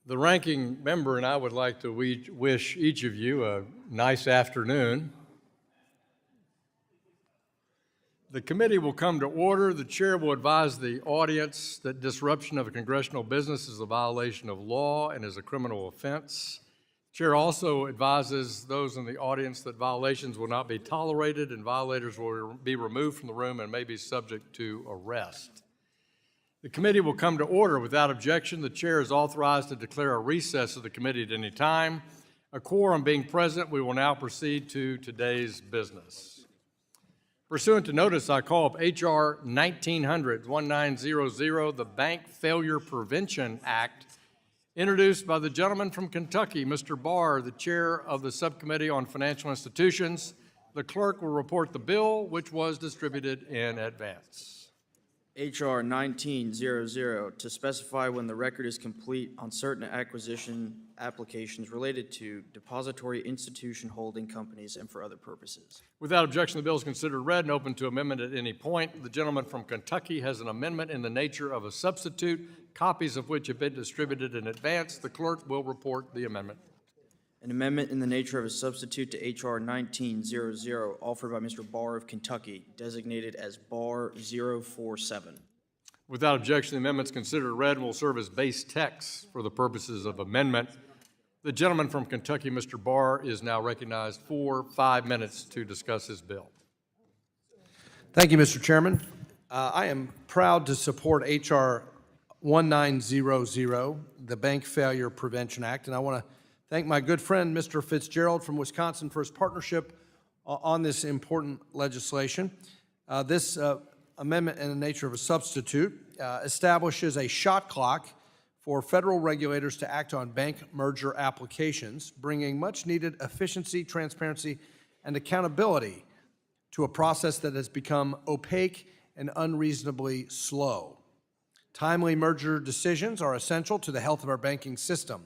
The ranking member and I would like to wish each of you a nice afternoon. The committee will come to order. The chair will advise the audience that disruption of a congressional business is a violation of law and is a criminal offense. The chair also advises those in the audience that violations will not be tolerated and violators will be removed from the room and may be subject to arrest. The committee will come to order without objection. The chair is authorized to declare a recess of the committee at any time. A quorum being present, we will now proceed to today's business. Pursuant to notice, I call up H.R. 1900, the Bank Failure Prevention Act, introduced by the gentleman from Kentucky, Mr. Barr, the chair of the Subcommittee on Financial Institutions. The clerk will report the bill, which was distributed in advance. H.R. 1900, to specify when the record is complete on certain acquisition applications related to depository institution holding companies and for other purposes. Without objection, the bill is considered read and open to amendment at any point. The gentleman from Kentucky has an amendment in the nature of a substitute, copies of which have been distributed in advance. The clerk will report the amendment. An amendment in the nature of a substitute to H.R. 1900, offered by Mr. Barr of Kentucky, designated as Bar 047. Without objection, the amendment is considered read and will serve as base text for the purposes of amendment. The gentleman from Kentucky, Mr. Barr, is now recognized for 5 minutes to discuss his bill. Thank you, Mr. Chairman. I am proud to support H.R. 1900, the Bank Failure Prevention Act, and I want to thank my good friend, Mr. Fitzgerald from Wisconsin, for his partnership on this important legislation. This amendment in the nature of a substitute establishes a shot clock for federal regulators to act on bank merger applications, bringing much-needed efficiency, transparency, and accountability to a process that has become opaque and unreasonably slow. Timely merger decisions are essential to the health of our banking system.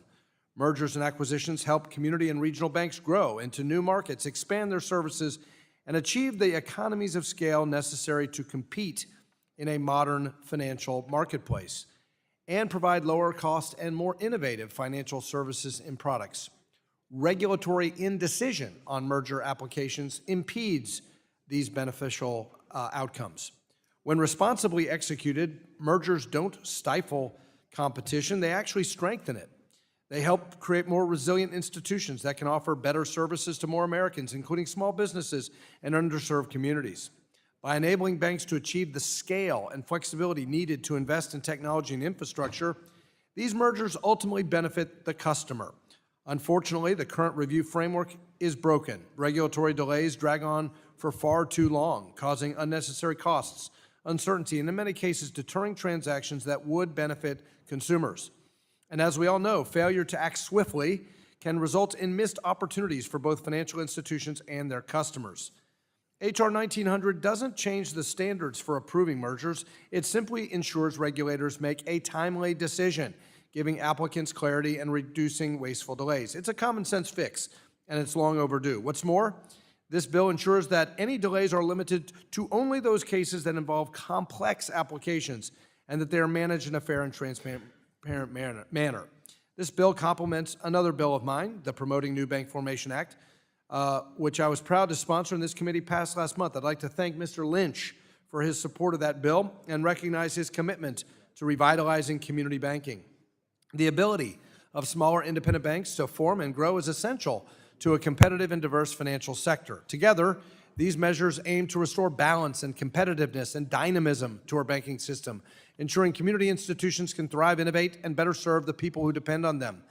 Mergers and acquisitions help community and regional banks grow into new markets, expand their services, and achieve the economies of scale necessary to compete in a modern financial marketplace, and provide lower cost and more innovative financial services and products. Regulatory indecision on merger applications impedes these beneficial outcomes. When responsibly executed, mergers don't stifle competition, they actually strengthen it. They help create more resilient institutions that can offer better services to more Americans, including small businesses and underserved communities. By enabling banks to achieve the scale and flexibility needed to invest in technology and infrastructure, these mergers ultimately benefit the customer. Unfortunately, the current review framework is broken. Regulatory delays drag on for far too long, causing unnecessary costs, uncertainty, and in many cases deterring transactions that would benefit consumers. And as we all know, failure to act swiftly can result in missed opportunities for both financial institutions and their customers. H.R. 1900 doesn't change the standards for approving mergers. It simply ensures regulators make a timely decision, giving applicants clarity and reducing wasteful delays. It's a common sense fix, and it's long overdue. What's more, this bill ensures that any delays are limited to only those cases that involve complex applications and that they are managed in a fair and transparent manner. This bill complements another bill of mine, the Promoting New Bank Formation Act, which I was proud to sponsor and this committee passed last month. I'd like to thank Mr. Lynch for his support of that bill and recognize his commitment to revitalizing community banking. The ability of smaller independent banks to form and grow is essential to a competitive and diverse financial sector. Together, these measures aim to restore balance and competitiveness and dynamism to our banking system, ensuring community institutions can thrive, innovate, and better serve the people who depend on them.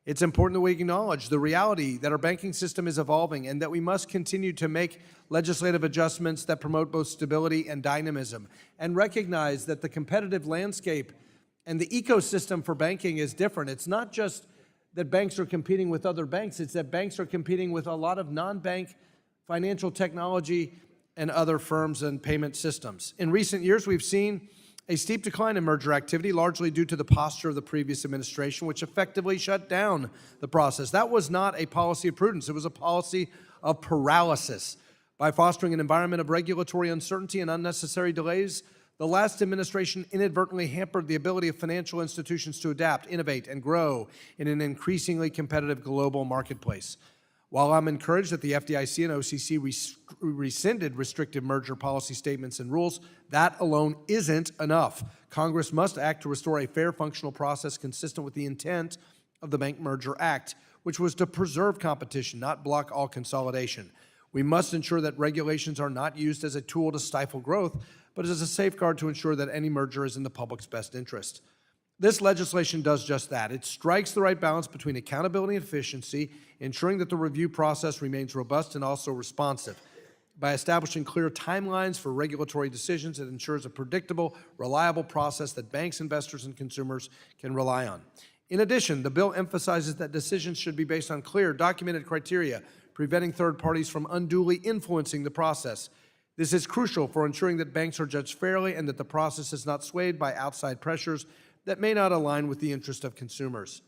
It's important that we acknowledge the reality that our banking system is evolving and that we must continue to make legislative adjustments that promote both stability and dynamism, and recognize that the competitive landscape and the ecosystem for banking is different. It's not just that banks are competing with other banks, it's that banks are competing with a lot of non-bank financial technology and other firms and payment systems. In recent years, we've seen a steep decline in merger activity, largely due to the posture of the previous administration, which effectively shut down the process. That was not a policy of prudence. It was a policy of paralysis. By fostering an environment of regulatory uncertainty and unnecessary delays, The last administration inadvertently hampered the ability of financial institutions to adapt, innovate, and grow in an increasingly competitive global marketplace. While I'm encouraged that the FDIC and OCC rescinded restrictive merger policy statements and rules, that alone isn't enough. Congress must act to restore a fair, functional process consistent with the intent of the Bank Merger Act, which was to preserve competition, not block all consolidation. We must ensure that regulations are not used as a tool to stifle growth, but as a safeguard to ensure that any merger is in the public's best interest. This legislation does just that. It strikes the right balance between accountability and efficiency, ensuring that the review process remains robust and also responsive. By establishing clear timelines for regulatory decisions, it ensures a predictable, reliable process that banks, investors, and consumers can rely on. In addition, the bill emphasizes that decisions should be based on clear, documented criteria, preventing third parties from unduly influencing the process. This is crucial for ensuring that banks are judged fairly and that the process is not swayed by outside pressures that may not align with the interest of consumers.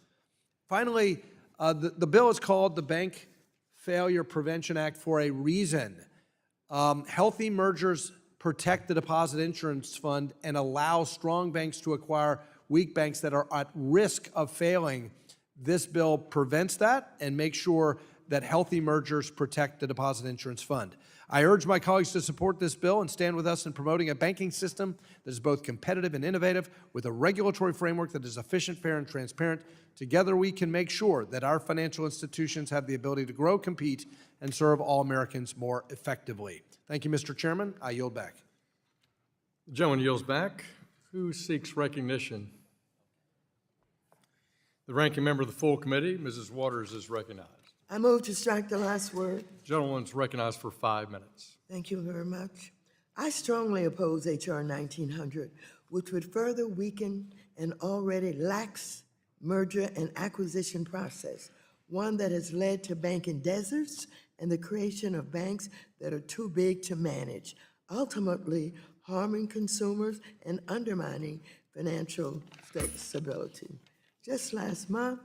Finally, the bill is called the Bank Failure Prevention Act for a reason. Healthy mergers protect the Deposit Insurance Fund and allow strong banks to acquire weak banks that are at risk of failing. This bill prevents that and makes sure that healthy mergers protect the Deposit Insurance Fund. I urge my colleagues to support this bill and stand with us in promoting a banking system that is both competitive and innovative, with a regulatory framework that is efficient, fair, and transparent. Together, we can make sure that our financial institutions have the ability to grow, compete, and serve all Americans more effectively. Thank you, Mr. Chairman. I yield back. The gentleman yields back. Who seeks recognition? The ranking member of the full committee, Mrs. Waters, is recognized. I move to strike the last word. Gentleman's recognized for 5 minutes. Thank you very much. I strongly oppose H.R. 1900, which would further weaken an already lax merger and acquisition process, one that has led to banking deserts and the creation of banks that are too big to manage, ultimately harming consumers and undermining financial stability. Just last month,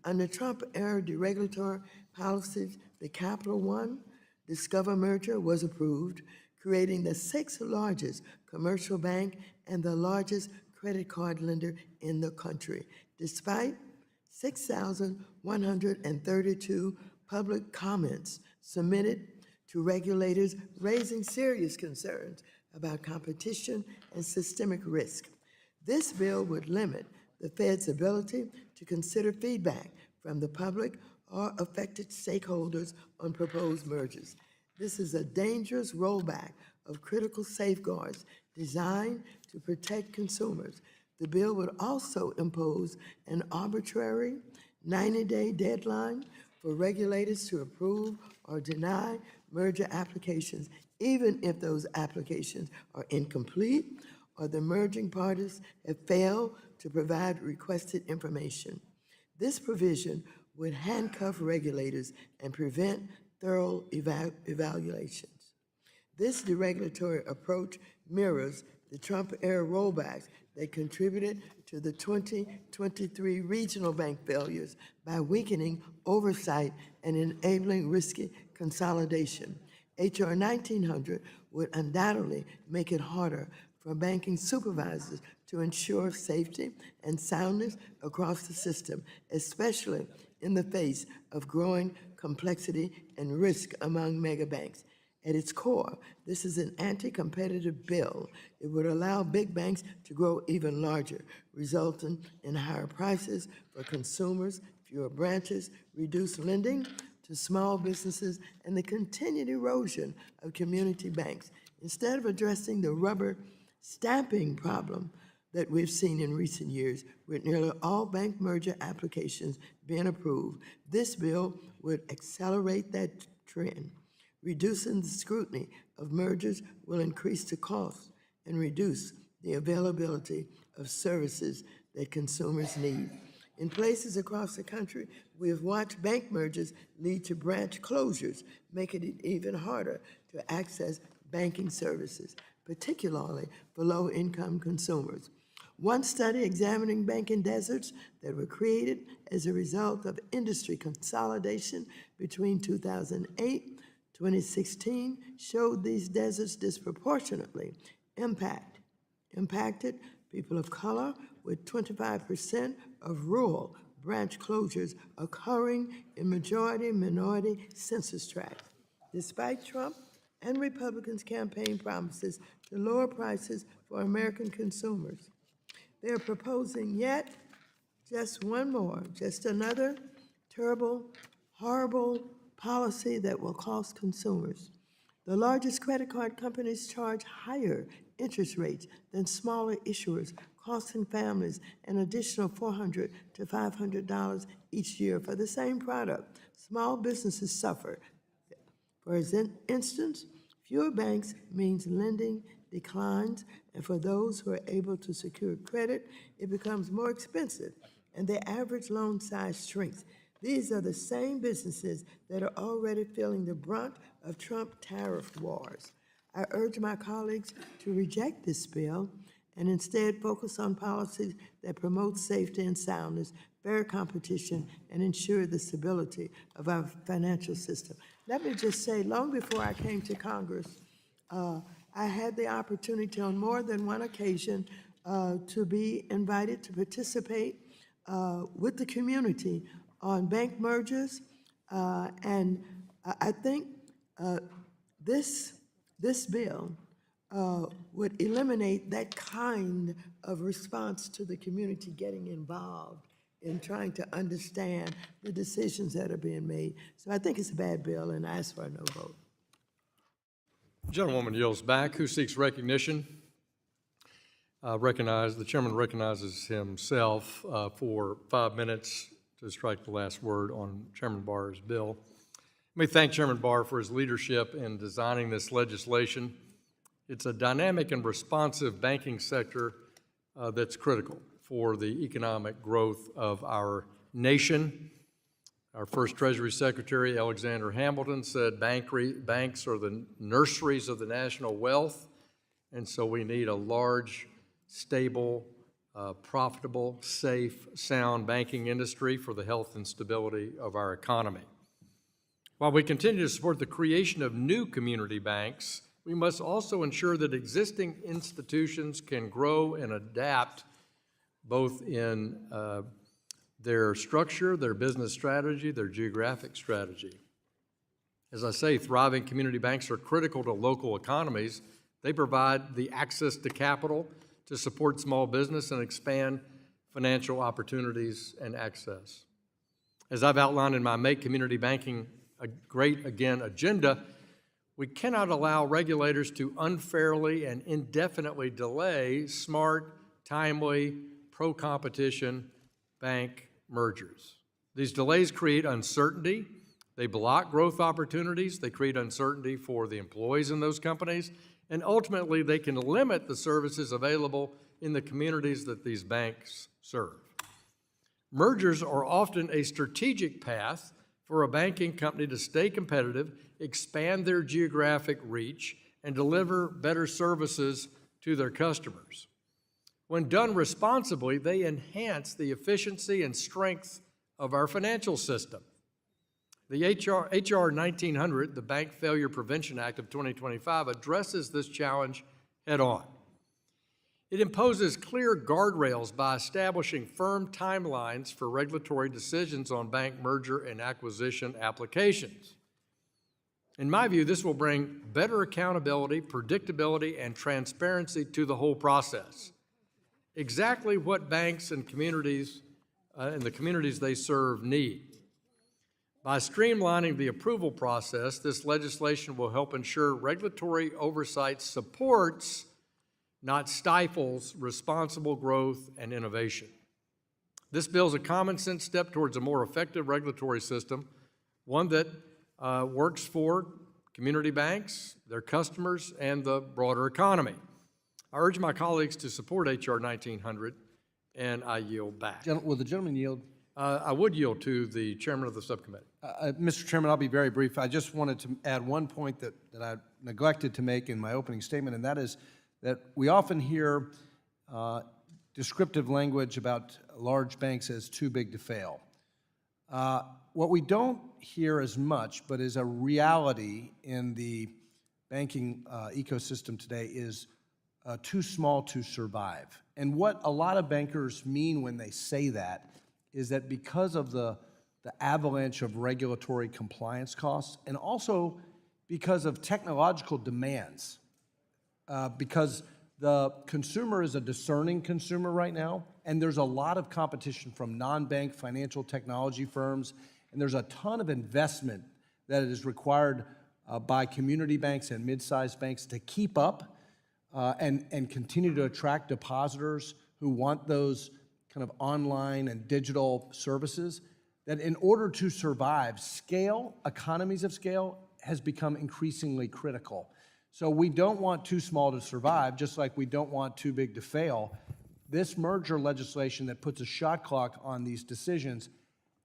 under Trump-era deregulatory policies, the Capital One Discover merger was approved, creating the 6th largest commercial bank and the largest credit card lender in the country, despite 6,132 public comments submitted to regulators raising serious concerns about competition and systemic risk. This bill would limit the Fed's ability to consider feedback from the public or affected stakeholders on proposed mergers. This is a dangerous rollback of critical safeguards designed to protect consumers. The bill would also impose an arbitrary 90-day deadline for regulators to approve or deny merger applications, even if those applications are incomplete or the merging parties have failed to provide requested information. This provision would handcuff regulators and prevent thorough evaluations. This deregulatory approach mirrors the Trump-era rollbacks that contributed to the 2023 regional bank failures by weakening oversight and enabling risky consolidation. H.R. 1900 would undoubtedly make it harder for banking supervisors to ensure safety and soundness across the system, especially in the face of growing complexity and risk among mega banks. At its core, this is an anti-competitive bill. It would allow big banks to grow even larger, resulting in higher prices for consumers, fewer branches, reduced lending to small businesses, and the continued erosion of community banks. Instead of addressing the rubber stamping problem that we've seen in recent years, with nearly all bank merger applications being approved, this bill would accelerate that trend. Reducing the scrutiny of mergers will increase the cost and reduce the availability of services that consumers need. In places across the country, we have watched bank mergers lead to branch closures, making it even harder to access banking services, particularly for low-income consumers. One study examining banking deserts that were created as a result of industry consolidation between 2008 2016 showed these deserts disproportionately impact impacted people of color, with 25% of rural branch closures occurring in majority minority census tracts. Despite Trump and Republicans' campaign promises to lower prices for American consumers, they are proposing yet just another terrible, horrible policy that will cost consumers. The largest credit card companies charge higher interest rates than smaller issuers, costing families an additional $400 to $500 each year for the same product. Small businesses suffer. For instance, fewer banks means lending declines, and for those who are able to secure credit, it becomes more expensive, and the average loan size shrinks. These are the same businesses that are already feeling the brunt of Trump tariff wars. I urge my colleagues to reject this bill and instead focus on policies that promote safety and soundness, fair competition, and ensure the stability of our financial system. Let me just say, long before I came to Congress, I had the opportunity on more than one occasion to be invited to participate with the community on bank mergers, and I think this bill would eliminate that kind of response to the community getting involved in trying to understand the decisions that are being made. So I think it's a bad bill, and I ask for a no vote. Gentlewoman yields back. Who seeks recognition? The chairman recognizes himself for 5 minutes to strike the last word on Chairman Barr's bill. Let me thank Chairman Barr for his leadership in designing this legislation. It's a dynamic and responsive banking sector that's critical for the economic growth of our nation. Our first Treasury Secretary, Alexander Hamilton, said banks are the nurseries of the national wealth, and so we need a large, stable, profitable, safe, sound banking industry for the health and stability of our economy. While we continue to support the creation of new community banks, we must also ensure that existing institutions can grow and adapt both in their structure, their business strategy, their geographic strategy. As I say, thriving community banks are critical to local economies. They provide the access to capital to support small business and expand financial opportunities and access. As I've outlined in my Make Community Banking Great Again agenda, we cannot allow regulators to unfairly and indefinitely delay smart, timely, pro-competition bank mergers. These delays create uncertainty. They block growth opportunities. They create uncertainty for the employees in those companies. And ultimately, they can limit the services available in the communities that these banks serve. Mergers are often a strategic path for a banking company to stay competitive, expand their geographic reach, and deliver better services to their customers. When done responsibly, they enhance the efficiency and strength of our financial system. The H.R. 1900, the Bank Failure Prevention Act of 2025, addresses this challenge head-on. It imposes clear guardrails by establishing firm timelines for regulatory decisions on bank merger and acquisition applications. In my view, this will bring better accountability, predictability, and transparency to the whole process. Exactly what banks and communities and the communities they serve need. By streamlining the approval process, this legislation will help ensure regulatory oversight supports, not stifles, responsible growth and innovation. This bill is a common sense step towards a more effective regulatory system, one that works for community banks, their customers, and the broader economy. I urge my colleagues to support H.R. 1900, and I yield back. Will the gentleman yield? I would yield to the chairman of the subcommittee. Mr. Chairman, I'll be very brief. I just wanted to add one point that I neglected to make in my opening statement, and that is that we often hear descriptive language about large banks as too big to fail. What we don't hear as much, but is a reality in the banking ecosystem today, is too small to survive. And what a lot of bankers mean when they say that is that because of the avalanche of regulatory compliance costs, and also because of technological demands, because the consumer is a discerning consumer right now, and there's a lot of competition from non-bank financial technology firms, and there's a ton of investment that is required by community banks and mid-sized banks to keep up and continue to attract depositors who want those kind of online and digital services, that in order to survive, scale, economies of scale, has become increasingly critical. So we don't want too small to survive, just like we don't want too big to fail. This merger legislation that puts a shot clock on these decisions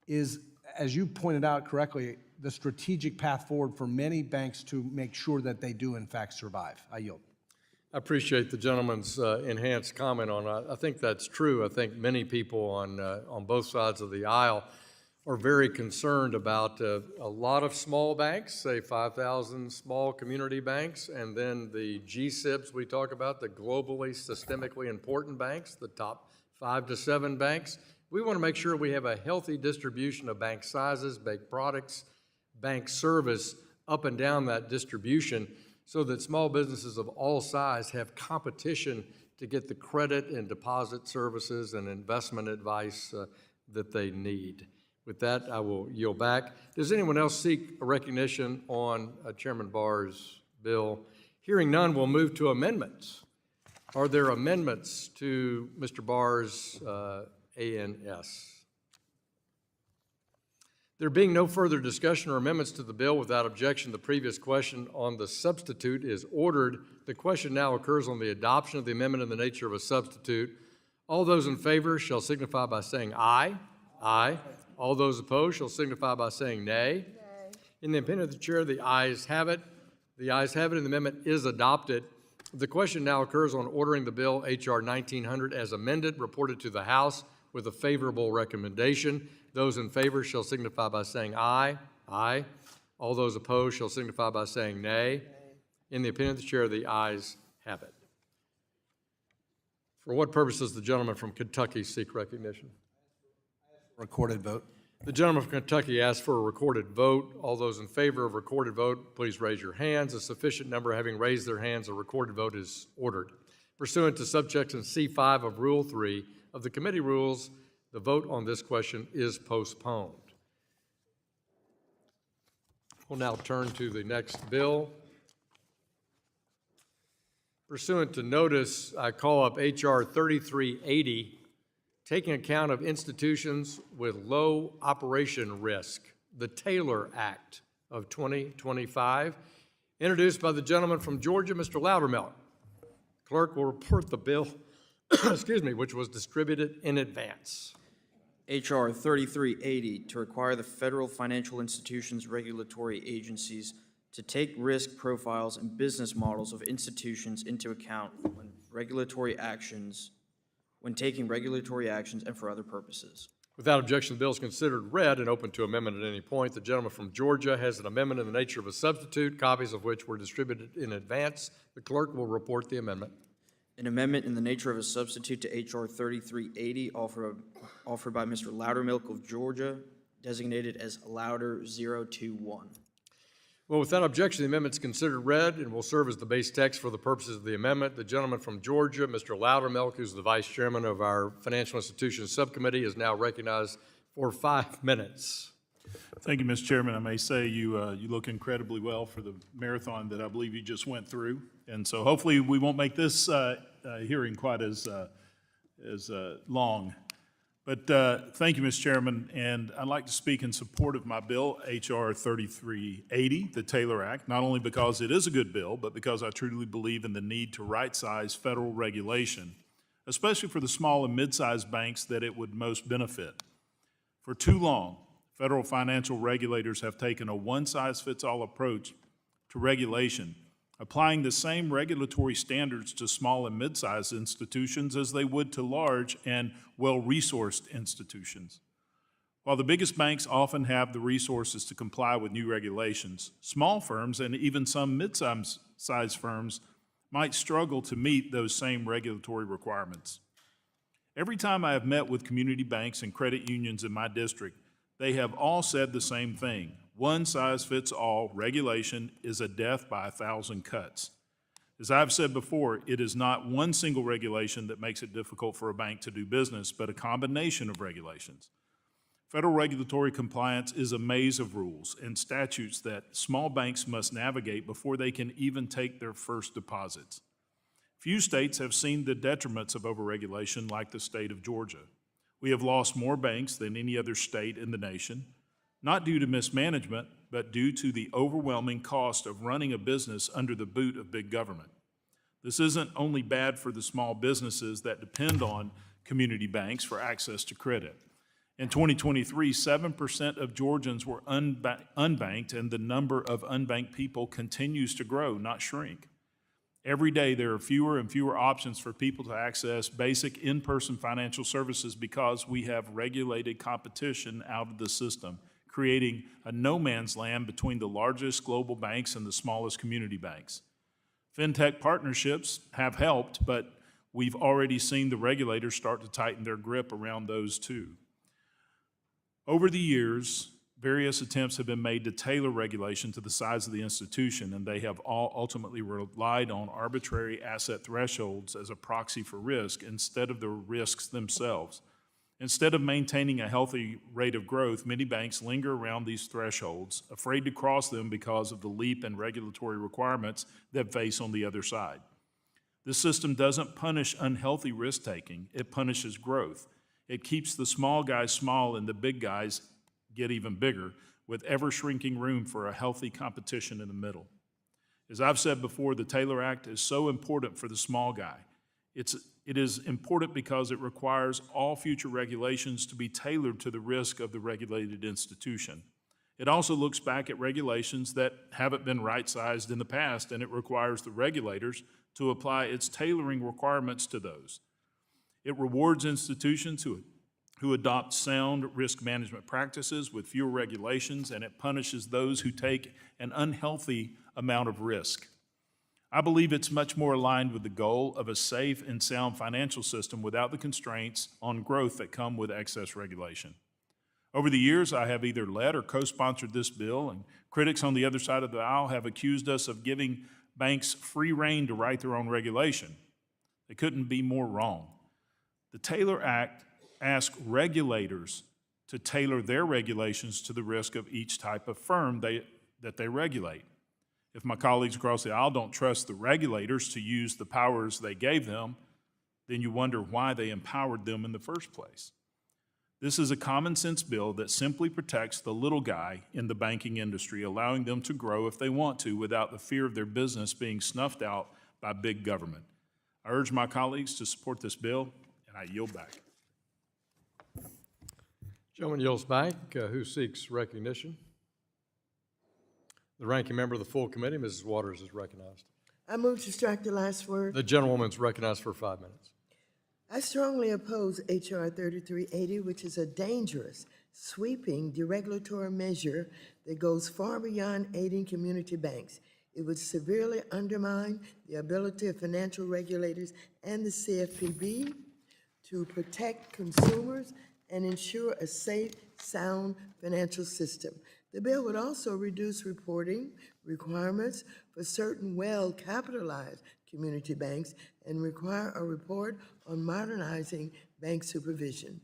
is, as you pointed out correctly, the strategic path forward for many banks to make sure that they do in fact survive. I yield. I appreciate the gentleman's enhanced comment on that. I think that's true. I think many people on both sides of the aisle are very concerned about a lot of small banks, say 5,000 small community banks, and then the GSIBs we talk about, the globally systemically important banks, the top 5 to 7 banks. We want to make sure we have a healthy distribution of bank sizes, bank products, bank service up and down that distribution so that small businesses of all size have competition to get the credit and deposit services and investment advice that they need. With that, I will yield back. Does anyone else seek a recognition on Chairman Barr's bill? Hearing none, we'll move to amendments. Are there amendments to Mr. Barr's ANS? There being no further discussion or amendments to the bill, without objection, the previous question on the substitute is ordered. The question now occurs on the adoption of the amendment in the nature of a substitute. All those in favor shall signify by saying aye. Aye. All those opposed shall signify by saying nay. In the opinion of the chair, the ayes have it. The ayes have it, and the amendment is adopted. The question now occurs on ordering the bill H.R. 1900 as amended, reported to the House with a favorable recommendation. Those in favor shall signify by saying aye. Aye. All those opposed shall signify by saying nay. In the opinion of the chair, the ayes have it. For what purpose does the gentleman from Kentucky seek recognition? Recorded vote. The gentleman from Kentucky asked for a recorded vote. All those in favor of recorded vote, please raise your hands. A sufficient number having raised their hands, a recorded vote is ordered. Pursuant to subsection C5 of Rule 3 of the committee rules, the vote on this question is postponed. We'll now turn to the next bill. Pursuant to notice, I call up H.R. 3380, taking account of institutions with low operation risk, the Taylor Act of 2025, introduced by the gentleman from Georgia, Mr. Loudermilk. Clerk will report the bill, excuse me, which was distributed in advance. H.R. 3380 to require the federal financial institutions regulatory agencies to take risk profiles and business models of institutions into account when taking regulatory actions and for other purposes. Without objection, the bill is considered read and open to amendment at any point. The gentleman from Georgia has an amendment in the nature of a substitute, copies of which were distributed in advance. The clerk will report the amendment. An amendment in the nature of a substitute to H.R. 3380 offered by Mr. Loudermilk of Georgia, designated as Louder 021. Well, without objection, the amendment is considered read and will serve as the base text for the purposes of the amendment. The gentleman from Georgia, Mr. Loudermilk, who's the vice chairman of our Financial Institutions Subcommittee, is now recognized for 5 minutes. Thank you, Mr. Chairman. I may say you look incredibly well for the marathon that I believe you just went through. And so hopefully we won't make this hearing quite as long. But thank you, Mr. Chairman, and I'd like to speak in support of my bill, H.R. 3380, the Taylor Act, not only because it is a good bill, but because I truly believe in the need to right-size federal regulation, especially for the small and mid-sized banks that it would most benefit. For too long, federal financial regulators have taken a one-size-fits-all approach to regulation, applying the same regulatory standards to small and mid-sized institutions as they would to large and well-resourced institutions. While the biggest banks often have the resources to comply with new regulations, small firms and even some mid-sized firms might struggle to meet those same regulatory requirements. Every time I have met with community banks and credit unions in my district, they have all said the same thing. One-size-fits-all regulation is a death by 1,000 cuts. As I've said before, it is not one single regulation that makes it difficult for a bank to do business, but a combination of regulations. Federal regulatory compliance is a maze of rules and statutes that small banks must navigate before they can even take their first deposits. Few states have seen the detriments of overregulation like the state of Georgia. We have lost more banks than any other state in the nation, not due to mismanagement, but due to the overwhelming cost of running a business under the boot of big government. This isn't only bad for the small businesses that depend on community banks for access to credit. In 2023, 7% of Georgians were unbanked, and the number of unbanked people continues to grow, not shrink. Every day, there are fewer and fewer options for people to access basic in-person financial services because we have regulated competition out of the system, creating a no man's land between the largest global banks and the smallest community banks. Fintech partnerships have helped, but we've already seen the regulators start to tighten their grip around those too. Over the years, various attempts have been made to tailor regulation to the size of the institution, and they have all ultimately relied on arbitrary asset thresholds as a proxy for risk instead of the risks themselves. Instead of maintaining a healthy rate of growth, many banks linger around these thresholds, afraid to cross them because of the leap in regulatory requirements that face on the other side. This system doesn't punish unhealthy risk-taking, it punishes growth. It keeps the small guys small and the big guys get even bigger, with ever-shrinking room for a healthy competition in the middle. As I've said before, the Taylor Act is so important for the small guy. It is important because it requires all future regulations to be tailored to the risk of the regulated institution. It also looks back at regulations that haven't been right-sized in the past, and it requires the regulators to apply its tailoring requirements to those. It rewards institutions who adopt sound risk management practices with fewer regulations, and it punishes those who take an unhealthy amount of risk. I believe it's much more aligned with the goal of a safe and sound financial system without the constraints on growth that come with excess regulation. Over the years, I have either led or co-sponsored this bill, and critics on the other side of the aisle have accused us of giving banks free rein to write their own regulation. They couldn't be more wrong. The Taylor Act ask regulators to tailor their regulations to the risk of each type of firm that they regulate. If my colleagues across the aisle don't trust the regulators to use the powers they gave them, then you wonder why they empowered them in the first place. This is a common sense bill that simply protects the little guy in the banking industry, allowing them to grow if they want to without the fear of their business being snuffed out by big government. I urge my colleagues to support this bill, and I yield back. Gentleman yields back. Who seeks recognition? The ranking member of the full committee, Mrs. Waters, is recognized. I move to strike the last word. The gentlewoman is recognized for 5 minutes. I strongly oppose H.R. 3380, which is a dangerous, sweeping deregulatory measure that goes far beyond aiding community banks. It would severely undermine the ability of financial regulators and the CFPB to protect consumers and ensure a safe, sound financial system. The bill would also reduce reporting requirements for certain well-capitalized community banks and require a report on modernizing bank supervision.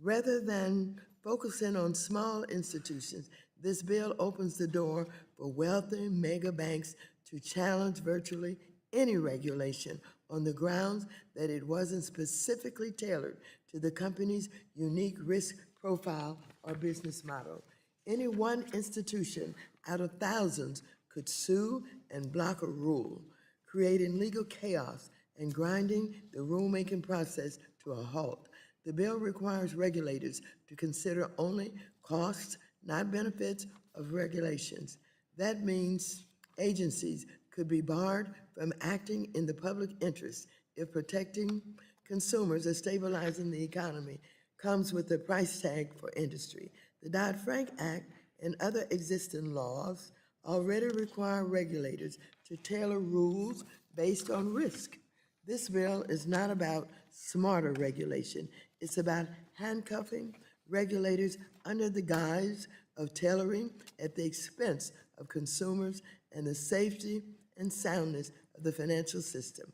Rather than focusing on small institutions, this bill opens the door for wealthy mega banks to challenge virtually any regulation on the grounds that it wasn't specifically tailored to the company's unique risk profile or business model. Any one institution out of thousands could sue and block a rule, creating legal chaos and grinding the rulemaking process to a halt. The bill requires regulators to consider only costs, not benefits of regulations. That means agencies could be barred from acting in the public interest if protecting consumers or stabilizing the economy comes with a price tag for industry. The Dodd-Frank Act and other existing laws already require regulators to tailor rules based on risk. This bill is not about smarter regulation. It's about handcuffing regulators under the guise of tailoring at the expense of consumers and the safety and soundness of the financial system.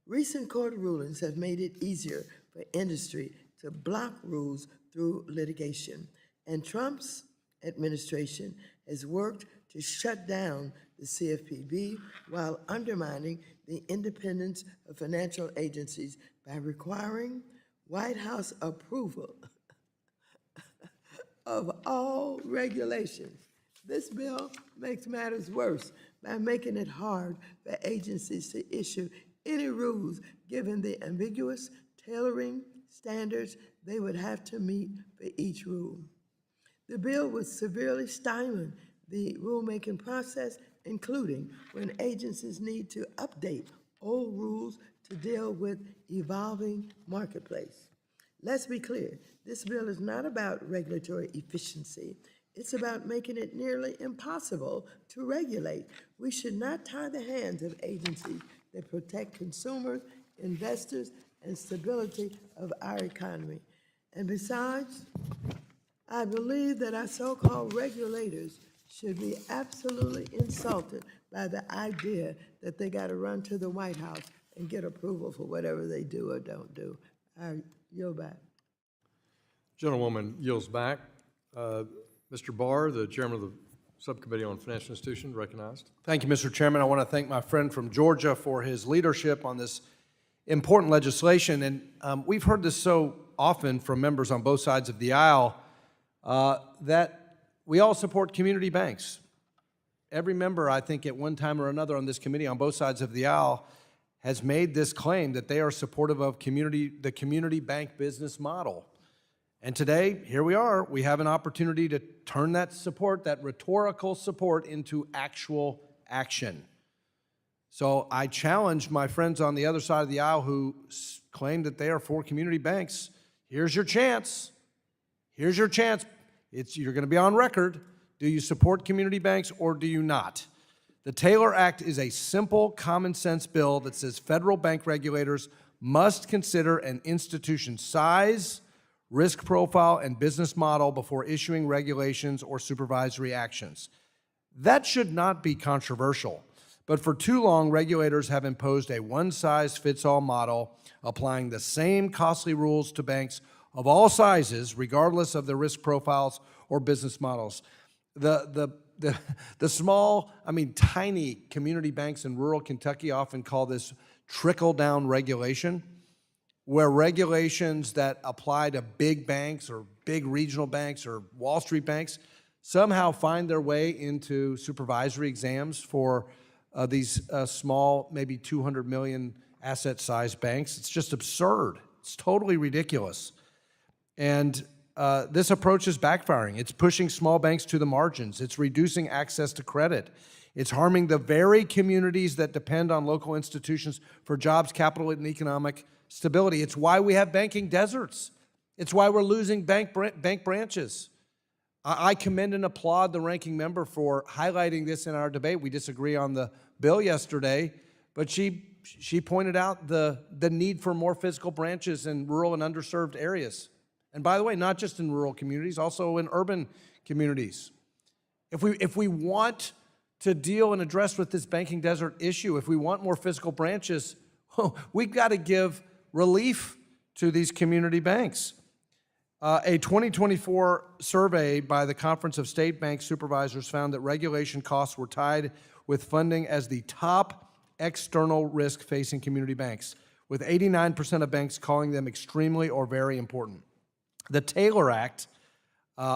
Recent court rulings have made it easier for industry to block rules through litigation, and Trump's administration has worked to shut down the CFPB while undermining the independence of financial agencies by requiring White House approval of all regulations. This bill makes matters worse by making it hard for agencies to issue any rules given the ambiguous tailoring standards they would have to meet for each rule. The bill would severely stymie the rulemaking process, including when agencies need to update old rules to deal with evolving marketplace. Let's be clear, this bill is not about regulatory efficiency. It's about making it nearly impossible to regulate. We should not tie the hands of agencies that protect consumers, investors, and stability of our economy. And besides, I believe that our so-called regulators should be absolutely insulted by the idea that they got to run to the White House and get approval for whatever they do or don't do. I yield back. Gentlewoman yields back. Mr. Barr, the chairman of the Subcommittee on Financial Institutions, recognized. Thank you, Mr. Chairman. I want to thank my friend from Georgia for his leadership on this important legislation. And we've heard this so often from members on both sides of the aisle that we all support community banks. Every member, I think, at one time or another on this committee on both sides of the aisle has made this claim that they are supportive of the community bank business model. And today, here we are. We have an opportunity to turn that support, that rhetorical support, into actual action. So I challenge my friends on the other side of the aisle who claim that they are for community banks. Here's your chance. Here's your chance. You're going to be on record. Do you support community banks or do you not? The Taylor Act is a simple, common sense bill that says federal bank regulators must consider an institution's size, risk profile, and business model before issuing regulations or supervisory actions. That should not be controversial, but for too long, regulators have imposed a one-size-fits-all model, applying the same costly rules to banks of all sizes, regardless of their risk profiles or business models. The small, tiny community banks in rural Kentucky often call this trickle-down regulation, where regulations that apply to big banks or big regional banks or Wall Street banks somehow find their way into supervisory exams for these small, maybe 200 million asset-sized banks. It's just absurd. It's totally ridiculous. And this approach is backfiring. It's pushing small banks to the margins. It's reducing access to credit. It's harming the very communities that depend on local institutions for jobs, capital, and economic stability. It's why we have banking deserts. It's why we're losing bank branches. I commend and applaud the ranking member for highlighting this in our debate. We disagree on the bill yesterday, but she pointed out the need for more physical branches in rural and underserved areas. And by the way, not just in rural communities, also in urban communities. If we want to deal and address with this banking desert issue, if we want more physical branches, we've got to give relief to these community banks. A 2024 survey by the Conference of State Bank Supervisors found that regulation costs were tied with funding as the top external risk facing community banks, with 89% of banks calling them extremely or very important. The Taylor Act,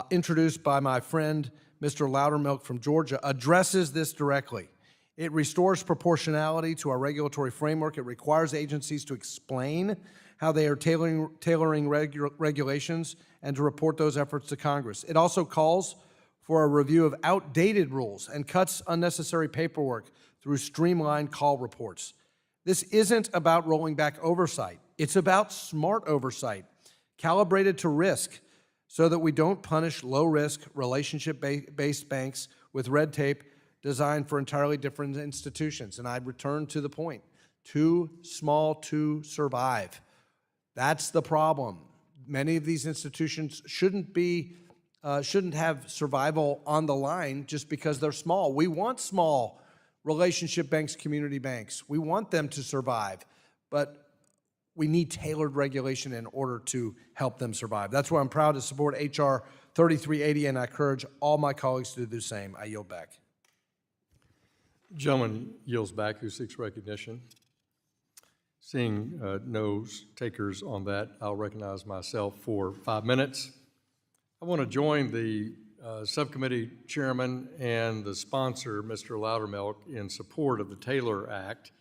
introduced by my friend Mr. Loudermilk from Georgia, addresses this directly. It restores proportionality to our regulatory framework. It requires agencies to explain how they are tailoring regulations and to report those efforts to Congress. It also calls for a review of outdated rules and cuts unnecessary paperwork through streamlined call reports. This isn't about rolling back oversight. It's about smart oversight, calibrated to risk so that we don't punish low-risk, relationship-based banks with red tape designed for entirely different institutions. And I return to the point. too small to survive. That's the problem. Many of these institutions shouldn't have survival on the line just because they're small. We want small relationship banks, community banks. We want them to survive, but we need tailored regulation in order to help them survive. That's why I'm proud to support HR 3380, and I encourage all my colleagues to do the same. I yield back. Gentleman yields back who seeks recognition. Seeing no takers on that, I'll recognize myself for 5 minutes. I want to join the subcommittee chairman and the sponsor, Mr. Loudermilk, in support of the Taylor Act.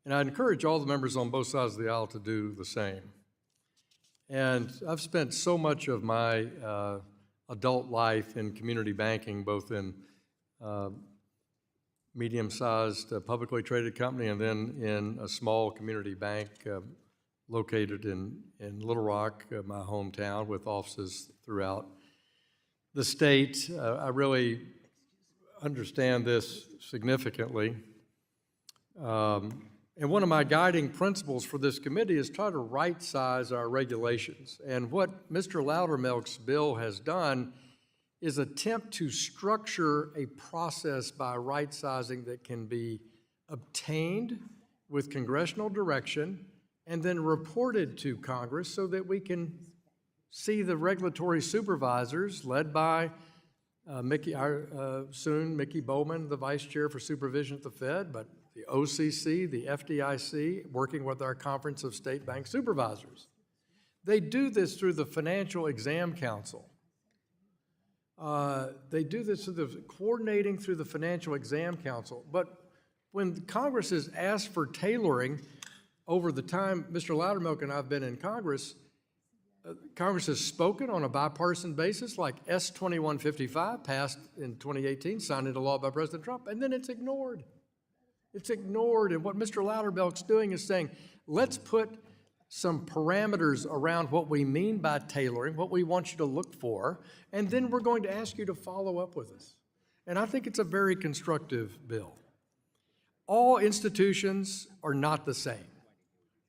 And I encourage all the members on both sides of the aisle to do the same. And I've spent so much of my adult life in community banking, both in medium-sized publicly traded company and then in a small community bank located in Little Rock, my hometown, with offices throughout the state. I really understand this significantly. And one of my guiding principles for this committee is try to right-size our regulations. And what Mr. Loudermilk's bill has done is attempt to structure a process by right-sizing that can be obtained with congressional direction and then reported to Congress so that we can see the regulatory supervisors led by Mickey Bowman, the vice chair for supervision at the Fed, but the OCC, the FDIC, working with our Conference of State Bank Supervisors. They do this through the Financial Exam Council. They do this coordinating through the Financial Exam Council. But when Congress has asked for tailoring over the time Mr. Loudermilk and I have been in Congress, Congress has spoken on a bipartisan basis, like S-2155, passed in 2018, signed into law by President Trump, and then it's ignored. It's ignored, and what Mr. Loudermilk's doing is saying, let's put some parameters around what we mean by tailoring, what we want you to look for, and then we're going to ask you to follow up with us. And I think it's a very constructive bill. All institutions are not the same.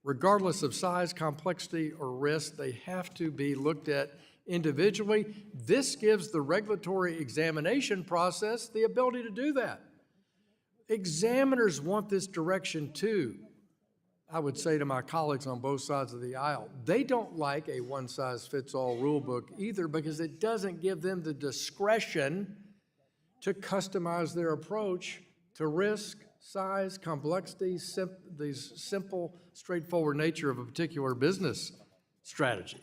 Regardless of size, complexity, or risk, they have to be looked at individually. This gives the regulatory examination process the ability to do that. Examiners want this direction too. I would say to my colleagues on both sides of the aisle, they don't like a one-size-fits-all rule book either because it doesn't give them the discretion to customize their approach to risk, size, complexity, the simple, straightforward nature of a particular business strategy.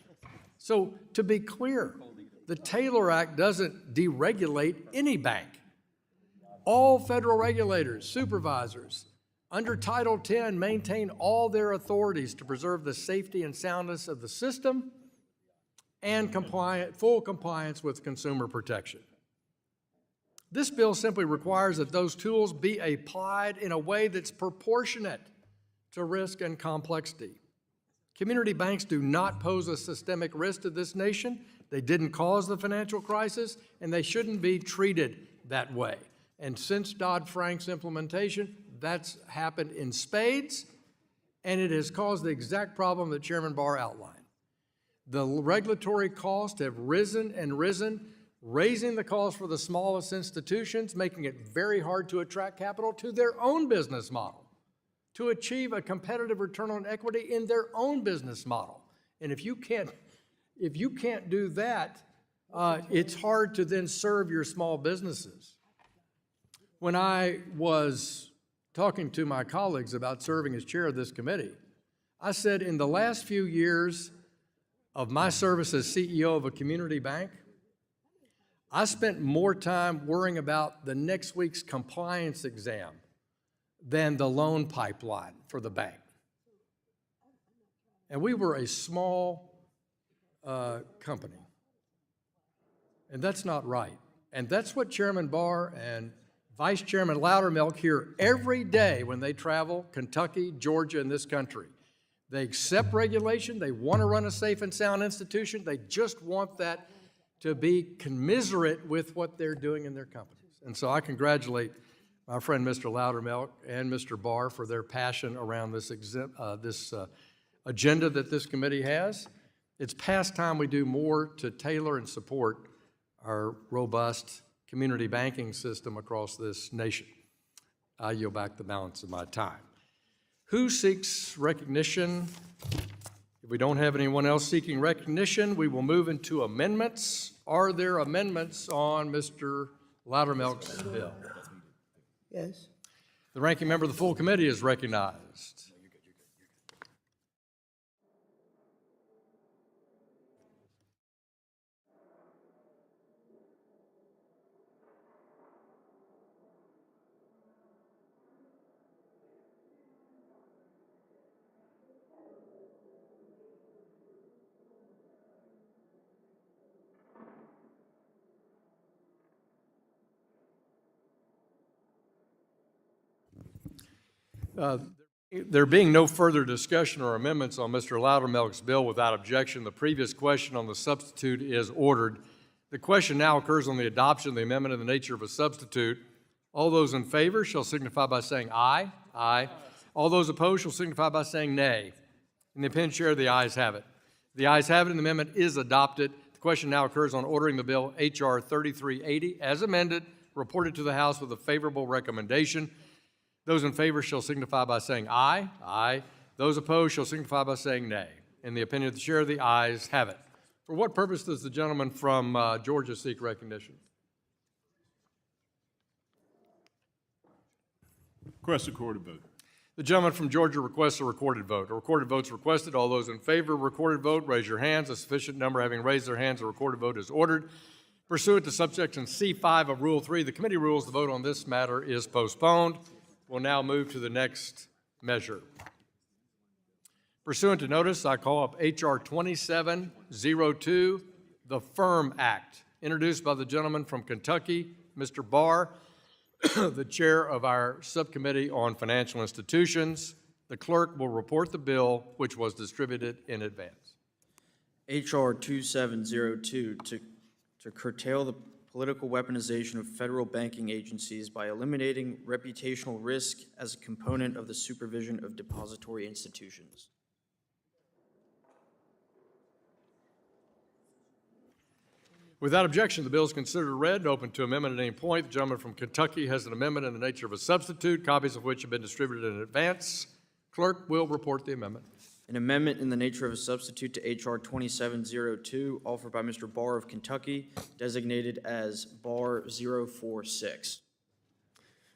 So to be clear, the Taylor Act doesn't deregulate any bank. All federal regulators, supervisors, under Title X maintain all their authorities to preserve the safety and soundness of the system and full compliance with consumer protection. This bill simply requires that those tools be applied in a way that's proportionate to risk and complexity. Community banks do not pose a systemic risk to this nation. They didn't cause the financial crisis, and they shouldn't be treated that way. And since Dodd-Frank's implementation, that's happened in spades, and it has caused the exact problem that Chairman Barr outlined. The regulatory costs have risen and risen, raising the cost for the smallest institutions, making it very hard to attract capital to their own business model, to achieve a competitive return on equity in their own business model. And if you can't do that, it's hard to then serve your small businesses. When I was talking to my colleagues about serving as chair of this committee, I said in the last few years of my service as CEO of a community bank, I spent more time worrying about the next week's compliance exam than the loan pipeline for the bank. And we were a small company. And that's not right. And that's what Chairman Barr and Vice Chairman Loudermilk hear every day when they travel Kentucky, Georgia, and this country. They accept regulation. They want to run a safe and sound institution. They just want that to be commiserate with what they're doing in their companies. And so I congratulate my friend Mr. Loudermilk and Mr. Barr for their passion around this agenda that this committee has. It's past time we do more to tailor and support our robust community banking system across this nation. I yield back the balance of my time. Who seeks recognition? If we don't have anyone else seeking recognition, we will move into amendments. Are there amendments on Mr. Loudermilk's bill? Yes. The ranking member of the full committee is recognized. There being no further discussion or amendments on Mr. Loudermilk's bill without objection, the previous question on the substitute is ordered. The question now occurs on the adoption of the amendment in the nature of a substitute. All those in favor shall signify by saying aye. Aye. All those opposed shall signify by saying nay. In the opinion chair, the ayes have it. The ayes have it, and the amendment is adopted. The question now occurs on ordering the bill H.R. 3380 as amended, reported to the House with a favorable recommendation. Those in favor shall signify by saying aye. Aye. Those opposed shall signify by saying nay. In the opinion of the chair, the ayes have it. For what purpose does the gentleman from Georgia seek recognition? Request a recorded vote. The gentleman from Georgia requests a recorded vote. A recorded vote is requested. All those in favor of a recorded vote, raise your hands. A sufficient number having raised their hands, a recorded vote is ordered. Pursuant to subsection C5 of Rule 3, the committee rules the vote on this matter is postponed. We'll now move to the next measure. Pursuant to notice, I call up H.R. 2702, the Firm Act, introduced by the gentleman from Kentucky, Mr. Barr, the chair of our subcommittee on financial institutions. The clerk will report the bill, which was distributed in advance. H.R. 2702 to curtail the political weaponization of federal banking agencies by eliminating reputational risk as a component of the supervision of depository institutions. Without objection, the bill is considered read and open to amendment at any point. The gentleman from Kentucky has an amendment in the nature of a substitute, copies of which have been distributed in advance. Clerk will report the amendment. An amendment in the nature of a substitute to H.R. 2702, offered by Mr. Barr of Kentucky, designated as Bar 046.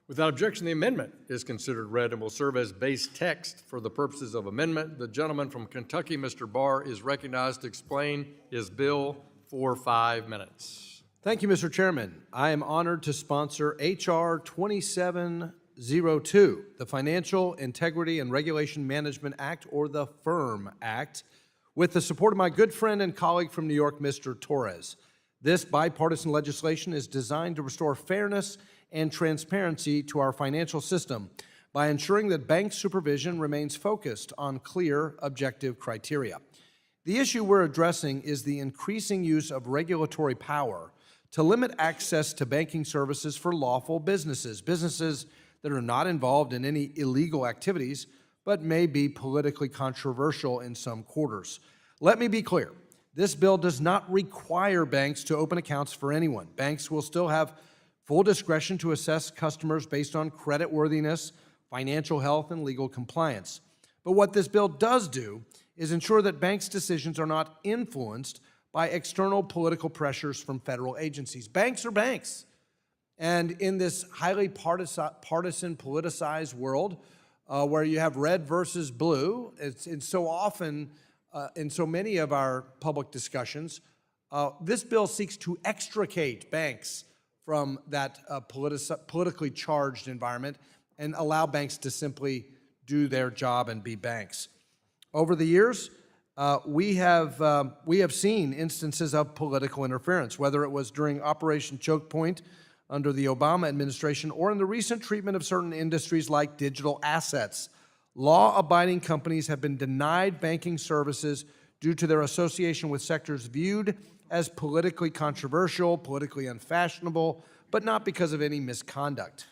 Without objection, the amendment is considered read and will serve as base text for the purposes of amendment. The gentleman from Kentucky, Mr. Barr, is recognized to explain his bill for 5 minutes. Thank you, Mr. Chairman. I am honored to sponsor H.R. 2702, the Financial Integrity and Regulation Management Act, or the FIRM Act, with the support of my good friend and colleague from New York, Mr. Torres. This bipartisan legislation is designed to restore fairness and transparency to our financial system by ensuring that bank supervision remains focused on clear, objective criteria. The issue we're addressing is the increasing use of regulatory power to limit access to banking services for lawful businesses, businesses that are not involved in any illegal activities, but may be politically controversial in some quarters. Let me be clear. This bill does not require banks to open accounts for anyone. Banks will still have full discretion to assess customers based on creditworthiness, financial health, and legal compliance. But what this bill does do is ensure that banks' decisions are not influenced by external political pressures from federal agencies. Banks are banks. And in this highly partisan, politicized world where you have red versus blue, it's so often in so many of our public discussions, this bill seeks to extricate banks from that politically charged environment and allow banks to simply do their job and be banks. Over the years, we have seen instances of political interference, whether it was during Operation Choke Point under the Obama administration or in the recent treatment of certain industries like digital assets. Law-abiding companies have been denied banking services due to their association with sectors viewed as politically controversial, politically unfashionable, but not because of any misconduct.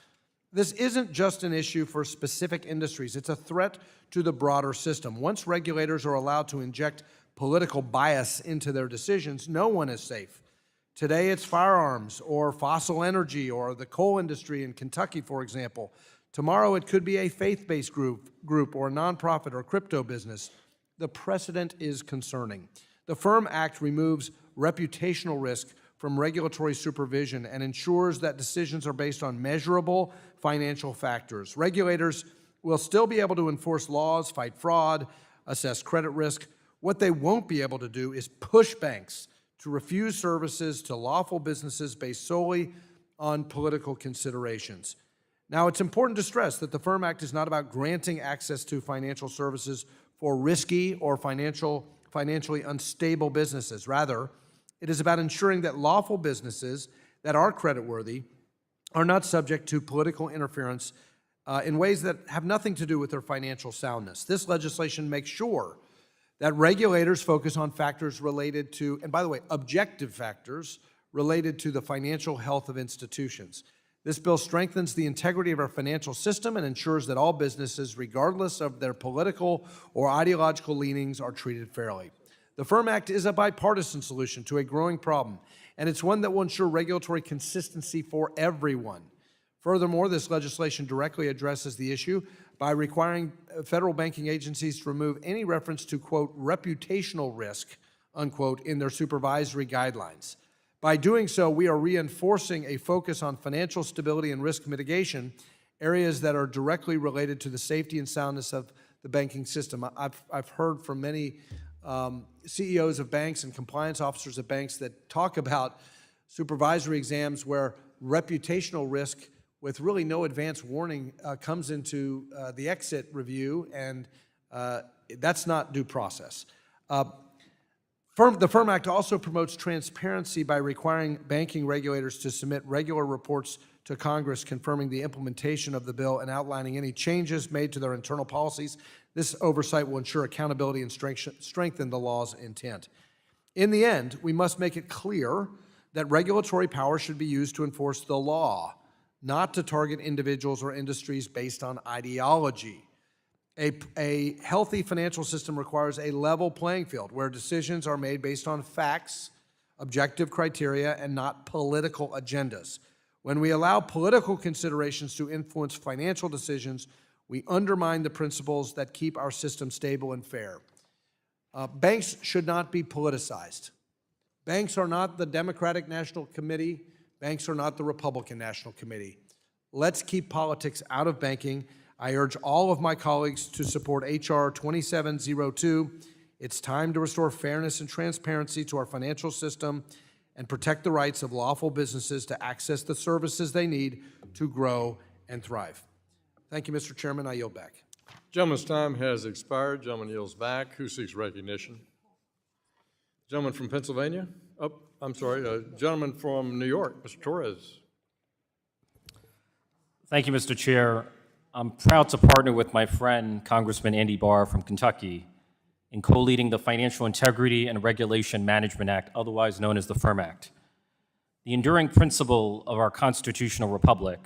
This isn't just an issue for specific industries. It's a threat to the broader system. Once regulators are allowed to inject political bias into their decisions, no one is safe. Today it's firearms or fossil energy or the coal industry in Kentucky, for example. Tomorrow it could be a faith-based group or a nonprofit or crypto business. The precedent is concerning. The FIRM Act removes reputational risk from regulatory supervision and ensures that decisions are based on measurable financial factors. Regulators will still be able to enforce laws, fight fraud, assess credit risk. What they won't be able to do is push banks to refuse services to lawful businesses based solely on political considerations. Now, it's important to stress that the FIRM Act is not about granting access to financial services for risky or financially unstable businesses. Rather, it is about ensuring that lawful businesses that are creditworthy are not subject to political interference in ways that have nothing to do with their financial soundness. This legislation makes sure that regulators focus on factors related to, and by the way, objective factors related to the financial health of institutions. This bill strengthens the integrity of our financial system and ensures that all businesses, regardless of their political or ideological leanings, are treated fairly. The FIRM Act is a bipartisan solution to a growing problem, and it's one that will ensure regulatory consistency for everyone. Furthermore, this legislation directly addresses the issue by requiring federal banking agencies to remove any reference to, quote, reputational risk, unquote, in their supervisory guidelines. By doing so, we are reinforcing a focus on financial stability and risk mitigation, areas that are directly related to the safety and soundness of the banking system. I've heard from many CEOs of banks and compliance officers of banks that talk about supervisory exams where reputational risk with really no advance warning comes into the exit review, and that's not due process. The FIRM Act also promotes transparency by requiring banking regulators to submit regular reports to Congress confirming the implementation of the bill and outlining any changes made to their internal policies. This oversight will ensure accountability and strengthen the law's intent. In the end, we must make it clear that regulatory power should be used to enforce the law, not to target individuals or industries based on ideology. A healthy financial system requires a level playing field where decisions are made based on facts, objective criteria, and not political agendas. When we allow political considerations to influence financial decisions, we undermine the principles that keep our system stable and fair. Banks should not be politicized. Banks are not the Democratic National Committee. Banks are not the Republican National Committee. Let's keep politics out of banking. I urge all of my colleagues to support H.R. 2702. It's time to restore fairness and transparency to our financial system and protect the rights of lawful businesses to access the services they need to grow and thrive. Thank you, Mr. Chairman. I yield back. Gentleman's time has expired. Gentleman yields back. Who seeks recognition? Gentleman from Pennsylvania? Oh, I'm sorry. Gentleman from New York, Mr. Torres. Thank you, Mr. Chair. I'm proud to partner with my friend, Congressman Andy Barr from Kentucky, in co-leading the Financial Integrity and Regulation Management Act, otherwise known as the FIRM Act. The enduring principle of our constitutional republic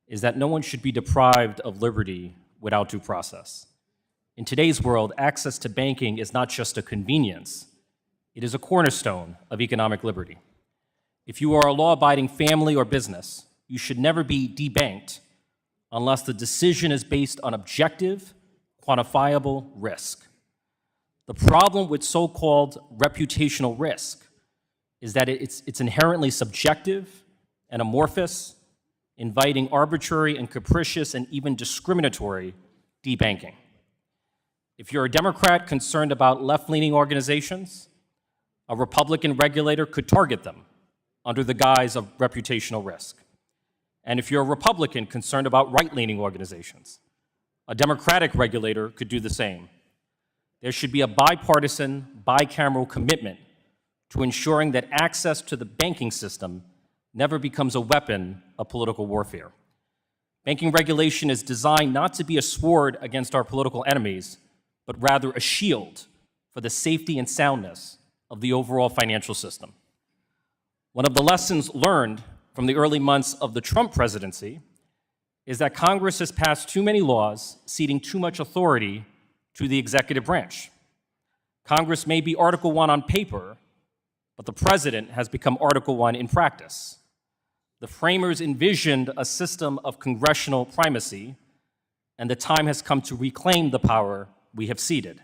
is that no one should be deprived of liberty without due process. In today's world, access to banking is not just a convenience, it is a cornerstone of economic liberty. If you are a law-abiding family or business, you should never be debanked unless the decision is based on objective, quantifiable risk. The problem with so-called reputational risk is that it's inherently subjective and amorphous, inviting arbitrary and capricious and even discriminatory debanking. If you're a Democrat concerned about left-leaning organizations, a Republican regulator could target them under the guise of reputational risk. And if you're a Republican concerned about right-leaning organizations, a Democratic regulator could do the same. There should be a bipartisan, bicameral commitment to ensuring that access to the banking system never becomes a weapon of political warfare. Banking regulation is designed not to be a sword against our political enemies, but rather a shield for the safety and soundness of the overall financial system. One of the lessons learned from the early months of the Trump presidency is that Congress has passed too many laws ceding too much authority to the executive branch. Congress may be Article 1 on paper, but the president has become Article 1 in practice. The framers envisioned a system of congressional primacy, and the time has come to reclaim the power we have ceded.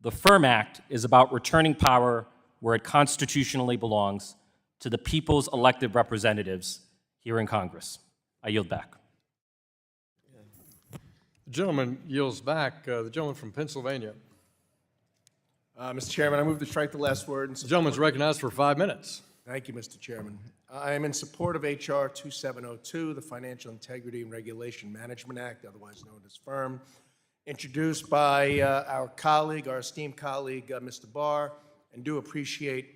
The FIRM Act is about returning power where it constitutionally belongs, to the people's elected representatives here in Congress. I yield back. The gentleman yields back. The gentleman from Pennsylvania. Mr. Chairman, I move to strike the last word. The gentleman's recognized for 5 minutes. Thank you, Mr. Chairman. I am in support of H.R. 2702, the Financial Integrity and Regulation Management Act, otherwise known as FIRM, introduced by our esteemed colleague, Mr. Barr, and do appreciate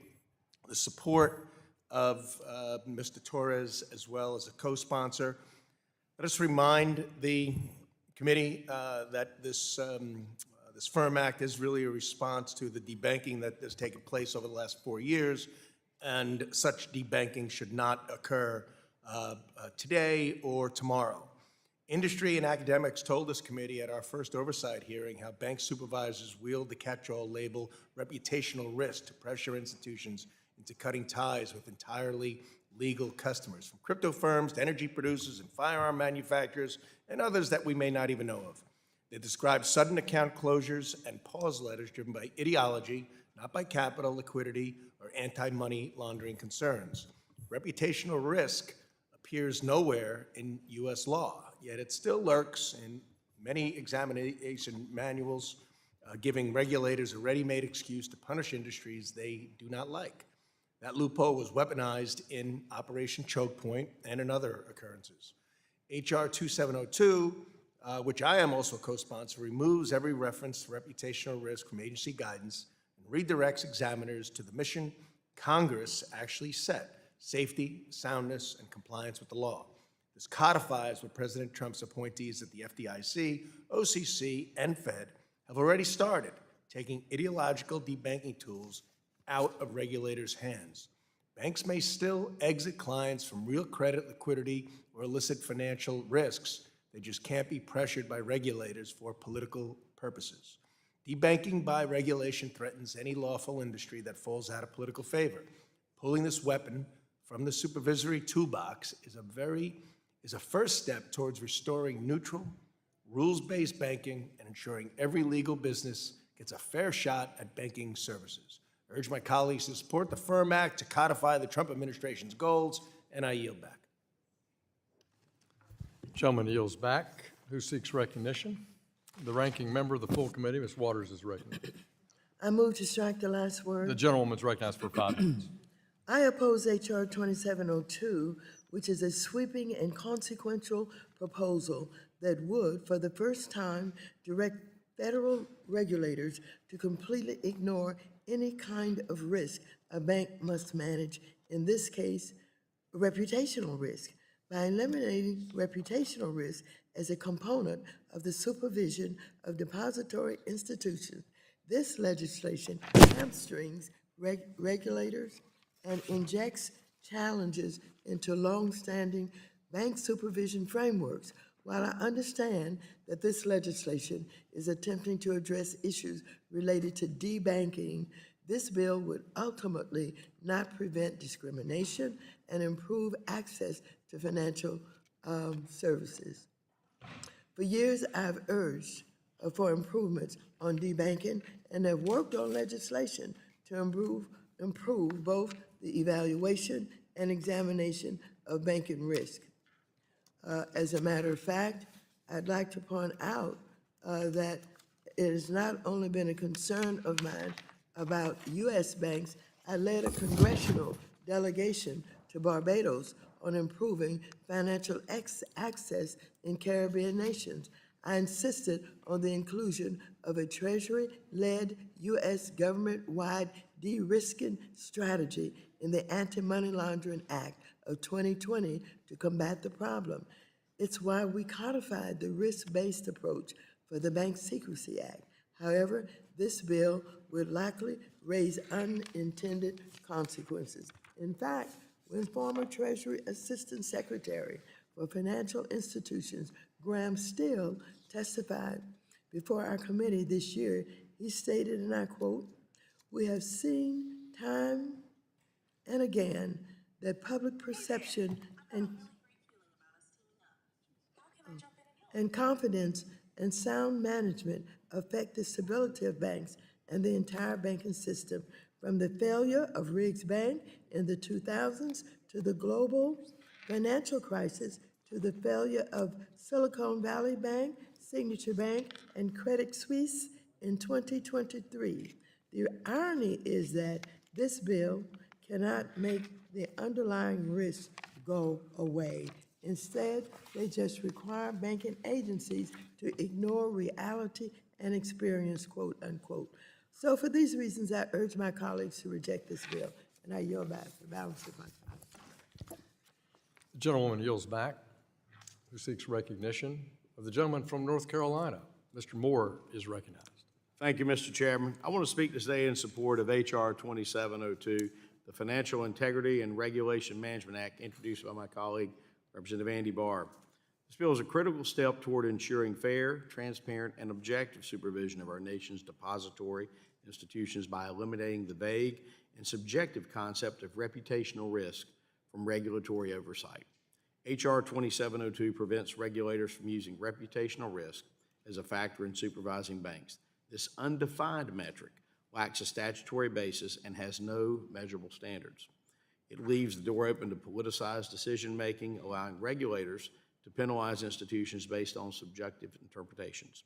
the support of Mr. Torres as well as a co-sponsor. Let us remind the committee that this FIRM Act is really a response to the debanking that has taken place over the last 4 years, and such debanking should not occur today or tomorrow. Industry and academics told this committee at our first oversight hearing how bank supervisors wield the catch-all label reputational risk to pressure institutions into cutting ties with entirely legal customers, from crypto firms to energy producers and firearm manufacturers and others that we may not even know of. They describe sudden account closures and pause letters driven by ideology, not by capital, liquidity, or anti-money laundering concerns. Reputational risk appears nowhere in U.S. law, yet it still lurks in many examination manuals, giving regulators a ready-made excuse to punish industries they do not like. That loophole was weaponized in Operation Choke Point and in other occurrences. H.R. 2702, which I am also co-sponsor, removes every reference to reputational risk from agency guidance and redirects examiners to the mission Congress actually set: safety, soundness, and compliance with the law. This codifies what President Trump's appointees at the FDIC, OCC, and Fed have already started, taking ideological debanking tools out of regulators' hands. Banks may still exit clients from real credit, liquidity, or illicit financial risks. They just can't be pressured by regulators for political purposes. Debanking by regulation threatens any lawful industry that falls out of political favor. Pulling this weapon from the supervisory toolbox is a first step towards restoring neutral, rules-based banking and ensuring every legal business gets a fair shot at banking services. I urge my colleagues to support the FIRM Act to codify the Trump administration's goals, and I yield back. Gentleman yields back. Who seeks recognition? The ranking member of the full committee, Ms. Waters, is recognized. I move to strike the last The word. gentlewoman's recognized for 5 minutes. I oppose H.R. 2702, which is a sweeping and consequential proposal that would, for the first time, direct federal regulators to completely ignore any kind of risk a bank must manage, in this case, reputational risk. By eliminating reputational risk as a component of the supervision of depository institutions, this legislation hamstrings regulators and injects challenges into long-standing bank supervision frameworks. While I understand that this legislation is attempting to address issues related to debanking, this bill would ultimately not prevent discrimination and improve access to financial services. For years, I've urged for improvements on debanking and have worked on legislation to improve both the evaluation and examination of banking risk. As a matter of fact, I'd like to point out that it has not only been a concern of mine about U.S. banks. I led a congressional delegation to Barbados on improving financial access in Caribbean nations. I insisted on the inclusion of a Treasury-led U.S. government-wide de-risking strategy in the Anti-Money Laundering Act of 2020 to combat the problem. It's why we codified the risk-based approach for the Bank Secrecy Act. However, this bill would likely raise unintended consequences. In fact, when former Treasury Assistant Secretary for Financial Institutions, Graham Still, testified before our committee this year. He stated, and I quote, "We have seen time and again that public perception and confidence and sound management affect the stability of banks and the entire banking system, from the failure of Riggs Bank in the 2000s to the global financial crisis to the failure of Silicon Valley Bank, Signature Bank, and Credit Suisse in 2023. The irony is that this bill cannot make the underlying risk go away. Instead, they just require banking agencies to ignore reality and experience, quote unquote. So for these reasons, I urge my colleagues to reject this bill, and I yield back the balance of my time. The gentlewoman yields back, who seeks recognition of the gentleman from North Carolina. Mr. Moore is recognized. Thank you, Mr. Chairman. I want to speak today in support of H.R. 2702, the Financial Integrity and Regulation Management Act, introduced by my colleague, Representative Andy Barr. This bill is a critical step toward ensuring fair, transparent, and objective supervision of our nation's depository institutions by eliminating the vague and subjective concept of reputational risk from regulatory oversight. H.R. 2702 prevents regulators from using reputational risk as a factor in supervising banks. This undefined metric lacks a statutory basis and has no measurable standards. It leaves the door open to politicized decision-making, allowing regulators to penalize institutions based on subjective interpretations.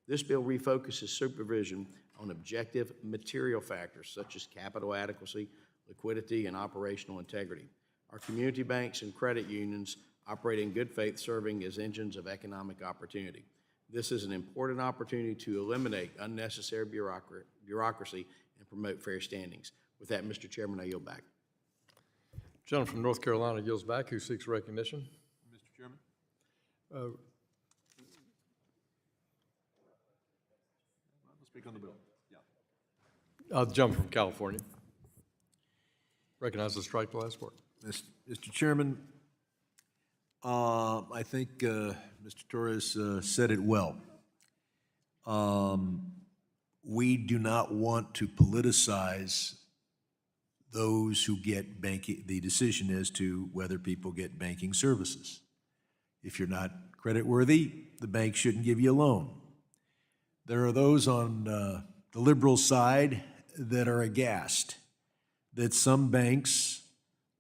This bill refocuses supervision on objective material factors such as capital adequacy, liquidity, and operational integrity. Our community banks and credit unions operate in good faith, serving as engines of economic opportunity. This is an important opportunity to eliminate unnecessary bureaucracy and promote fair standings. With that, Mr. Chairman, I yield back. Gentleman from North Carolina yields back, who seeks recognition. Mr. Chairman? Uh, I'll speak on the bill. Yeah. The gentleman from California. Recognize the strike the last word. Mr. Chairman, I think Mr. Torres said it well. We do not want to politicize those who get banking, the decision as to whether people get banking services. If you're not creditworthy, the bank shouldn't give you a loan. There are those on the liberal side that are aghast that some banks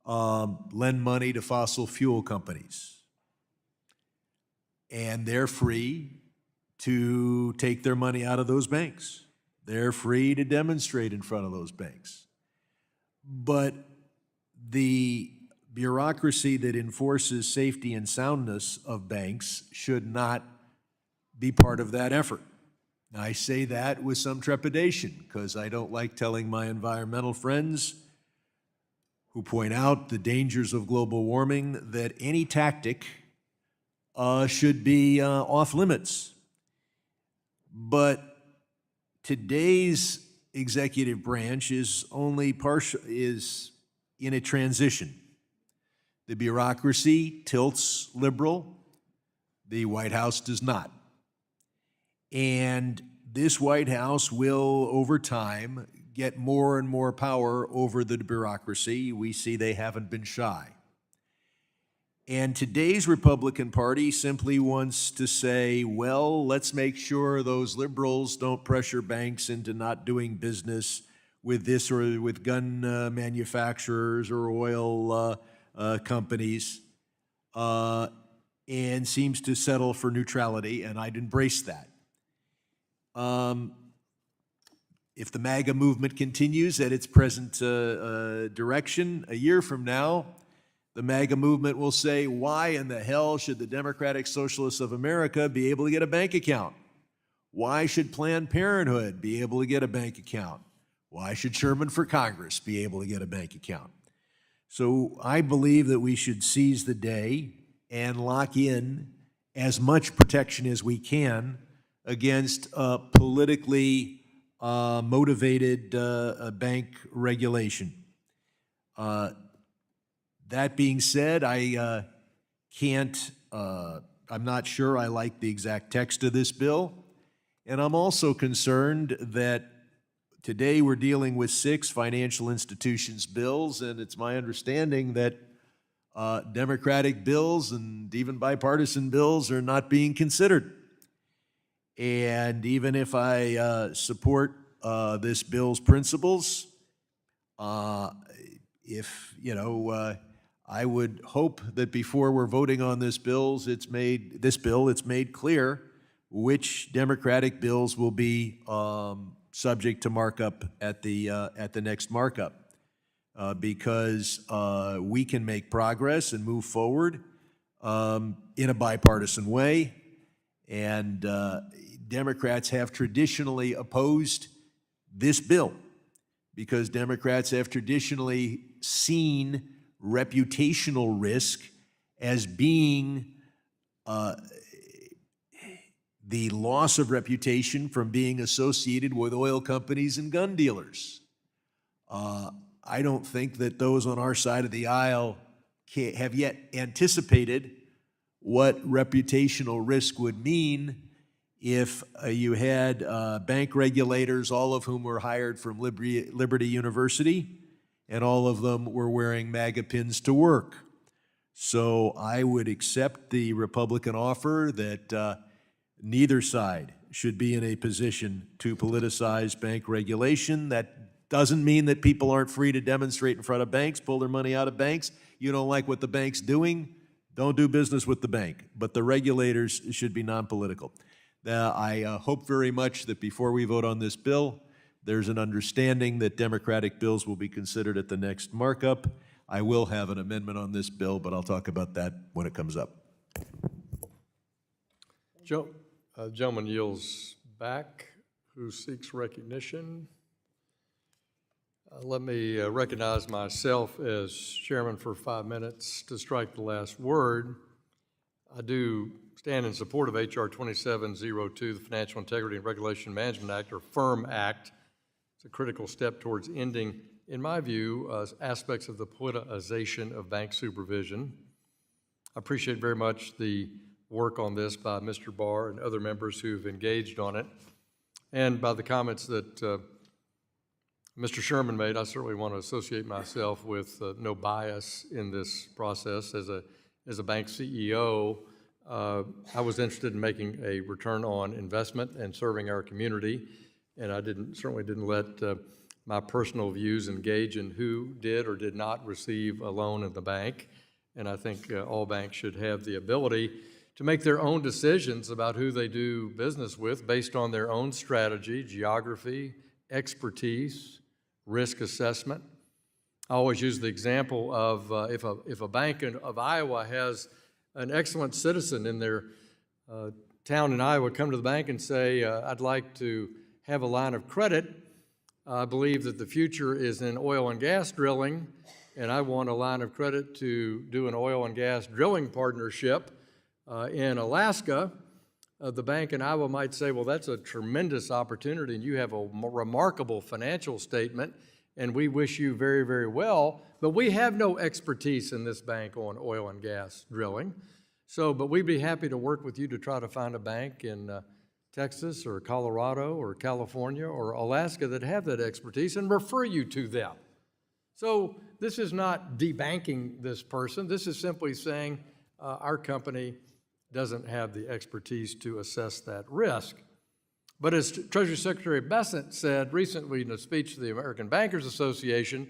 lend money to fossil fuel companies, and they're free to take their money out of those banks. They're free to demonstrate in front of those banks. But the bureaucracy that enforces safety and soundness of banks should not be part of that effort. Now, I say that with some trepidation because I don't like telling my environmental friends who point out the dangers of global warming that any tactic should be off limits. But today's executive branch is only is in a transition. The bureaucracy tilts liberal, the White House does not. And this White House will, over time, get more and more power over the bureaucracy. We see they haven't been shy. And today's Republican Party simply wants to say, well, let's make sure those liberals don't pressure banks into not doing business with this or with gun manufacturers or oil companies, and seems to settle for neutrality, and I'd embrace that. If the MAGA movement continues at its present direction, a year from now, the MAGA movement will say, why in the hell should the Democratic Socialists of America be able to get a bank account? Why should Planned Parenthood be able to get a bank account? Why should Sherman for Congress be able to get a bank account? So I believe that we should seize the day and lock in as much protection as we can against politically motivated bank regulation. That being said, I I'm not sure I like the exact text of this bill. And I'm also concerned that today we're dealing with 6 financial institutions bills, and it's my understanding that Democratic bills and even bipartisan bills are not being considered. And even if I support this bill's principles, I would hope that before we're voting on this bill, it's made clear which Democratic bills will be subject to markup at the next markup, because we can make progress and move forward in a bipartisan way. And Democrats have traditionally opposed this bill because Democrats have traditionally seen reputational risk as being the loss of reputation from being associated with oil companies and gun dealers. I don't think that those on our side of the aisle have yet anticipated what reputational risk would mean if you had bank regulators, all of whom were hired from Liberty University, and all of them were wearing MAGA pins to work. So I would accept the Republican offer that neither side should be in a position to politicize bank regulation. That doesn't mean that people aren't free to demonstrate in front of banks, pull their money out of banks. You don't like what the bank's doing, don't do business with the bank. But the regulators should be non-political. I hope very much that before we vote on this bill, there's an understanding that Democratic bills will be considered at the next markup. I will have an amendment on this bill, but I'll talk about that when it comes up. Gentleman yields back. Who seeks recognition? Let me recognize myself as chairman for 5 minutes to strike the last word. I do stand in support of H.R. 2702, the Financial Integrity and Regulation Management Act, or FIRM Act. It's a critical step towards ending, in my view, aspects of the politicization of bank supervision. I appreciate very much the work on this by Mr. Barr and other members who've engaged on it, and by the comments that Mr. Sherman made. I certainly want to associate myself with no bias in this process. As a bank CEO, I was interested in making a return on investment and serving our community, and I certainly didn't let my personal views engage in who did or did not receive a loan in the bank. And I think all banks should have the ability to make their own decisions about who they do business with based on their own strategy, geography, expertise, risk assessment. I always use the example of if a bank of Iowa has an excellent citizen in their town in Iowa come to the bank and say, I'd like to have a line of credit. I believe that the future is in oil and gas drilling, and I want a line of credit to do an oil and gas drilling partnership in Alaska. The bank in Iowa might say, well, that's a tremendous opportunity, and you have a remarkable financial statement, and we wish you very, very well, but we have no expertise in this bank on oil and gas drilling. But we'd be happy to work with you to try to find a bank in Texas or Colorado or California or Alaska that have that expertise and refer you to them. So this is not debanking this person. This is simply saying our company doesn't have the expertise to assess that risk. But as Treasury Secretary Bessent said recently in a speech to the American Bankers Association,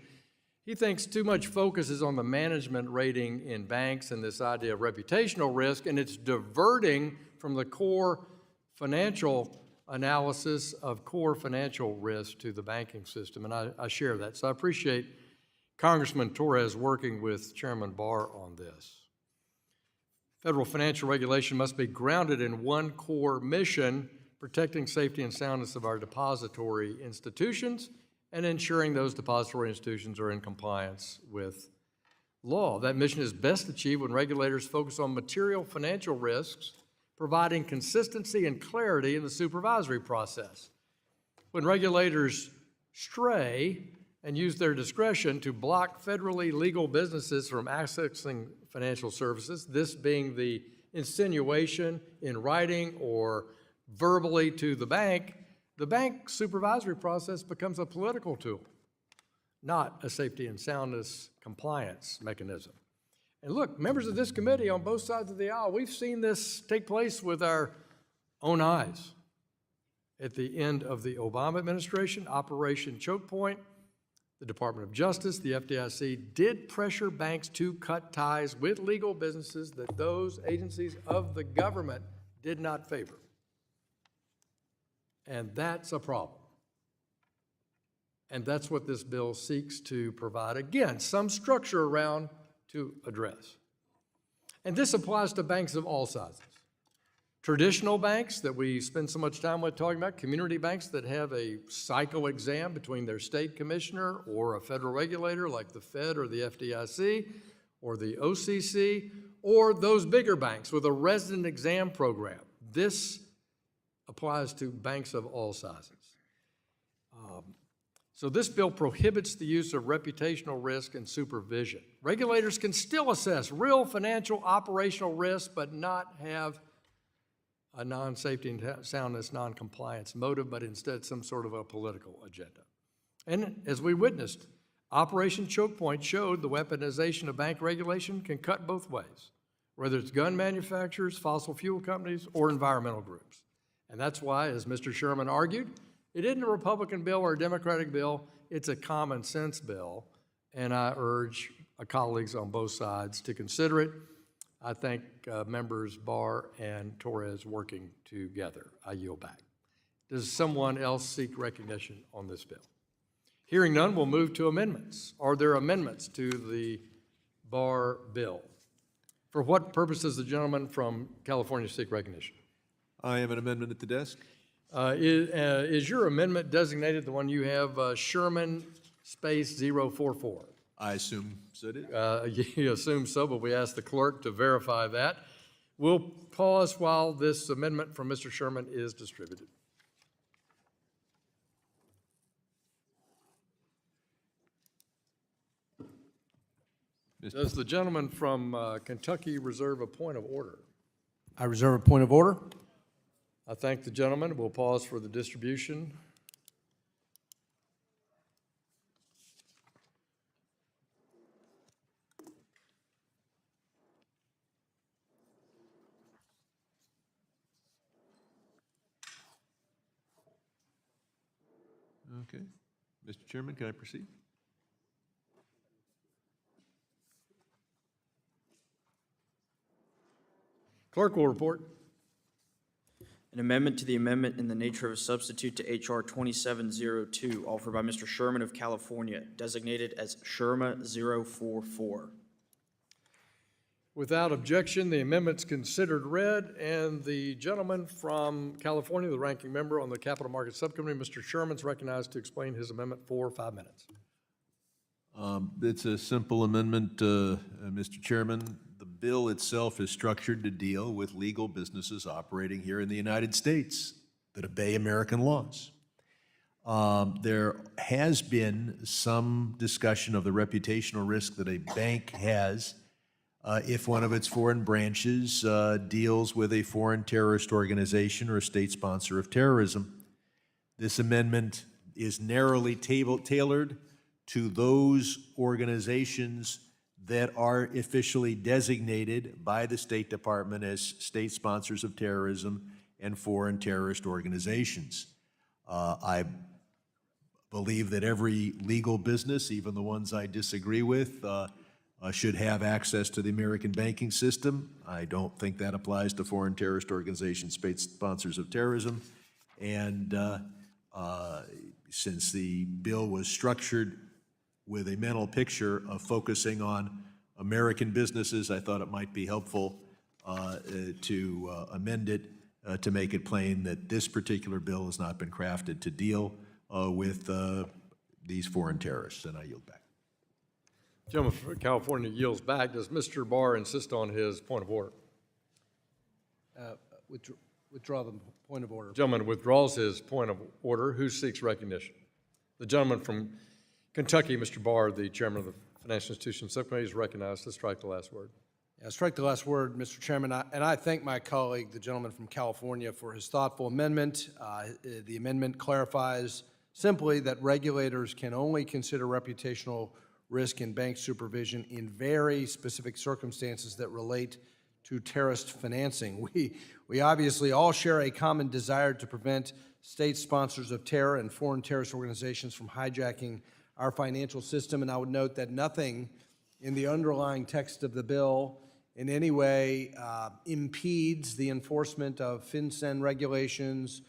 he thinks too much focus is on the management rating in banks and this idea of reputational risk, and it's diverting from the core financial analysis of core financial risk to the banking system, and I share that. So I appreciate Congressman Torres working with Chairman Barr on this. Federal financial regulation must be grounded in one core mission: protecting safety and soundness of our depository institutions and ensuring those depository institutions are in compliance with law. That mission is best achieved when regulators focus on material financial risks, providing consistency and clarity in the supervisory process. When regulators stray, and use their discretion to block federally legal businesses from accessing financial services, this being the insinuation in writing or verbally to the bank supervisory process becomes a political tool, not a safety and soundness compliance mechanism. And look, members of this committee on both sides of the aisle, we've seen this take place with our own eyes. At the end of the Obama administration, Operation Choke Point, the Department of Justice, the FDIC, did pressure banks to cut ties with legal businesses that those agencies of the government did not favor. And that's a problem. And that's what this bill seeks to provide, again, some structure around to address. And this applies to banks of all sizes. Traditional banks that we spend so much time with talking about, community banks that have a psycho exam between their state commissioner or a federal regulator like the Fed or the FDIC or the OCC, or those bigger banks with a resident exam program. This applies to banks of all sizes. So this bill prohibits the use of reputational risk and supervision. Regulators can still assess real financial operational risk, but not have a non-safety and soundness, non-compliance motive, but instead some sort of a political agenda. And as we witnessed, Operation Choke Point showed the weaponization of bank regulation can cut both ways, whether it's gun manufacturers, fossil fuel companies, or environmental groups. And that's why, as Mr. Sherman argued, it isn't a Republican bill or a Democratic bill, it's a common sense bill, and I urge colleagues on both sides to consider it. I thank members Barr and Torres working together. I yield back. Does someone else seek recognition on this bill? Hearing none, we'll move to amendments. Are there amendments to the Barr bill? For what purpose does the gentleman from California seek recognition? I have an amendment at the desk. Is your amendment designated the one you have, Sherman space 044? I assume so it is. You assume so, but we ask the clerk to verify that. We'll pause while this amendment from Mr. Sherman is distributed. Does the gentleman from Kentucky reserve a point of order? I reserve a point of order. I thank the gentleman. We'll pause for the distribution. Okay. Mr. Chairman, can I proceed? Clerk will report. An amendment to the amendment in the nature of a substitute to H.R. 2702, offered by Mr. Sherman of California, designated as Sherma 044. Without objection, the amendment's considered read, and the gentleman from California, the ranking member on the Capital Markets Subcommittee, Mr. Sherman's recognized to explain his amendment for 5 minutes. It's a simple amendment, Mr. Chairman. The bill itself is structured to deal with legal businesses operating here in the United States that obey American laws. There has been some discussion of the reputational risk that a bank has if one of its foreign branches deals with a foreign terrorist organization or a state sponsor of terrorism. This amendment is narrowly tailored to those organizations that are officially designated by the State Department as state sponsors of terrorism and foreign terrorist organizations. I believe that every legal business, even the ones I disagree with, should have access to the American banking system. I don't think that applies to foreign terrorist organizations, state sponsors of terrorism. And since the bill was structured with a mental picture of focusing on American businesses, I thought it might be helpful to amend it to make it plain that this particular bill has not been crafted to deal with these foreign terrorists, and I yield back. Gentleman from California yields back. Does Mr. Barr insist on his point of order? Withdraw the point of order. Gentleman withdraws his point of order. Who seeks recognition? The gentleman from Kentucky, Mr. Barr, the chairman of the Financial Institutions Subcommittee, is recognized to strike the last word. Yeah, strike the last word, Mr. Chairman, and I thank my colleague, the gentleman from California, for his thoughtful amendment. The amendment clarifies simply that regulators can only consider reputational risk in bank supervision in very specific circumstances that relate to terrorist financing. We obviously all share a common desire to prevent state sponsors of terror and foreign terrorist organizations from hijacking our financial system, and I would note that nothing in the underlying text of the bill in any way impedes the enforcement of FinCEN regulations,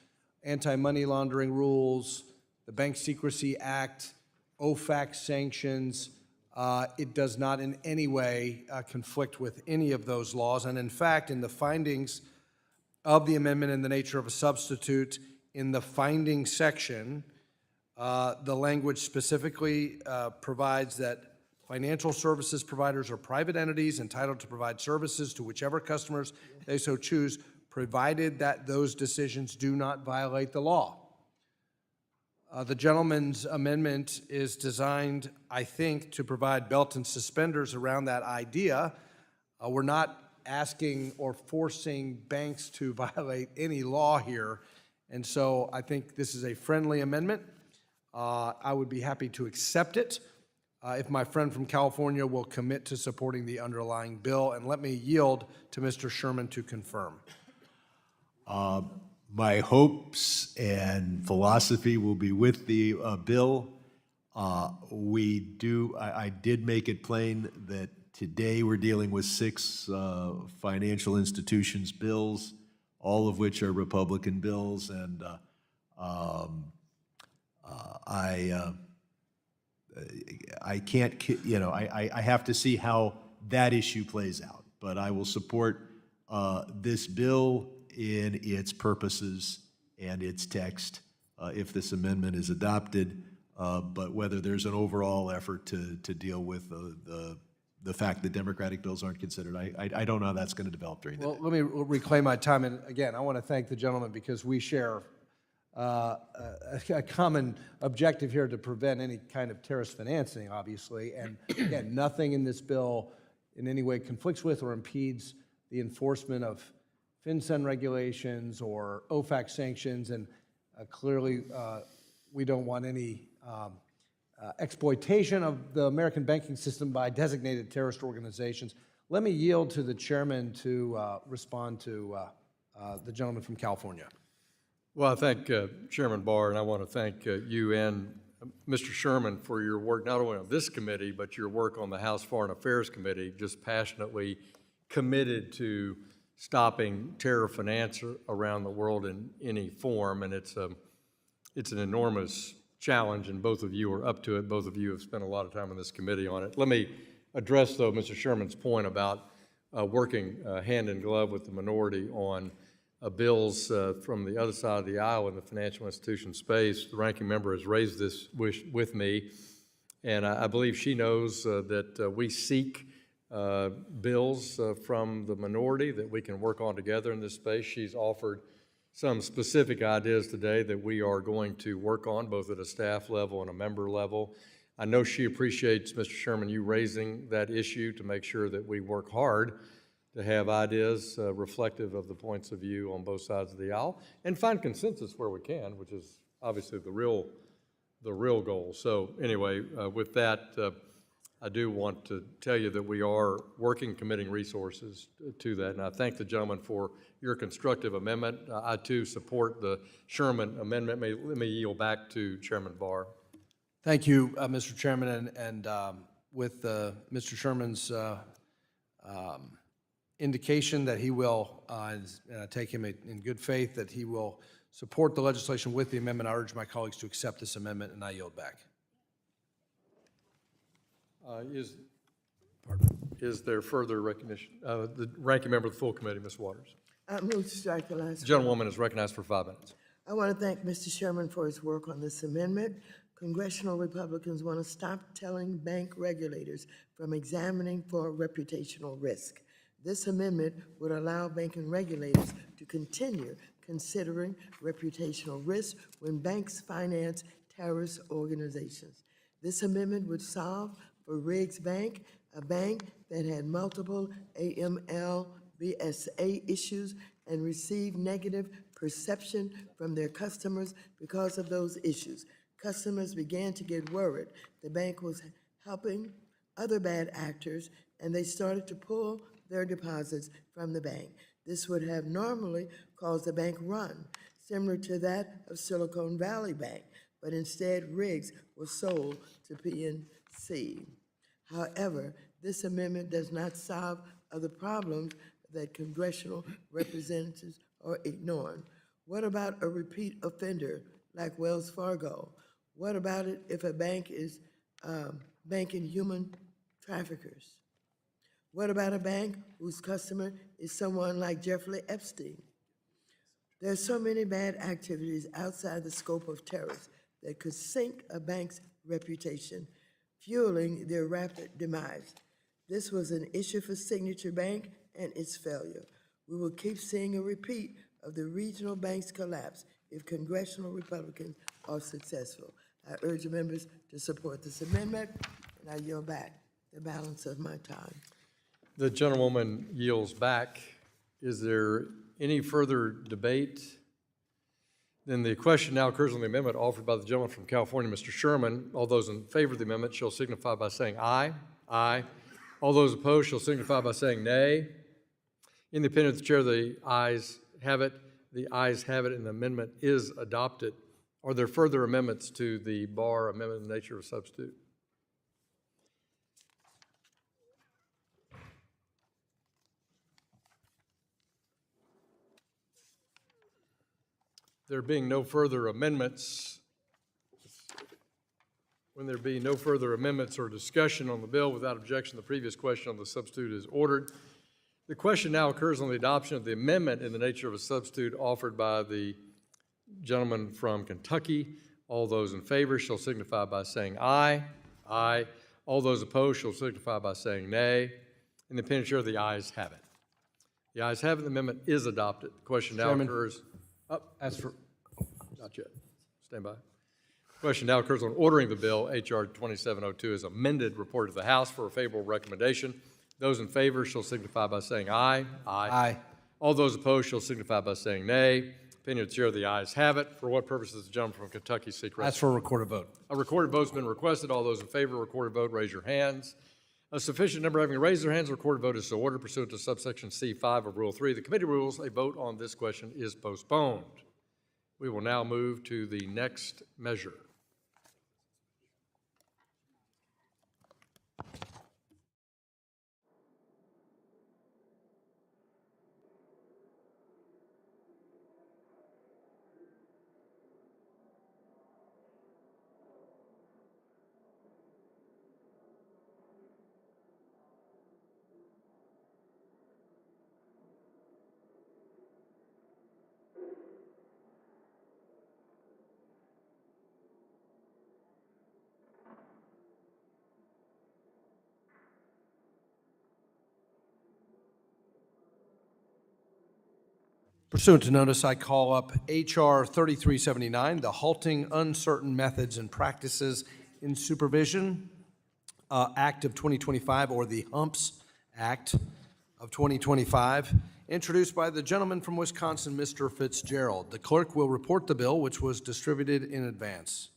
anti-money laundering rules, the Bank Secrecy Act, OFAC sanctions. It does not in any way conflict with any of those laws. And in fact, in the findings of the amendment in the nature of a substitute, in the finding section, the language specifically provides that financial services providers are private entities entitled to provide services to whichever customers they so choose, provided that those decisions do not violate the law. The gentleman's amendment is designed, I think, to provide belt and suspenders around that idea. We're not asking or forcing banks to violate any law here, and so I think this is a friendly amendment. I would be happy to accept it if my friend from California will commit to supporting the underlying bill, and let me yield to Mr. Sherman to confirm. My hopes and philosophy will be with the bill. I did make it plain that today we're dealing with 6 financial institutions bills, all of which are Republican bills, and I can't, I have to see how that issue plays out. But I will support this bill in its purposes and its text if this amendment is adopted. But whether there's an overall effort to deal with the fact that Democratic bills aren't considered, I don't know how that's going to develop during the day. Well, let me reclaim my time, and again, I want to thank the gentleman because we share a common objective here to prevent any kind of terrorist financing, obviously, and again, nothing in this bill in any way conflicts with or impedes the enforcement of FinCEN regulations or OFAC sanctions, and clearly we don't want any exploitation of the American banking system by designated terrorist organizations. Let me yield to the chairman to respond to the gentleman from California. Well, I thank Chairman Barr, and I want to thank you and Mr. Sherman for your work, not only on this committee, but your work on the House Foreign Affairs Committee, just passionately committed to stopping terror finance around the world in any form, and it's an enormous challenge, and both of you are up to it. Both of you have spent a lot of time on this committee on it. Let me address, though, Mr. Sherman's point about working hand in glove with the minority on bills from the other side of the aisle in the financial institution space. The ranking member has raised this wish with me, and I believe she knows that we seek bills from the minority that we can work on together in this space. She's offered some specific ideas today that we are going to work on, both at a staff level and a member level. I know she appreciates, Mr. Sherman, you raising that issue to make sure that we work hard to have ideas reflective of the points of view on both sides of the aisle and find consensus where we can, which is obviously the real goal. So anyway, with that, I do want to tell you that we are working, committing resources to that, and I thank the gentleman for your constructive amendment. I too support the Sherman amendment. Let me yield back to Chairman Barr. Thank you, Mr. Chairman, and with Mr. Sherman's indication that he will, and I take him in good faith, that he will support the legislation with the amendment, I urge my colleagues to accept this amendment, and I yield back. Is there further recognition? The ranking member of the full committee, Ms. Waters. I move to strike the last. The gentlewoman is recognized for 5 minutes. I want to thank Mr. Sherman for his work on this amendment. Congressional Republicans want to stop telling bank regulators from examining for reputational risk. This amendment would allow banking regulators to continue considering reputational risk when banks finance terrorist organizations. This amendment would solve for Riggs Bank, a bank that had multiple AML BSA issues and received negative perception from their customers because of those issues. Customers began to get worried. The bank was helping other bad actors, and they started to pull their deposits from the bank. This would have normally caused a bank run, similar to that of Silicon Valley Bank, but instead Riggs was sold to PNC. However, this amendment does not solve other problems that congressional representatives are ignoring. What about a repeat offender like Wells Fargo? What about it if a bank is banking human traffickers? What about a bank whose customer is someone like Jeffrey Epstein? There are so many bad activities outside the scope of terrorists that could sink a bank's reputation, fueling their rapid demise. This was an issue for Signature Bank and its failure. We will keep seeing a repeat of the regional bank's collapse if congressional Republicans are successful. I urge members to support this amendment, and I yield back the balance of my time. The gentlewoman yields back. Is there any further debate? Then the question now occurs on the amendment offered by the gentleman from California, Mr. Sherman. All those in favor of the amendment shall signify by saying aye. Aye. All those opposed shall signify by saying nay. In the opinion of the chair, the ayes have it. The ayes have it, and the amendment is adopted. Are there further amendments to the bar amendment in the nature of a substitute? There being no further amendments, when there be no further amendments or discussion on the bill, without objection, the previous question on the substitute is ordered. The question now occurs on the adoption of the amendment in the nature of a substitute offered by the gentleman from Kentucky. All those in favor shall signify by saying aye. Aye. All those opposed shall signify by saying nay. In the opinion of the chair, the ayes have it. The ayes have it. The amendment is adopted. The question now Chairman. occurs. As for, Not yet. Stand by. Question now occurs on ordering the bill, H.R. 2702, as amended, reported to the House for a favorable recommendation. Those in favor shall signify by saying aye. aye. All those opposed shall signify by saying nay. Opinion of the chair, the ayes have it. For what purpose does the gentleman from Kentucky seek As rest? for a recorded vote. A recorded vote's been requested. All those in favor of a recorded vote, raise your hands. A sufficient number having raised their hands, a recorded vote is so ordered pursuant to subsection C5 of Rule 3. The committee rules a vote on this question is postponed. We will now move to the next measure. Pursuant to notice, I call up H.R. 3379, the Halting Uncertain Methods and Practices in Supervision Act of 2025, or the HUMPS Act of 2025, introduced by the gentleman from Wisconsin, Mr. Fitzgerald. The clerk will report the bill, which was distributed in advance.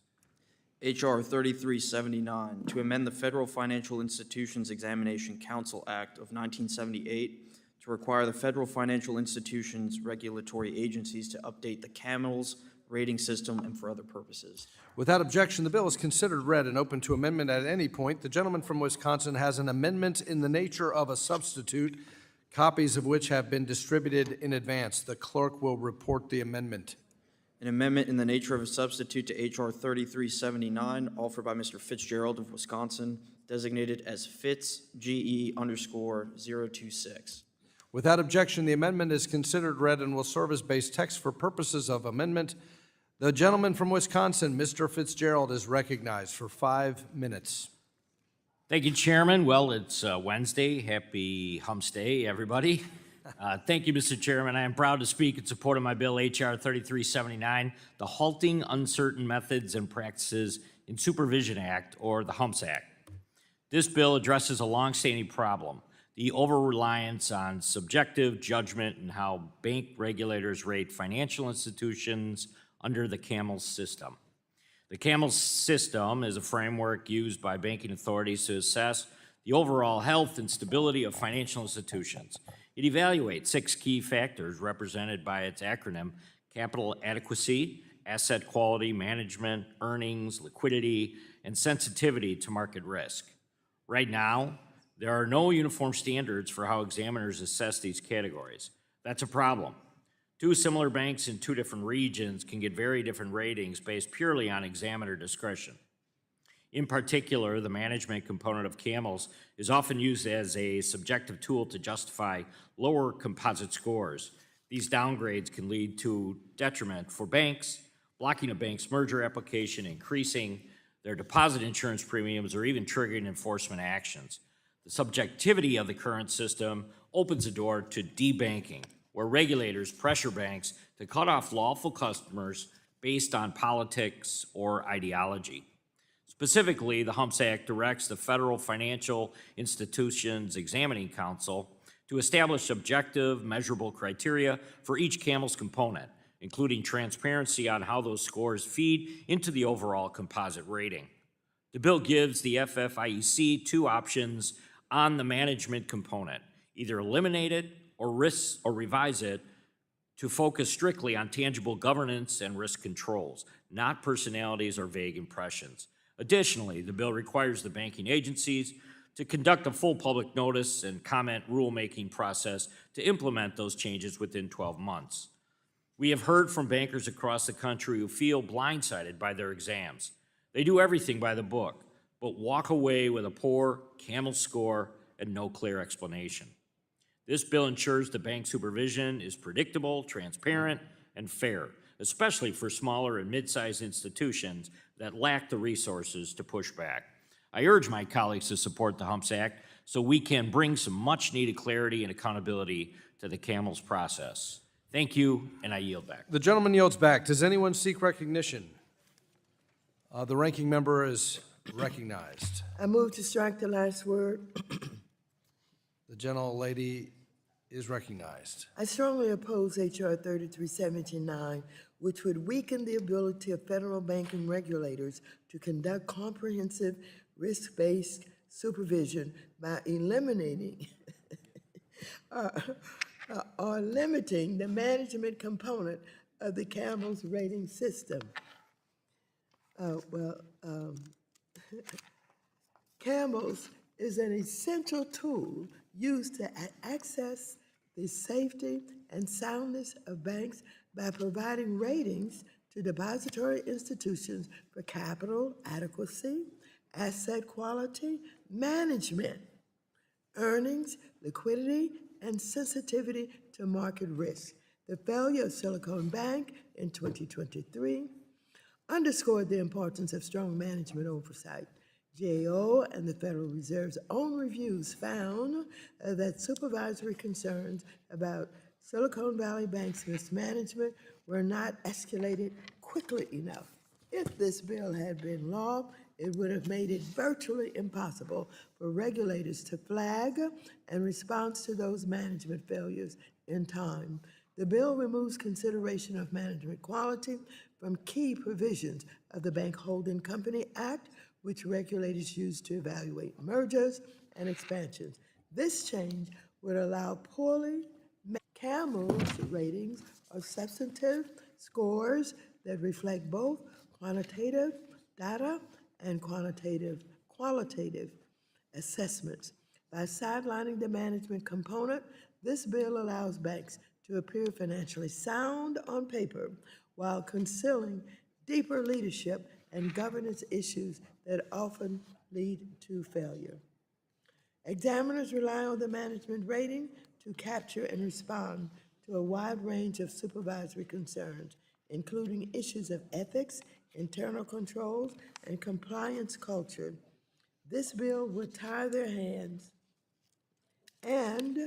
H.R. 3379, to amend the Federal Financial Institutions Examination Council Act of 1978 to require the federal financial institutions regulatory agencies to update the CAMELS rating system and for other purposes. Without objection, the bill is considered read and open to amendment at any point. The gentleman from Wisconsin has an amendment in the nature of a substitute, copies of which have been distributed in advance. The clerk will report the amendment. An amendment in the nature of a substitute to H.R. 3379, offered by Mr. Fitzgerald of Wisconsin, designated as Fitz GE_026. Without objection, the amendment is considered read and will serve as base text for purposes of amendment. The gentleman from Wisconsin, Mr. Fitzgerald, is recognized for 5 minutes. Thank you, Chairman. Well, it's Wednesday. Happy Humps Day, everybody. Thank you, Mr. Chairman. I am proud to speak in support of my bill, H.R. 3379, the Halting Uncertain Methods and Practices in Supervision Act, or the HUMPS Act. This bill addresses a longstanding problem, the over-reliance on subjective judgment and how bank regulators rate financial institutions under the CAMELS system. The CAMELS system is a framework used by banking authorities to assess the overall health and stability of financial institutions. It evaluates 6 key factors represented by its acronym: capital adequacy, asset quality, management, earnings, liquidity, and sensitivity to market risk. Right now, there are no uniform standards for how examiners assess these categories. That's a problem. 2 similar banks in 2 different regions can get very different ratings based purely on examiner discretion. In particular, the management component of CAMELS is often used as a subjective tool to justify lower composite scores. These downgrades can lead to detriment for banks, blocking a bank's merger application, increasing their deposit insurance premiums, or even triggering enforcement actions. The subjectivity of the current system opens the door to debanking, where regulators pressure banks to cut off lawful customers based on politics or ideology. Specifically, the HUMPS Act directs the Federal Financial Institutions Examining Council to establish objective, measurable criteria for each CAMELS component, including transparency on how those scores feed into the overall composite rating. The bill gives the FFIEC 2 options on the management component: either eliminate it or revise it to focus strictly on tangible governance and risk controls, not personalities or vague impressions. Additionally, the bill requires the banking agencies to conduct a full public notice and comment rulemaking process to implement those changes within 12 months. We have heard from bankers across the country who feel blindsided by their exams. They do everything by the book, but walk away with a poor CAMELS score and no clear explanation. This bill ensures the bank supervision is predictable, transparent, and fair, especially for smaller and mid-sized institutions that lack the resources to push back. I urge my colleagues to support the HUMPS Act so we can bring some much-needed clarity and accountability to the CAMELS process. Thank you, and I yield back. The gentleman yields back. Does anyone seek recognition? The ranking member is recognized. I move to strike the last word. The gentlelady is recognized. I strongly oppose H.R. 3379, which would weaken the ability of federal banking regulators to conduct comprehensive risk-based supervision by eliminating or limiting the management component of the CAMELS rating system. CAMELS is an essential tool used to access the safety and soundness of banks by providing ratings to depository institutions for capital adequacy, asset quality, management, earnings, liquidity, and sensitivity to market risk. The failure of Silicon Bank in 2023 underscored the importance of strong management oversight. GAO and the Federal Reserve's own reviews found that supervisory concerns about Silicon Valley Bank's mismanagement were not escalated quickly enough. If this bill had been law, it would have made it virtually impossible for regulators to flag and respond to those management failures in time. The bill removes consideration of management quality from key provisions of the Bank Holding Company Act, which regulators use to evaluate mergers and expansions. This change would allow poorly CAMELS ratings or substantive scores that reflect both quantitative data and qualitative assessments. By sidelining the management component, this bill allows banks to appear financially sound on paper while concealing deeper leadership and governance issues that often lead to failure. Examiners rely on the management rating to capture and respond to a wide range of supervisory concerns, including issues of ethics, internal controls, and compliance culture. This bill would tie their hands and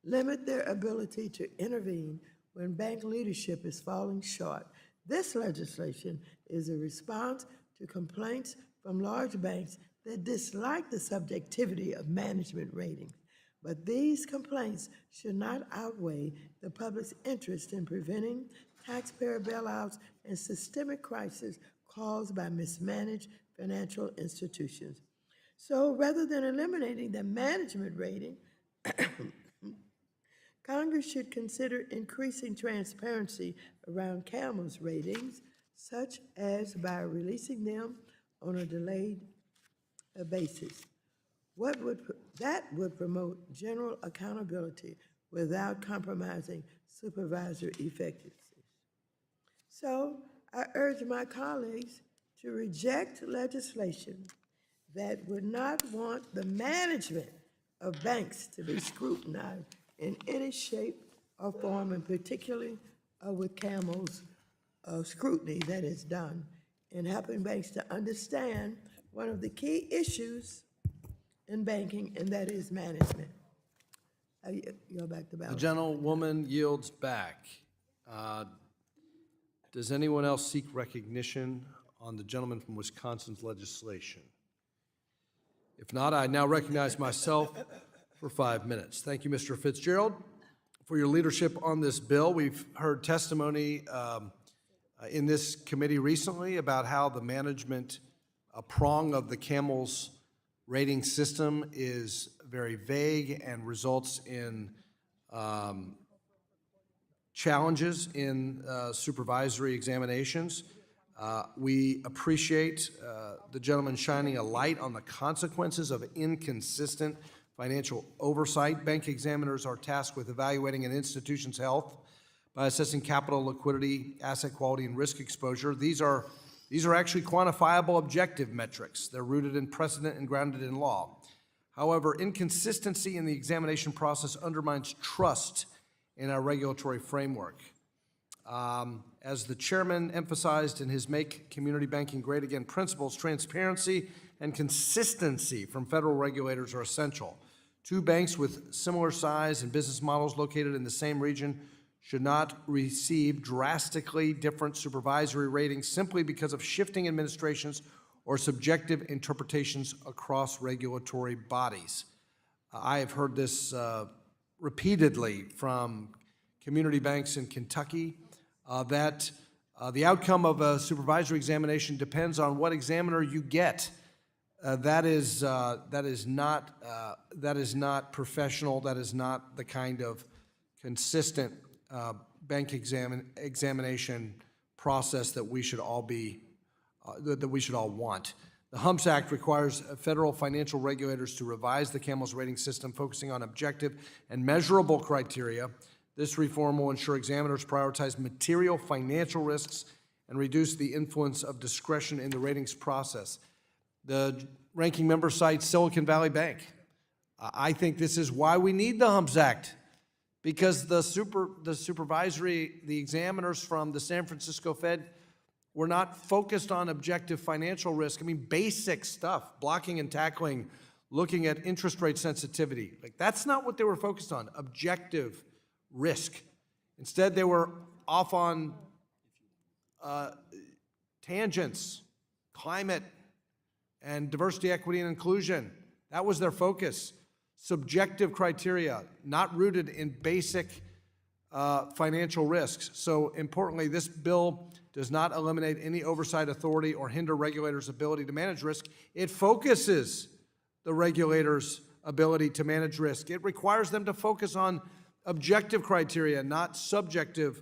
limit their ability to intervene when bank leadership is falling short. This legislation is a response to complaints from large banks that dislike the subjectivity of management ratings. But these complaints should not outweigh the public's interest in preventing taxpayer bailouts and systemic crises caused by mismanaged financial institutions. So rather than eliminating the management rating, Congress should consider increasing transparency around CAMEL's ratings, such as by releasing them on a delayed basis. That would promote general accountability without compromising supervisory effectiveness. So I urge my colleagues to reject legislation that would not want the management of banks to be scrutinized in any shape or form, and particularly with CAMEL's scrutiny that is done in helping banks to understand one of the key issues in banking, and that is management. You're back to The balance. gentlewoman yields back. Does anyone else seek recognition on the gentleman from Wisconsin's legislation? If not, I now recognize myself for 5 minutes. Thank you, Mr. Fitzgerald, for your leadership on this bill. We've heard testimony in this committee recently about how the management prong of the CAMEL's rating system is very vague and results in challenges in supervisory examinations. We appreciate the gentleman shining a light on the consequences of inconsistent financial oversight. Bank examiners are tasked with evaluating an institution's health by assessing capital, liquidity, asset quality, and risk exposure. These are actually quantifiable objective metrics. They're rooted in precedent and grounded in law. However, inconsistency in the examination process undermines trust in our regulatory framework. As the chairman emphasized in his Make Community Banking Great Again principles, transparency and consistency from federal regulators are essential. Two banks with similar size and business models located in the same region should not receive drastically different supervisory ratings simply because of shifting administrations or subjective interpretations across regulatory bodies. I have heard this repeatedly from community banks in Kentucky, that the outcome of a supervisory examination depends on what examiner you get. That is not professional. That is not the kind of consistent bank examination process that we should all want. The HUMPS Act requires federal financial regulators to revise the CAMEL's rating system, focusing on objective and measurable criteria. This reform will ensure examiners prioritize material financial risks and reduce the influence of discretion in the ratings process. The ranking member cites Silicon Valley Bank. I think this is why we need the HUMPS Act, because the examiners from the San Francisco Fed were not focused on objective financial risk. I mean, basic stuff, blocking and tackling, looking at interest rate sensitivity. Like, that's not what they were focused on, objective risk. Instead, they were off on tangents, climate, and diversity, equity, and inclusion. That was their focus. Subjective criteria, not rooted in basic financial risks. So importantly, this bill does not eliminate any oversight authority or hinder regulators' ability to manage risk. It focuses the regulators' ability to manage risk. It requires them to focus on objective criteria, not subjective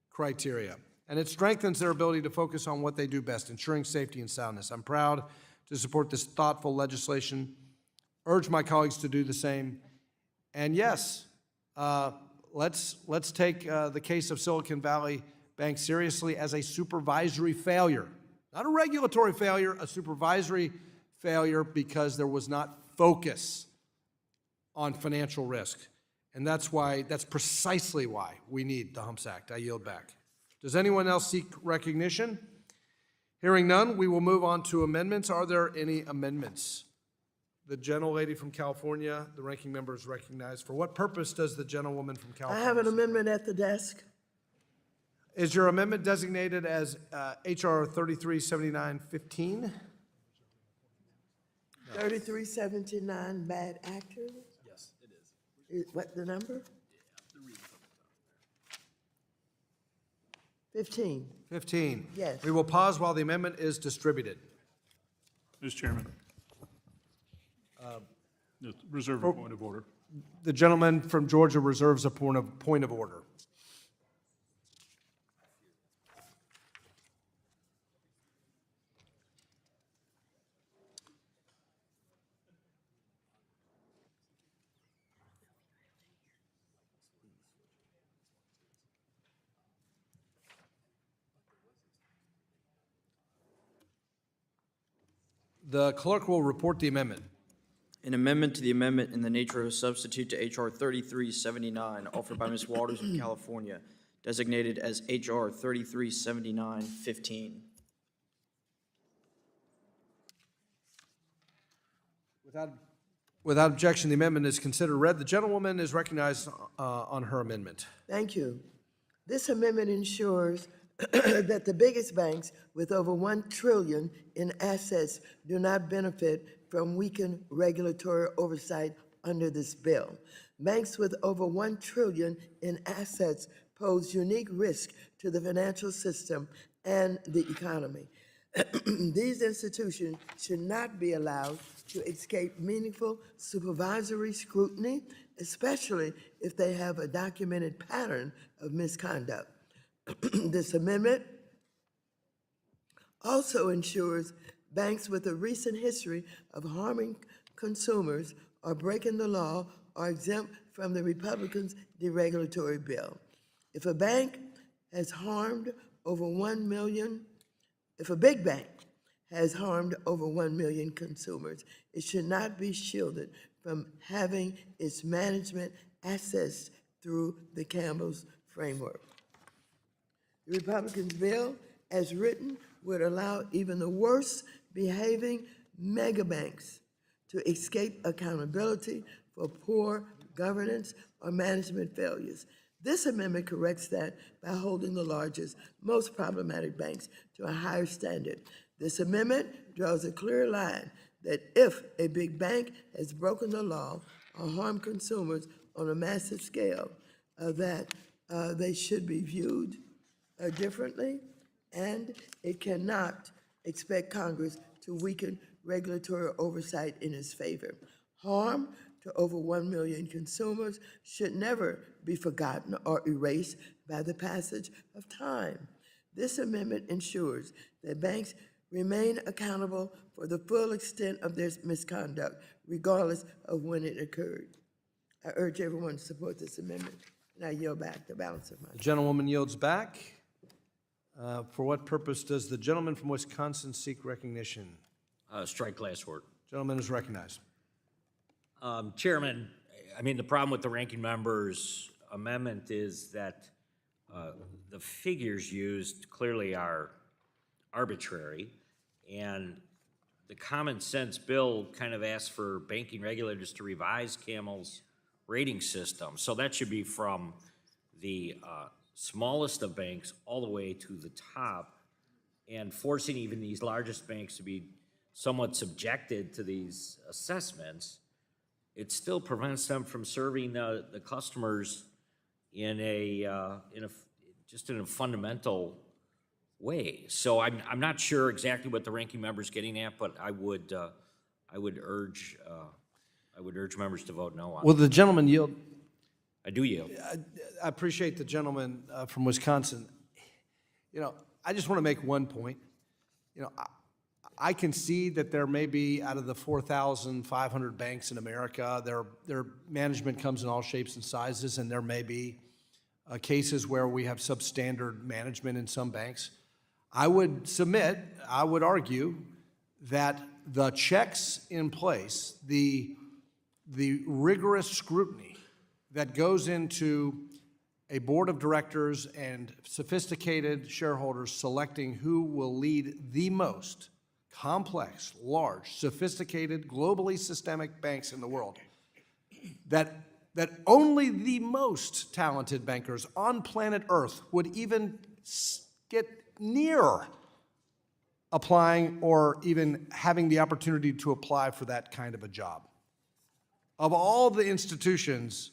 criteria. And it strengthens their ability to focus on what they do best, ensuring safety and soundness. I'm proud to support this thoughtful legislation, urge my colleagues to do the same. And yes, let's take the case of Silicon Valley Bank seriously as a supervisory failure. Not a regulatory failure, a supervisory failure, because there was not focus on financial risk. And that's precisely why we need the HUMPS Act. I yield back. Does anyone else seek recognition? Hearing none, we will move on to amendments. Are there any amendments the gentlelady from California. The ranking member is recognized. For what purpose does the gentlewoman from I California? have an amendment at the desk. Is your amendment designated as HR 337915? 3379 bad actors? Yes, it is. What, the number? 15. 15. Yes. We will pause while the amendment is distributed. Mr. Chairman. Just reserve a point of order. The gentleman from Georgia reserves a point of order. The clerk will report the amendment. An amendment to the amendment in the nature of a substitute to H.R. 3379, offered by Ms. Waters of California, designated as H.R. 337915. Without objection, the amendment is considered read. The gentlewoman is recognized on her amendment. Thank you. This amendment ensures that the biggest banks with over $1 trillion in assets do not benefit from weakened regulatory oversight under this bill. Banks with over $1 trillion in assets pose unique risk to the financial system and the economy. These institutions should not be allowed to escape meaningful supervisory scrutiny, especially if they have a documented pattern of misconduct. This amendment also ensures banks with a recent history of harming consumers or breaking the law are exempt from the Republicans' deregulatory bill. If a bank has harmed over 1 million, if a big bank has harmed over 1 million consumers, it should not be shielded from having its management assessed through the Campbell's framework. The Republicans' bill, as written, would allow even the worst behaving mega banks to escape accountability for poor governance or management failures. This amendment corrects that by holding the largest, most problematic banks to a higher standard. This amendment draws a clear line that if a big bank has broken the law or harmed consumers on a massive scale, that they should be viewed differently, and it cannot expect Congress to weaken regulatory oversight in its favor. Harm to over 1 million consumers should never be forgotten or erased by the passage of time. This amendment ensures that banks remain accountable for the full extent of their misconduct, regardless of when it occurred. I urge everyone to support this amendment, and I yield back the balance of my time. The gentlewoman yields back. For what purpose does the gentleman from Wisconsin seek recognition? Strike last word. Gentleman is recognized. Chairman, I mean, the problem with the ranking member's amendment is that the figures used clearly are arbitrary, and the common sense bill kind of asks for banking regulators to revise Camel's rating system. So that should be from the smallest of banks all the way to the top, and forcing even these largest banks to be somewhat subjected to these assessments. It still prevents them from serving the customers in a fundamental way. So I'm not sure exactly what the ranking member's getting at, but I would urge members to vote no on it. Will the gentleman yield? I do yield. I appreciate the gentleman from Wisconsin. You know, I just want to make one point. You know, I can see that there may be, out of the 4,500 banks in America, their management comes in all shapes and sizes, and there may be cases where we have substandard management in some banks. I would argue that the checks in place, the rigorous scrutiny that goes into a board of directors and sophisticated shareholders selecting who will lead the most complex, large, sophisticated, globally systemic banks in the world, that only the most talented bankers on planet Earth would even get near applying or even having the opportunity to apply for that kind of a job. Of all the institutions,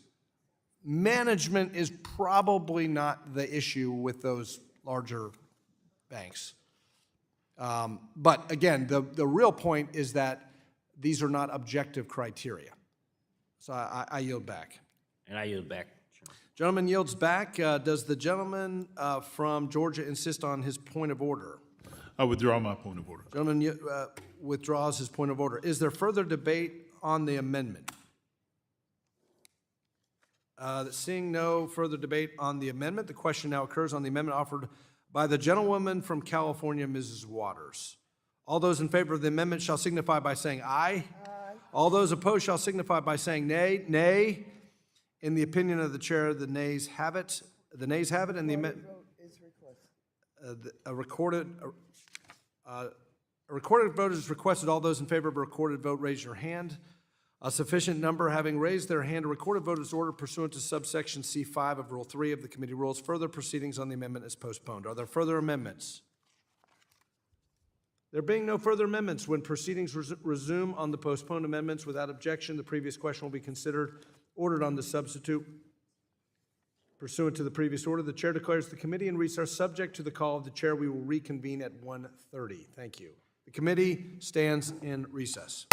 management is probably not the issue with those larger banks. But again, the real point is that these are not objective criteria. So I yield back. And I yield back. Gentleman yields back. Does the gentleman from Georgia insist on his point of order? I withdraw my point of order. Gentleman withdraws his point of order. Is there further debate on the amendment? Seeing no further debate on the amendment, the question now occurs on the amendment offered by the gentlewoman from California, Mrs. Waters. All those in favor of the amendment shall signify by saying aye. Aye. All those opposed shall signify by saying nay. Nay. In the opinion of the chair, the nays have it. The nays have it, and the amendment. A recorded vote is requested. All those in favor of a recorded vote, raise your hand. A sufficient number having raised their hand, a recorded vote is ordered pursuant to subsection C5 of Rule 3 of the committee rules. Further proceedings on the amendment is postponed. Are there further amendments? There being no further amendments, when proceedings resume on the postponed amendments without objection, the previous question will be considered, ordered on the substitute. Pursuant to the previous order, the chair declares the committee in recess. Subject to the call of the chair, we will reconvene at 1:30. Thank you. The committee stands in recess.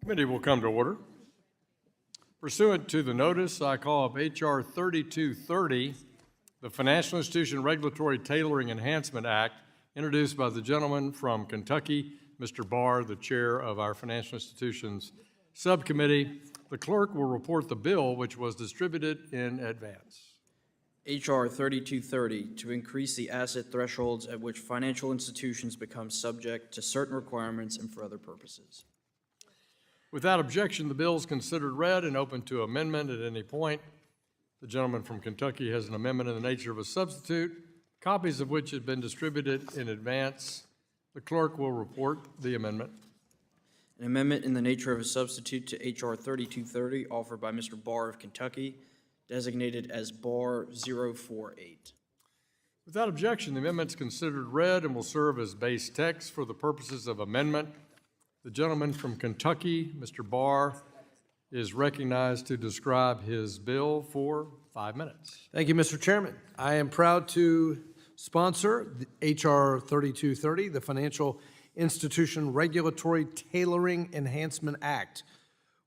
Committee will come to order. Pursuant to the notice, I call up H.R. 3230, the Financial Institution Regulatory Tailoring Enhancement Act, introduced by the gentleman from Kentucky, Mr. Barr, the chair of our Financial Institutions Subcommittee. The clerk will report the bill, which was distributed in advance. H.R. 3230, to increase the asset thresholds at which financial institutions become subject to certain requirements and for other purposes. Without objection, the bill is considered read and open to amendment at any point. The gentleman from Kentucky has an amendment in the nature of a substitute, copies of which have been distributed in advance. The clerk will report the amendment. An amendment in the nature of a substitute to H.R. 3230 offered by Mr. Barr of Kentucky, designated as Bar 048. Without objection, the amendment is considered read and will serve as base text for the purposes of amendment. The gentleman from Kentucky, Mr. Barr, is recognized to describe his bill for 5 minutes. Thank you, Mr. Chairman. I am proud to sponsor the H.R. 3230, the Financial Institution Regulatory Tailoring Enhancement Act.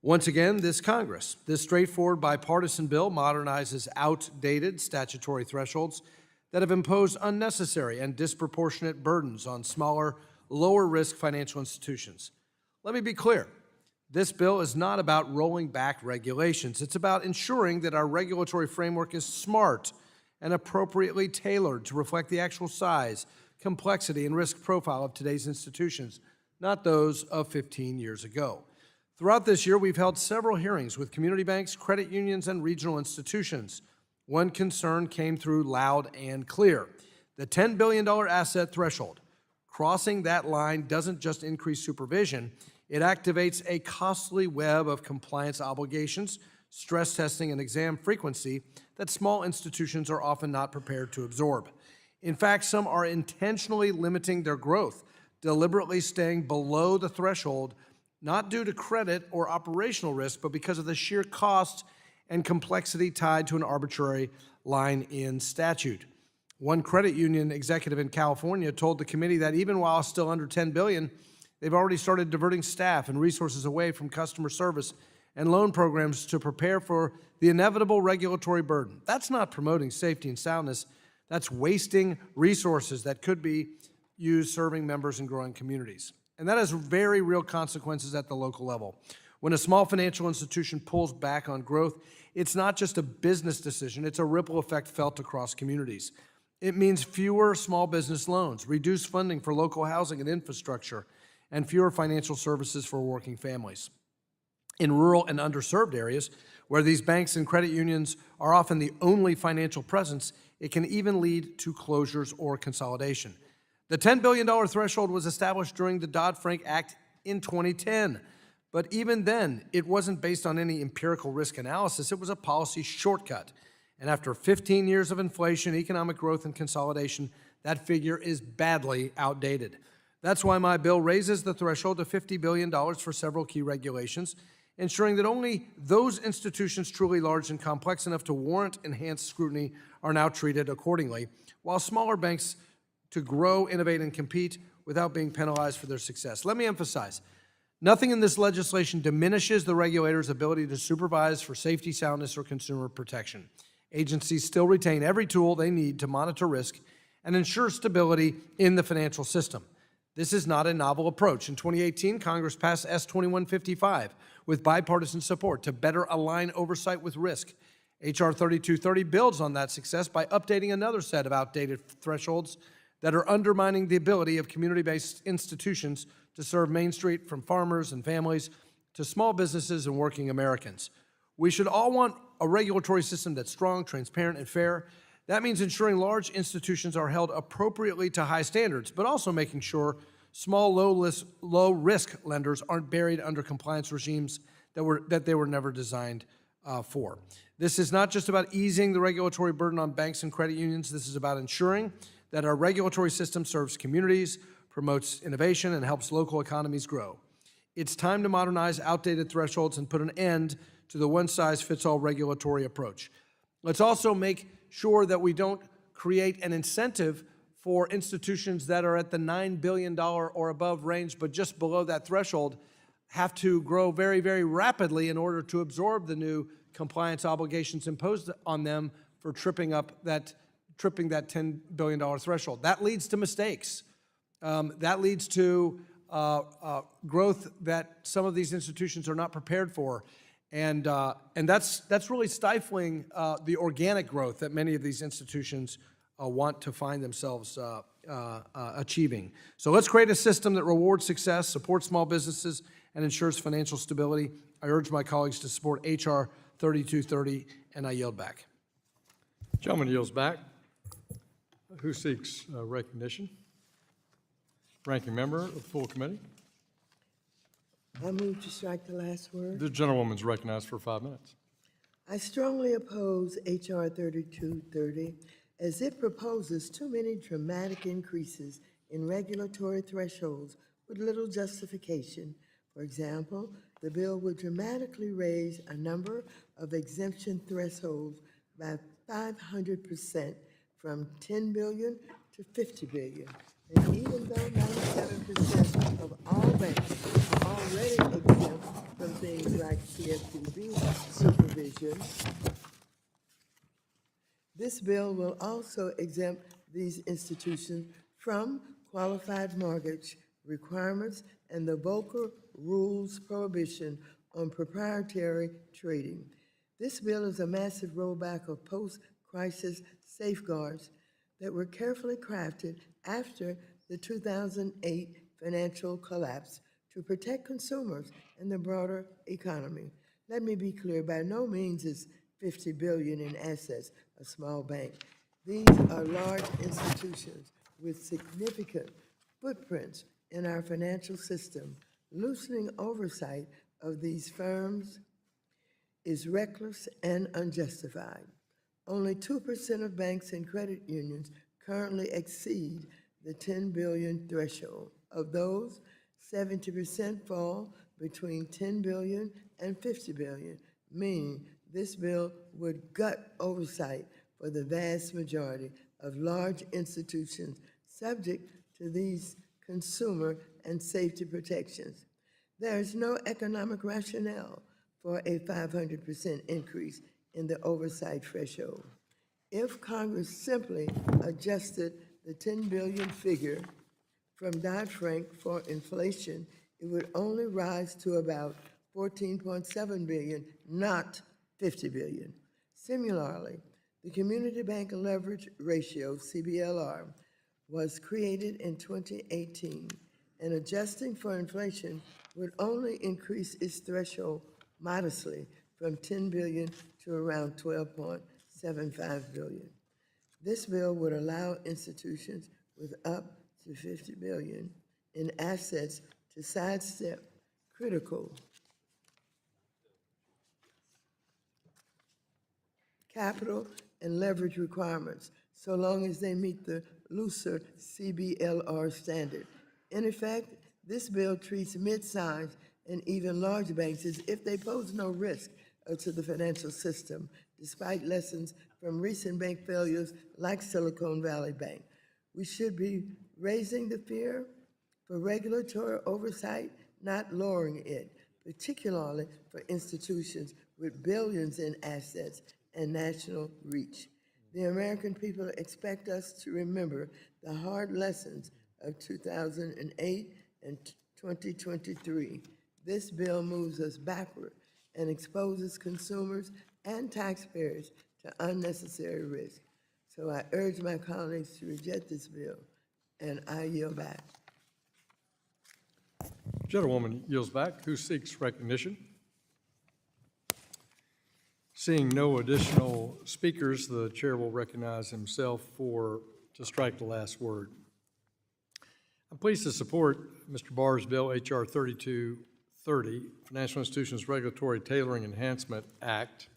Once again, this Congress, this straightforward bipartisan bill modernizes outdated statutory thresholds that have imposed unnecessary and disproportionate burdens on smaller, lower-risk financial institutions. Let me be clear. This bill is not about rolling back regulations. It's about ensuring that our regulatory framework is smart and appropriately tailored to reflect the actual size, complexity, and risk profile of today's institutions, not those of 15 years ago. Throughout this year, we've held several hearings with community banks, credit unions, and regional institutions. One concern came through loud and clear: the $10 billion asset threshold. Crossing that line doesn't just increase supervision, it activates a costly web of compliance obligations, stress testing, and exam frequency that small institutions are often not prepared to absorb. In fact, some are intentionally limiting their growth, deliberately staying below the threshold, not due to credit or operational risk, but because of the sheer cost and complexity tied to an arbitrary line in statute. One credit union executive in California told the committee that even while still under $10 billion, they've already started diverting staff and resources away from customer service and loan programs to prepare for the inevitable regulatory burden. That's not promoting safety and soundness. That's wasting resources that could be used serving members and growing communities. And that has very real consequences at the local level. When a small financial institution pulls back on growth, it's not just a business decision, it's a ripple effect felt across communities. It means fewer small business loans, reduced funding for local housing and infrastructure, and fewer financial services for working families. In rural and underserved areas, where these banks and credit unions are often the only financial presence, it can even lead to closures or consolidation. The $10 billion threshold was established during the Dodd-Frank Act in 2010, but even then, it wasn't based on any empirical risk analysis. It was a policy shortcut. And after 15 years of inflation, economic growth, and consolidation, that figure is badly outdated. That's why my bill raises the threshold to $50 billion for several key regulations, ensuring that only those institutions truly large and complex enough to warrant enhanced scrutiny are now treated accordingly, while smaller banks to grow, innovate, and compete without being penalized for their success. Let me emphasize, nothing in this legislation diminishes the regulator's ability to supervise for safety, soundness, or consumer protection. Agencies still retain every tool they need to monitor risk and ensure stability in the financial system. This is not a novel approach. In 2018, Congress passed S. 2155 with bipartisan support to better align oversight with risk. H.R. 3230 builds on that success by updating another set of outdated thresholds that are undermining the ability of community-based institutions to serve Main Street, from farmers and families to small businesses and working Americans. We should all want a regulatory system that's strong, transparent, and fair. That means ensuring large institutions are held appropriately to high standards, but also making sure small, low-risk lenders aren't buried under compliance regimes that they were never designed for. This is not just about easing the regulatory burden on banks and credit unions. This is about ensuring that our regulatory system serves communities, promotes innovation, and helps local economies grow. It's time to modernize outdated thresholds and put an end to the one-size-fits-all regulatory approach. Let's also make sure that we don't create an incentive for institutions that are at the $9 billion or above range, but just below that threshold, have to grow very, very rapidly in order to absorb the new compliance obligations imposed on them for tripping that $10 billion threshold. That leads to mistakes. That leads to growth that some of these institutions are not prepared for. And that's really stifling the organic growth that many of these institutions want to find themselves achieving. So let's create a system that rewards success, supports small businesses, and ensures financial stability. I urge my colleagues to support H.R. 3230, and I yield back. Gentleman yields back. Who seeks recognition? Ranking member of the full committee. I move to strike the last word. The gentlewoman's recognized for 5 minutes. I strongly oppose H.R. 3230 as it proposes too many dramatic increases in regulatory thresholds with little justification. For example, the bill would dramatically raise a number of exemption thresholds by 500% from $10 billion to $50 billion. And even though 97% of all banks are already exempt from things like CFPB supervision, this bill will also exempt these institutions from qualified mortgage requirements and the Volcker Rules prohibition on proprietary trading. This bill is a massive rollback of post-crisis safeguards that were carefully crafted after the 2008 financial collapse to protect consumers and the broader economy. Let me be clear, by no means is $50 billion in assets a small bank. These are large institutions with significant footprints in our financial system. Loosening oversight of these firms is reckless and unjustified. Only 2% of banks and credit unions currently exceed the $10 billion threshold. Of those, 70% fall between $10 billion and $50 billion, meaning this bill would gut oversight for the vast majority of large institutions subject to these consumer and safety protections. There is no economic rationale for a 500% increase in the oversight threshold. If Congress simply adjusted the $10 billion figure from Dodd-Frank for inflation, it would only rise to about $14.7 billion, not $50 billion. Similarly, the Community Bank Leverage Ratio, CBLR, was created in 2018, and adjusting for inflation would only increase its threshold modestly from $10 billion to around $12.75 billion. This bill would allow institutions with up to $50 billion in assets to sidestep critical capital and leverage requirements, so long as they meet the looser CBLR standard. In effect, this bill treats mid-sized and even large banks as if they pose no risk to the financial system, despite lessons from recent bank failures like Silicon Valley Bank. We should be raising the fear for regulatory oversight, not lowering it, particularly for institutions with billions in assets and national reach. The American people expect us to remember the hard lessons of 2008 and 2023. This bill moves us backward and exposes consumers and taxpayers to unnecessary risk. So I urge my colleagues to reject this bill, and I yield back. Gentlewoman yields back. Who seeks recognition? Seeing no additional speakers, the chair will recognize himself to strike the last word. I'm pleased to support Mr. Barr's bill, H.R. 3230, Financial Institutions Regulatory Tailoring Enhancement Act.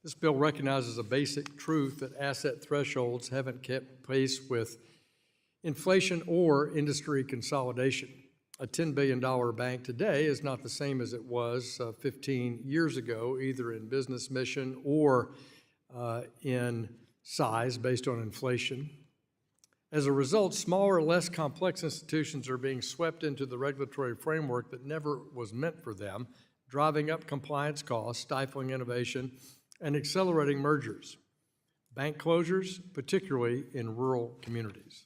This bill recognizes a basic truth that asset thresholds haven't kept pace with inflation or industry consolidation. A $10 billion bank today is not the same as it was 15 years ago, either in business mission or in size based on inflation. As a result, smaller, less complex institutions are being swept into the regulatory framework that never was meant for them, driving up compliance costs, stifling innovation, and accelerating mergers. Bank closures, particularly in rural communities.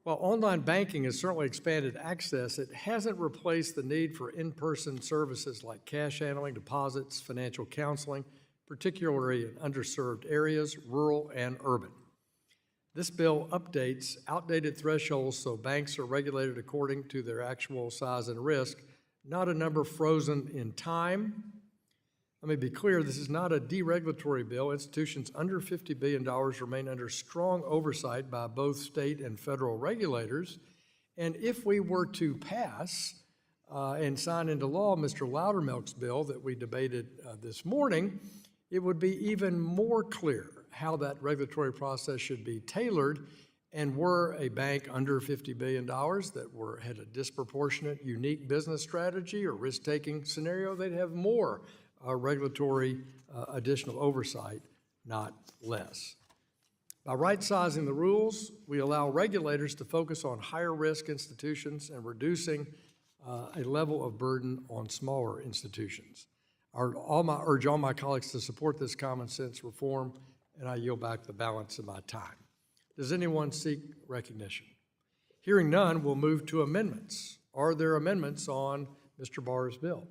While online banking has certainly expanded access, it hasn't replaced the need for in-person services like cash handling, deposits, financial counseling, particularly in underserved areas, rural and urban. This bill updates outdated thresholds so banks are regulated according to their actual size and risk, not a number frozen in time. Let me be clear, this is not a deregulatory bill. Institutions under $50 billion remain under strong oversight by both state and federal regulators. And if we were to pass and sign into law Mr. Loudermilk's bill that we debated this morning, it would be even more clear how that regulatory process should be tailored. And were a bank under $50 billion that had a disproportionate, unique business strategy or risk-taking scenario, they'd have more regulatory additional oversight, not less. By right-sizing the rules, we allow regulators to focus on higher-risk institutions and reducing a level of burden on smaller institutions. I urge all my colleagues to support this common sense reform, and I yield back the balance of my time. Does anyone seek recognition? Hearing none, we'll move to amendments. Are there amendments on Mr. Barr's bill?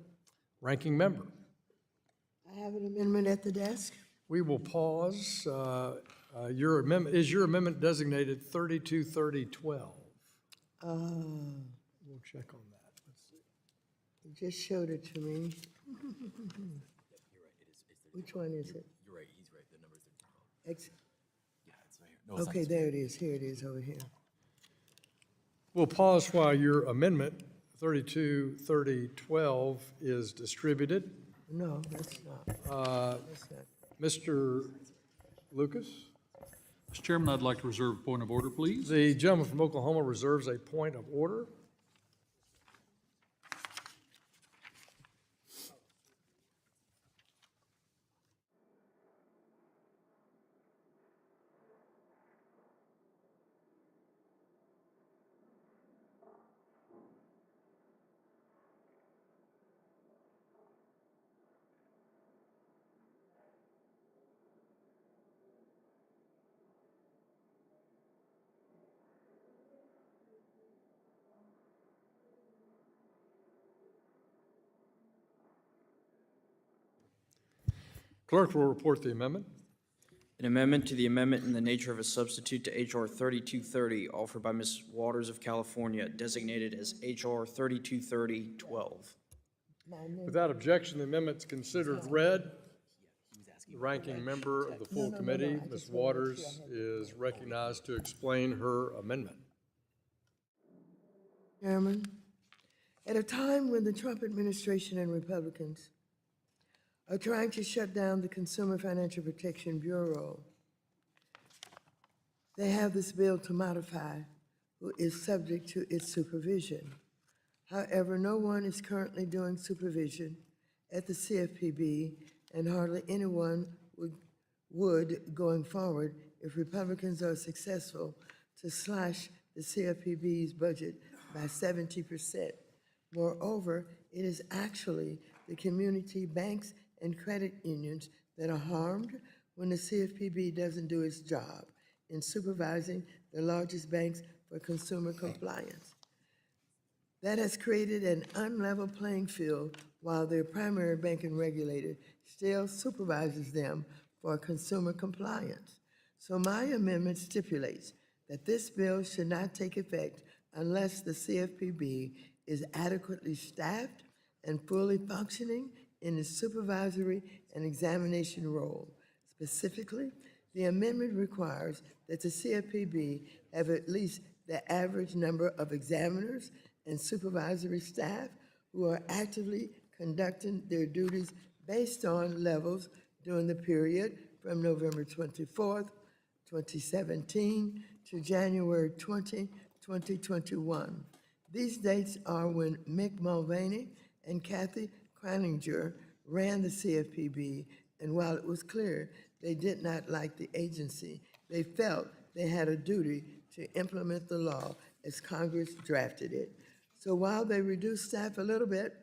Ranking member. I have an amendment at the desk. We will pause. Your amendment, is your amendment designated 323012? We'll check on that. Let's see. You just showed it to me. Which one is it? You're right, he's right, the number's 32. Yeah, it's right here. No, it's Okay, there it is. Here it is over here. We'll pause while your amendment 323012 is distributed. No, that's not. That's not. Mr. Lucas? Mr. Chairman, I'd like to reserve a point of order, please. The gentleman from Oklahoma reserves a point of order. Clerk will report the amendment. An amendment to the amendment in the nature of a substitute to H.R. 3230 offered by Ms. Waters of California, designated as H.R. 323012. Without objection, the amendment is considered read. The ranking member of the full committee, Ms. Waters, is recognized to explain her amendment. Chairman, at a time when the Trump administration and Republicans are trying to shut down the Consumer Financial Protection Bureau, they have this bill to modify who is subject to its supervision. However, no one is currently doing supervision at the CFPB, and hardly anyone would going forward if Republicans are successful to slash the CFPB's budget by 70%. Moreover, it is actually the community banks and credit unions that are harmed when the CFPB doesn't do its job in supervising the largest banks for consumer compliance. That has created an unlevel playing field while their primary banking regulator still supervises them for consumer compliance. So my amendment stipulates that this bill should not take effect unless the CFPB is adequately staffed and fully functioning in its supervisory and examination role. Specifically, the amendment requires that the CFPB have at least the average number of examiners and supervisory staff who are actively conducting their duties based on levels during the period from November 24th, 2017 to January 20, 2021. These dates are when Mick Mulvaney and Kathy Kreininger ran the CFPB, and while it was clear they did not like the agency, they felt they had a duty to implement the law as Congress drafted it. So while they reduced staff a little bit,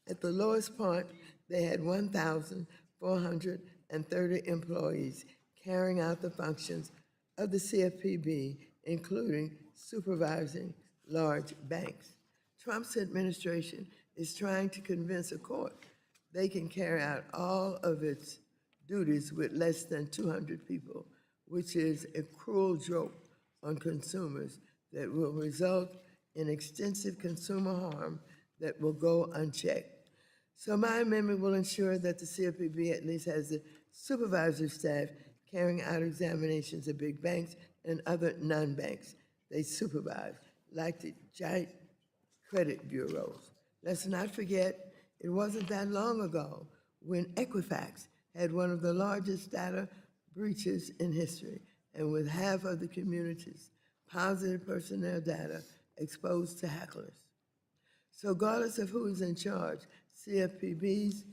at the lowest point, they had 1,430 employees carrying out the functions of the CFPB, including supervising large banks. Trump's administration is trying to convince a court they can carry out all of its duties with less than 200 people, which is a cruel joke on consumers that will result in extensive consumer harm that will go unchecked. So my amendment will ensure that the CFPB at least has the supervisory staff carrying out examinations of big banks and other non-banks they supervise, like the giant credit bureaus. Let's not forget, it wasn't that long ago when Equifax had one of the largest data breaches in history, and with half of the community's positive personnel data exposed to hacklers. So regardless of who is in charge, CFPB's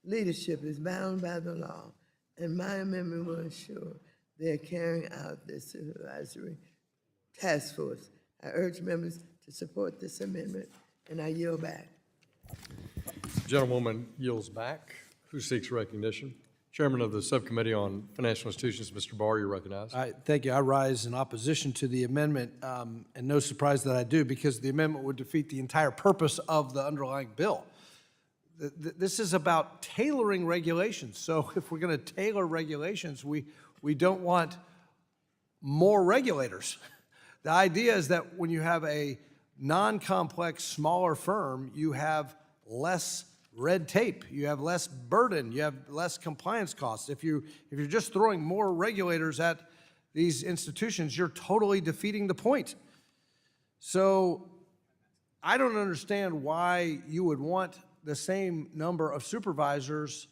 leadership is bound by the law, and my amendment will ensure they're carrying out their supervisory task force. I urge members to support this amendment, and I yield back. Gentlewoman yields back. Who seeks recognition? Chairman of the Subcommittee on Financial Institutions, Mr. Barr, you're recognized. Thank you. I rise in opposition to the amendment, and no surprise that I do, because the amendment would defeat the entire purpose of the underlying bill. This is about tailoring regulations. So if we're going to tailor regulations, we don't want more regulators. The idea is that when you have a non-complex, smaller firm, you have less red tape, you have less burden, you have less compliance costs. If you're just throwing more regulators at these institutions, you're totally defeating the point. So I don't understand why you would want the same number of supervisors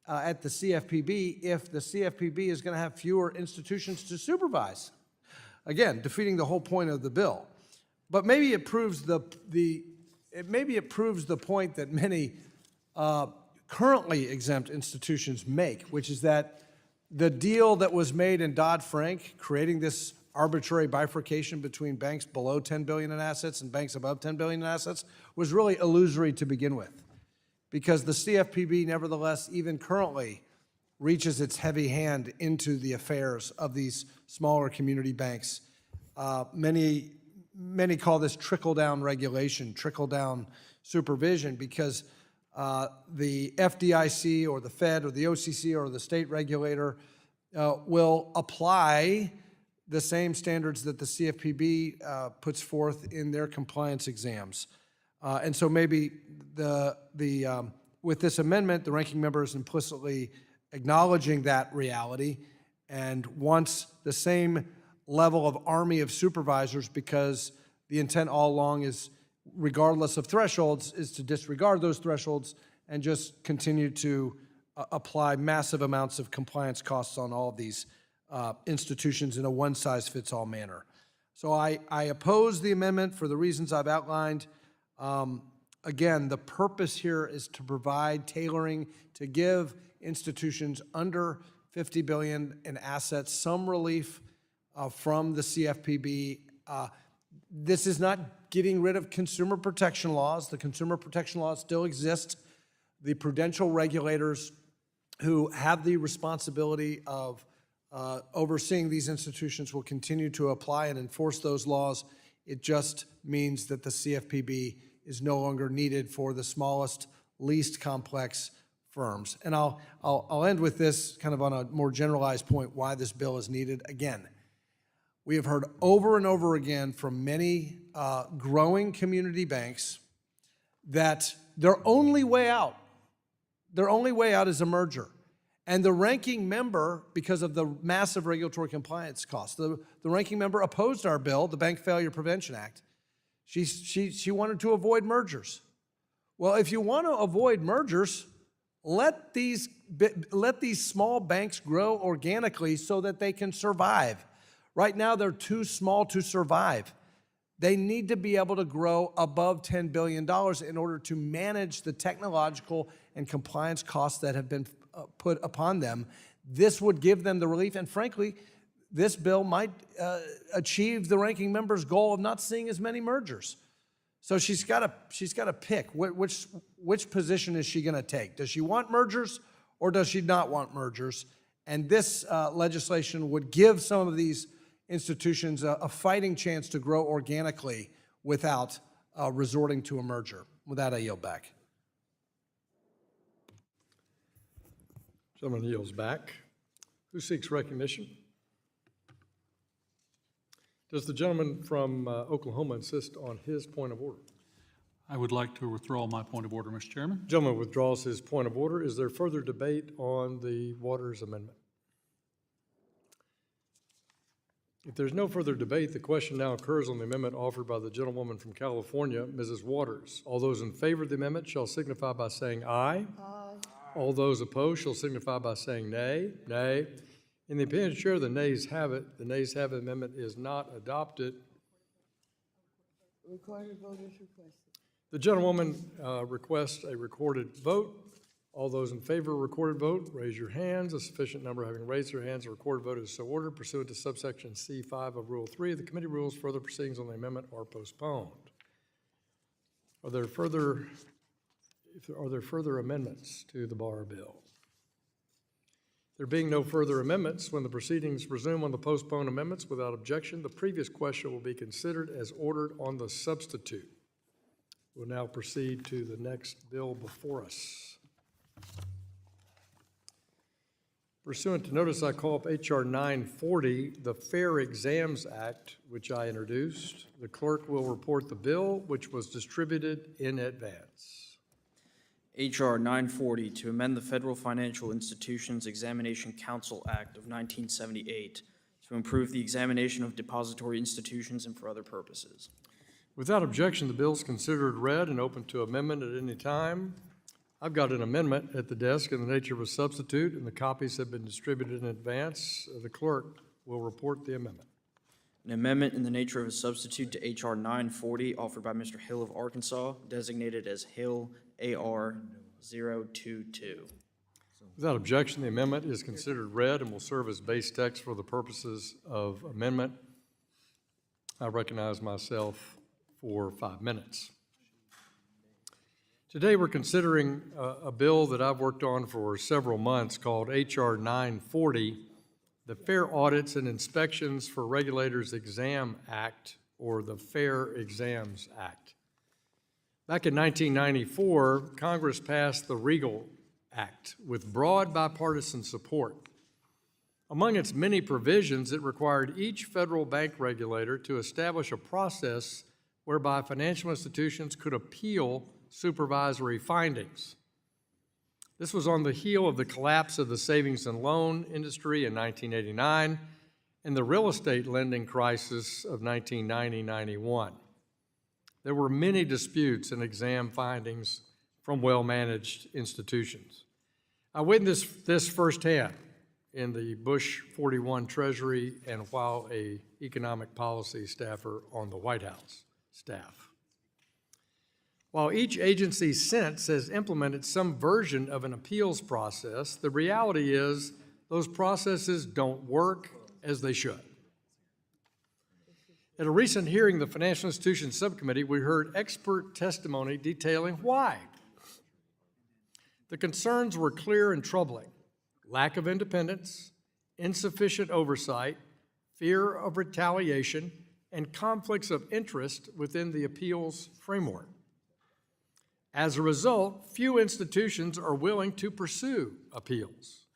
at the CFPB if the CFPB is going to have fewer institutions to supervise. Again, defeating the whole point of the bill. But maybe it proves the point that many currently exempt institutions make, which is that the deal that was made in Dodd-Frank, creating this arbitrary bifurcation between banks below 10 billion in assets and banks above 10 billion in assets, was really illusory to begin with. Because the CFPB, nevertheless, even currently, reaches its heavy hand into the affairs of these smaller community banks. Many call this trickle-down regulation, trickle-down supervision, because the FDIC or the Fed or the OCC or the state regulator will apply the same standards that the CFPB puts forth in their compliance exams. And so maybe with this amendment, the ranking member is implicitly acknowledging that reality and wants the same level of army of supervisors, because the intent all along is, regardless of thresholds, is to disregard those thresholds and just continue to apply massive amounts of compliance costs on all of these institutions in a one-size-fits-all manner. So I oppose the amendment for the reasons I've outlined. Again, the purpose here is to provide tailoring, to give institutions under 50 billion in assets some relief from the CFPB. This is not getting rid of consumer protection laws. The consumer protection laws still exist. The prudential regulators who have the responsibility of overseeing these institutions will continue to apply and enforce those laws. It just means that the CFPB is no longer needed for the smallest, least complex firms. And I'll end with this kind of on a more generalized point why this bill is needed. Again, we have heard over and over again from many growing community banks that their only way out is a merger. And the ranking member, because of the massive regulatory compliance costs, the ranking member opposed our bill, the Bank Failure Prevention Act. She wanted to avoid mergers. Well, if you want to avoid mergers, let these small banks grow organically so that they can survive. Right now, they're too small to survive. They need to be able to grow above $10 billion in order to manage the technological and compliance costs that have been put upon them. This would give them the relief, and frankly, this bill might achieve the ranking member's goal of not seeing as many mergers. So she's got to pick which position is she going to take? Does she want mergers or does she not want mergers? And this legislation would give some of these institutions a fighting chance to grow organically without resorting to a merger. With that, I yield back. Gentleman yields back. Who seeks recognition? Does the gentleman from Oklahoma insist on his point of order? I would like to withdraw my point of order, Mr. Chairman. Gentleman withdraws his point of order. Is there further debate on the Waters amendment? If there's no further debate, the question now occurs on the amendment offered by the gentlewoman from California, Mrs. Waters. All those in favor of the amendment shall signify by saying aye. Aye. All those opposed shall signify by saying nay. Nay. In the opinion of the chair, the nays have it. The nays have it. The amendment is not adopted. Recorded vote is requested. The gentlewoman requests a recorded vote. All those in favor of a recorded vote, raise your hands. A sufficient number having raised their hands, a recorded vote is so ordered pursuant to subsection C5 of Rule 3 of the committee rules. Further proceedings on the amendment are postponed. Are there further amendments to the bar bill? There being no further amendments, when the proceedings resume on the postponed amendments without objection, the previous question will be considered as ordered on the substitute. We'll now proceed to the next bill before us. Pursuant to notice, I call up H.R. 940, the Fair Exams Act, which I introduced. The clerk will report the bill, which was distributed in advance. H.R. 940 to amend the Federal Financial Institutions Examination Council Act of 1978 to improve the examination of depository institutions and for other purposes. Without objection, the bill is considered read and open to amendment at any time. I've got an amendment at the desk in the nature of a substitute, and the copies have been distributed in advance. The clerk will report the amendment. An amendment in the nature of a substitute to H.R. 940 offered by Mr. Hill of Arkansas, designated as Hill AR 022. Without objection, the amendment is considered read and will serve as base text for the purposes of amendment. I recognize myself for 5 minutes. Today we're considering a bill that I've worked on for several months called H.R. 940, the Fair Audits and Inspections for Regulators Exam Act, or the Fair Exams Act. Back in 1994, Congress passed the Regal Act with broad bipartisan support. Among its many provisions, it required each federal bank regulator to establish a process whereby financial institutions could appeal supervisory findings. This was on the heel of the collapse of the savings and loan industry in 1989 and the real estate lending crisis of 1990-91. There were many disputes and exam findings from well-managed institutions. I witnessed this firsthand in the Bush 41 Treasury and while an economic policy staffer on the White House staff. While each agency since has implemented some version of an appeals process, the reality is those processes don't work as they should. At a recent hearing of the Financial Institutions Subcommittee, we heard expert testimony detailing why. The concerns were clear and troubling: lack of independence, insufficient oversight, fear of retaliation, and conflicts of interest within the appeals framework. As a result, few institutions are willing to pursue appeals.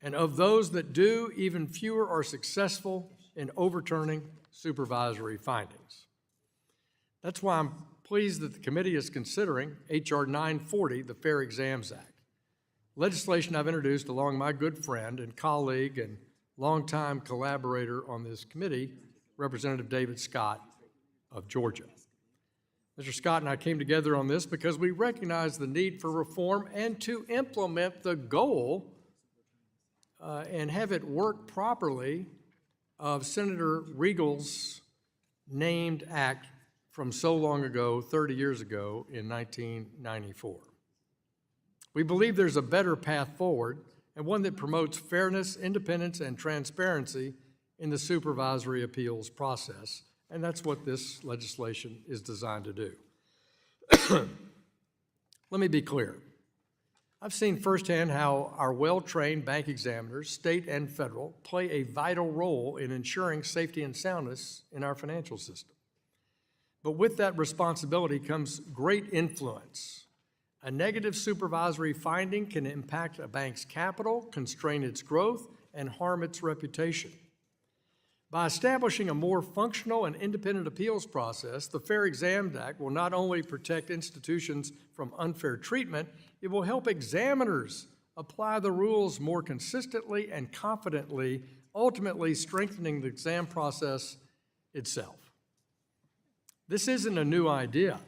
And of those that do, even fewer are successful in overturning supervisory findings. That's why I'm pleased that the committee is considering H.R. 940, the Fair Exams Act, legislation I've introduced along my good friend and colleague and longtime collaborator on this committee, Representative David Scott of Georgia. Mr. Scott and I came together on this because we recognize the need for reform and to implement the goal and have it work properly of Senator Regal's named act from so long ago, 30 years ago, in 1994. We believe there's a better path forward and one that promotes fairness, independence, and transparency in the supervisory appeals process, and that's what this legislation is designed to do. Let me be clear. I've seen firsthand how our well-trained bank examiners, state and federal, play a vital role in ensuring safety and soundness in our financial system. But with that responsibility comes great influence. A negative supervisory finding can impact a bank's capital, constrain its growth, and harm its reputation. By establishing a more functional and independent appeals process, the Fair Exams Act will not only protect institutions from unfair treatment, it will help examiners apply the rules more consistently and confidently, ultimately strengthening the exam process itself. This isn't a new idea.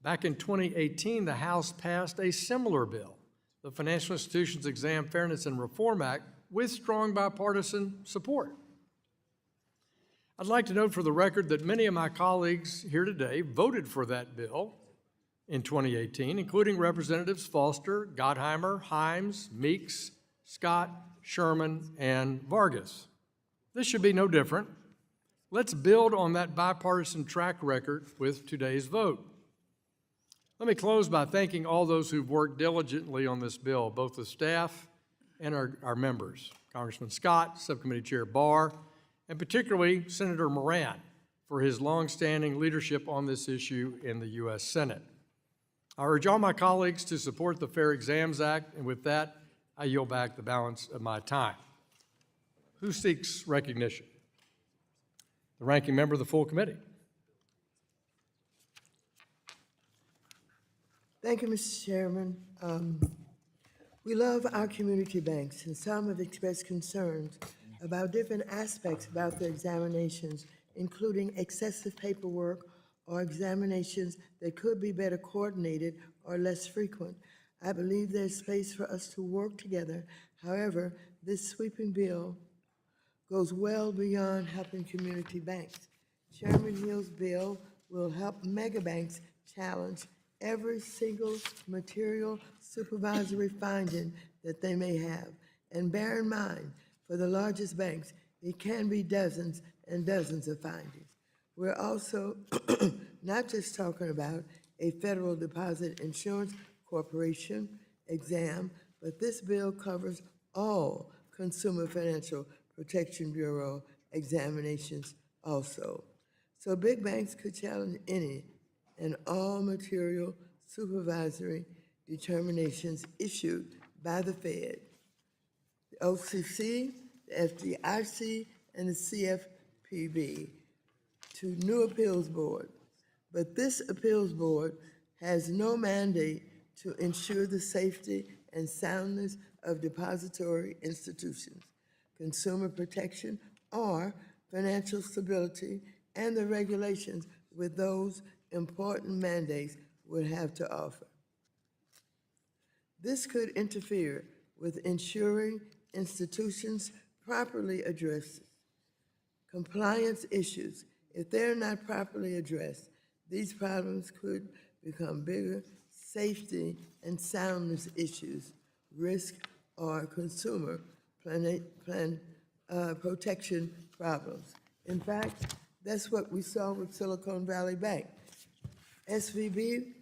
Back in 2018, the House passed a similar bill, the Financial Institutions Exam Fairness and Reform Act, with strong bipartisan support. I'd like to note for the record that many of my colleagues here today voted for that bill in 2018, including Representatives Foster, Gottheimer, Himes, Meeks, Scott, Sherman, and Vargas. This should be no different. Let's build on that bipartisan track record with today's vote. Let me close by thanking all those who've worked diligently on this bill, both the staff and our members, Congressman Scott, Subcommittee Chair Barr, and particularly Senator Moran for his longstanding leadership on this issue in the U.S. Senate. I urge all my colleagues to support the Fair Exams Act, and with that, I yield back the balance of my time. Who seeks recognition? The ranking member of the full committee. Thank you, Mr. Chairman. We love our community banks, and some have expressed concerns about different aspects about their examinations, including excessive paperwork or examinations that could be better coordinated or less frequent. I believe there's space for us to work together. However, this sweeping bill goes well beyond helping community banks. Chairman Hill's bill will help mega banks challenge every single material supervisory finding that they may have. And bear in mind, for the largest banks, it can be dozens and dozens of findings. We're also not just talking about a Federal Deposit Insurance Corporation exam, but this bill covers all Consumer Financial Protection Bureau examinations also. So big banks could challenge any and all material supervisory determinations issued by the Fed, the OCC, the FDIC, and the CFPB to new appeals board. But this appeals board has no mandate to ensure the safety and soundness of depository institutions, consumer protection, or financial stability, and the regulations with those important mandates would have to offer. This could interfere with ensuring institutions properly address compliance issues. If they're not properly addressed, these problems could become bigger safety and soundness issues, risk or consumer protection problems. In fact, that's what we saw with Silicon Valley Bank. SVB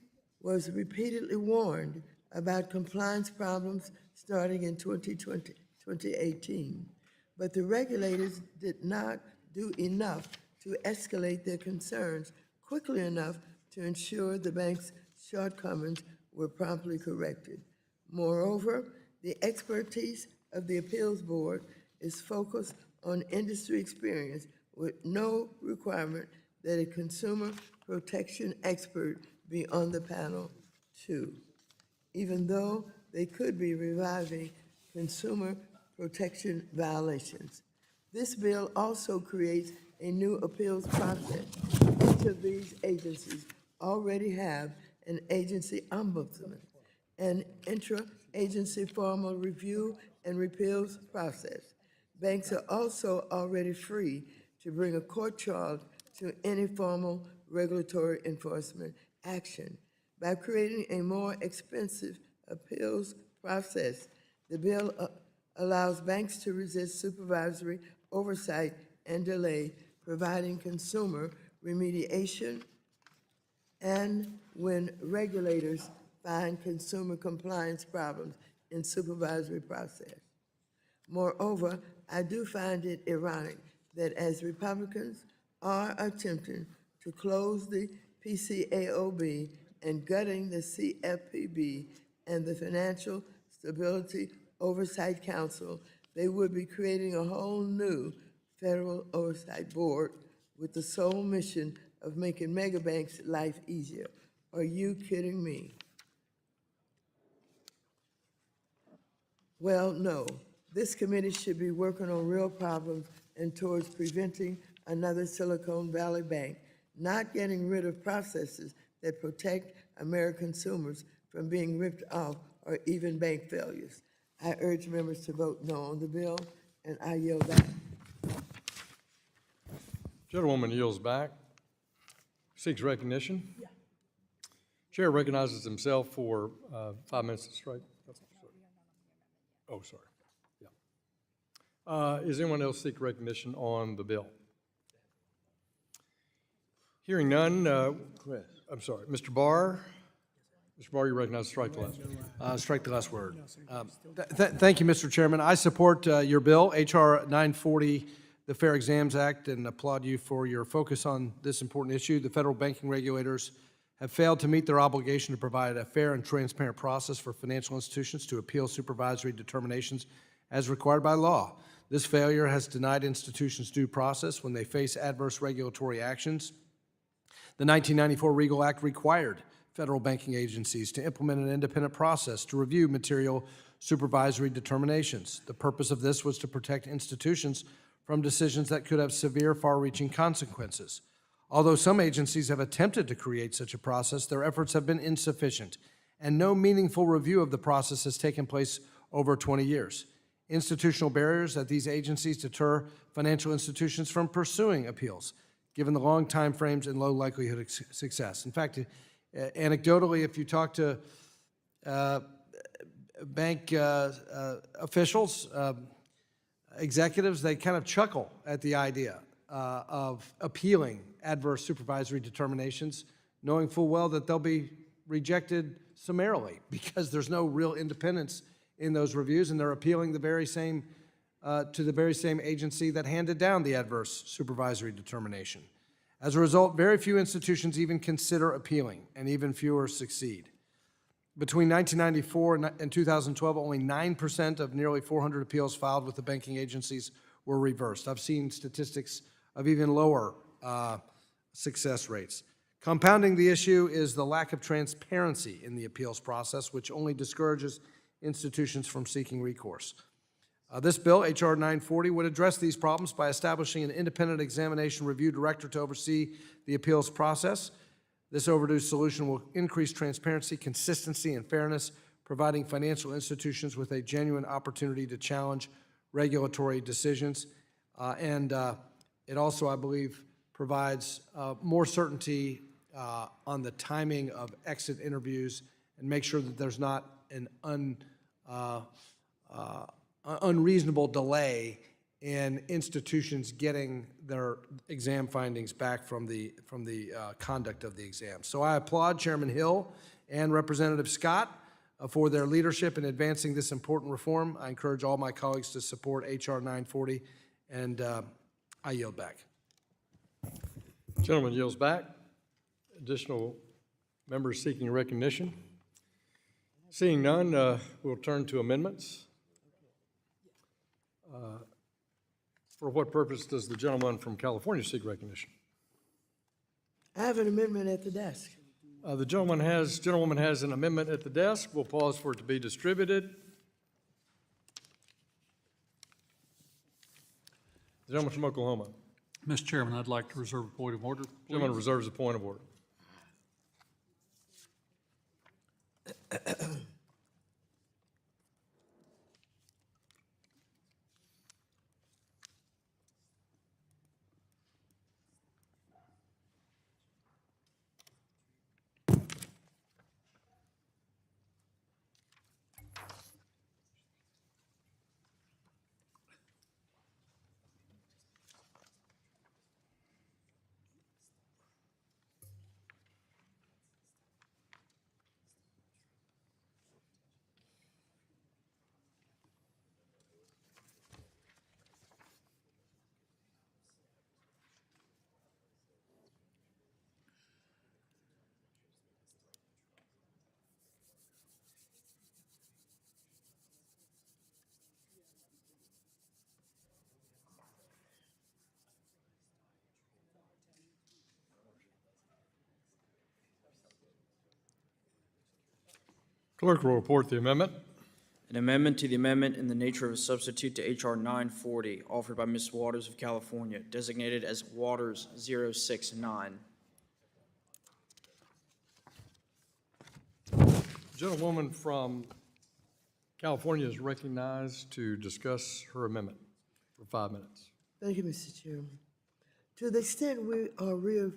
was repeatedly warned about compliance problems starting in 2018, but the regulators did not do enough to escalate their concerns quickly enough to ensure the bank's shortcomings were promptly corrected. Moreover, the expertise of the appeals board is focused on industry experience with no requirement that a consumer protection expert be on the panel too, even though they could be reviving consumer protection violations. This bill also creates a new appeals process. Each of these agencies already have an agency ombudsman, an intra-agency formal review and appeals process. Banks are also already free to bring a court charge to any formal regulatory enforcement action. By creating a more expensive appeals process, the bill allows banks to resist supervisory oversight and delay providing consumer remediation and when regulators find consumer compliance problems in supervisory process. Moreover, I do find it ironic that as Republicans are attempting to close the PCAOB and gutting the CFPB and the Financial Stability Oversight Council, they would be creating a whole new federal oversight board with the sole mission of making mega banks' life easier. Are you kidding me? Well, no. This committee should be working on real problems and towards preventing another Silicon Valley Bank, not getting rid of processes that protect American consumers from being ripped off or even bank failures. I urge members to vote no on the bill, and I yield back. Gentlewoman yields back. Seeks recognition. Chair recognizes himself for 5 minutes to strike. Oh, sorry. Yeah. Is anyone else seek recognition on the bill? Hearing none, I'm sorry, Mr. Barr. Mr. Barr, you recognize strike the last word. Strike the last word. Thank you, Mr. Chairman. I support your bill, H.R. 940, the Fair Exams Act, and applaud you for your focus on this important issue. The federal banking regulators have failed to meet their obligation to provide a fair and transparent process for financial institutions to appeal supervisory determinations as required by law. This failure has denied institutions due process when they face adverse regulatory actions. The 1994 Regal Act required federal banking agencies to implement an independent process to review material supervisory determinations. The purpose of this was to protect institutions from decisions that could have severe, far-reaching consequences. Although some agencies have attempted to create such a process, their efforts have been insufficient, and no meaningful review of the process has taken place over 20 years. Institutional barriers at these agencies deter financial institutions from pursuing appeals, given the long time frames and low likelihood of success. In fact, anecdotally, if you talk to bank officials, executives, they kind of chuckle at the idea of appealing adverse supervisory determinations, knowing full well that they'll be rejected summarily because there's no real independence in those reviews, and they're appealing the very same to the very same agency that handed down the adverse supervisory determination. As a result, very few institutions even consider appealing, and even fewer succeed. Between 1994 and 2012, only 9% of nearly 400 appeals filed with the banking agencies were reversed. I've seen statistics of even lower success rates. Compounding the issue is the lack of transparency in the appeals process, which only discourages institutions from seeking recourse. This bill, H.R. 940, would address these problems by establishing an independent examination review director to oversee the appeals process. This overdue solution will increase transparency, consistency, and fairness, providing financial institutions with a genuine opportunity to challenge regulatory decisions. It also, I believe, provides more certainty on the timing of exit interviews and make sure that there's not an unreasonable delay in institutions getting their exam findings back from the conduct of the exam. So I applaud Chairman Hill and Representative Scott for their leadership in advancing this important reform. I encourage all my colleagues to support H.R. 940, and I yield back. Gentleman yields back. Additional members seeking recognition. Seeing none, we'll turn to amendments. For what purpose does the gentleman from California seek recognition? I have an amendment at the desk. The gentlewoman has an amendment at the desk. We'll pause for it to be distributed. The gentleman from Oklahoma. Mr. Chairman, I'd like to reserve a point of order, please. Gentleman reserves a point of order. Clerk will report the amendment. An amendment to the amendment in the nature of a substitute to H.R. 940, offered by Ms. Waters of California, designated as Waters 069. Gentlewoman from California is recognized to discuss her amendment for 5 minutes. Thank you, Mr. Chairman. To the extent we are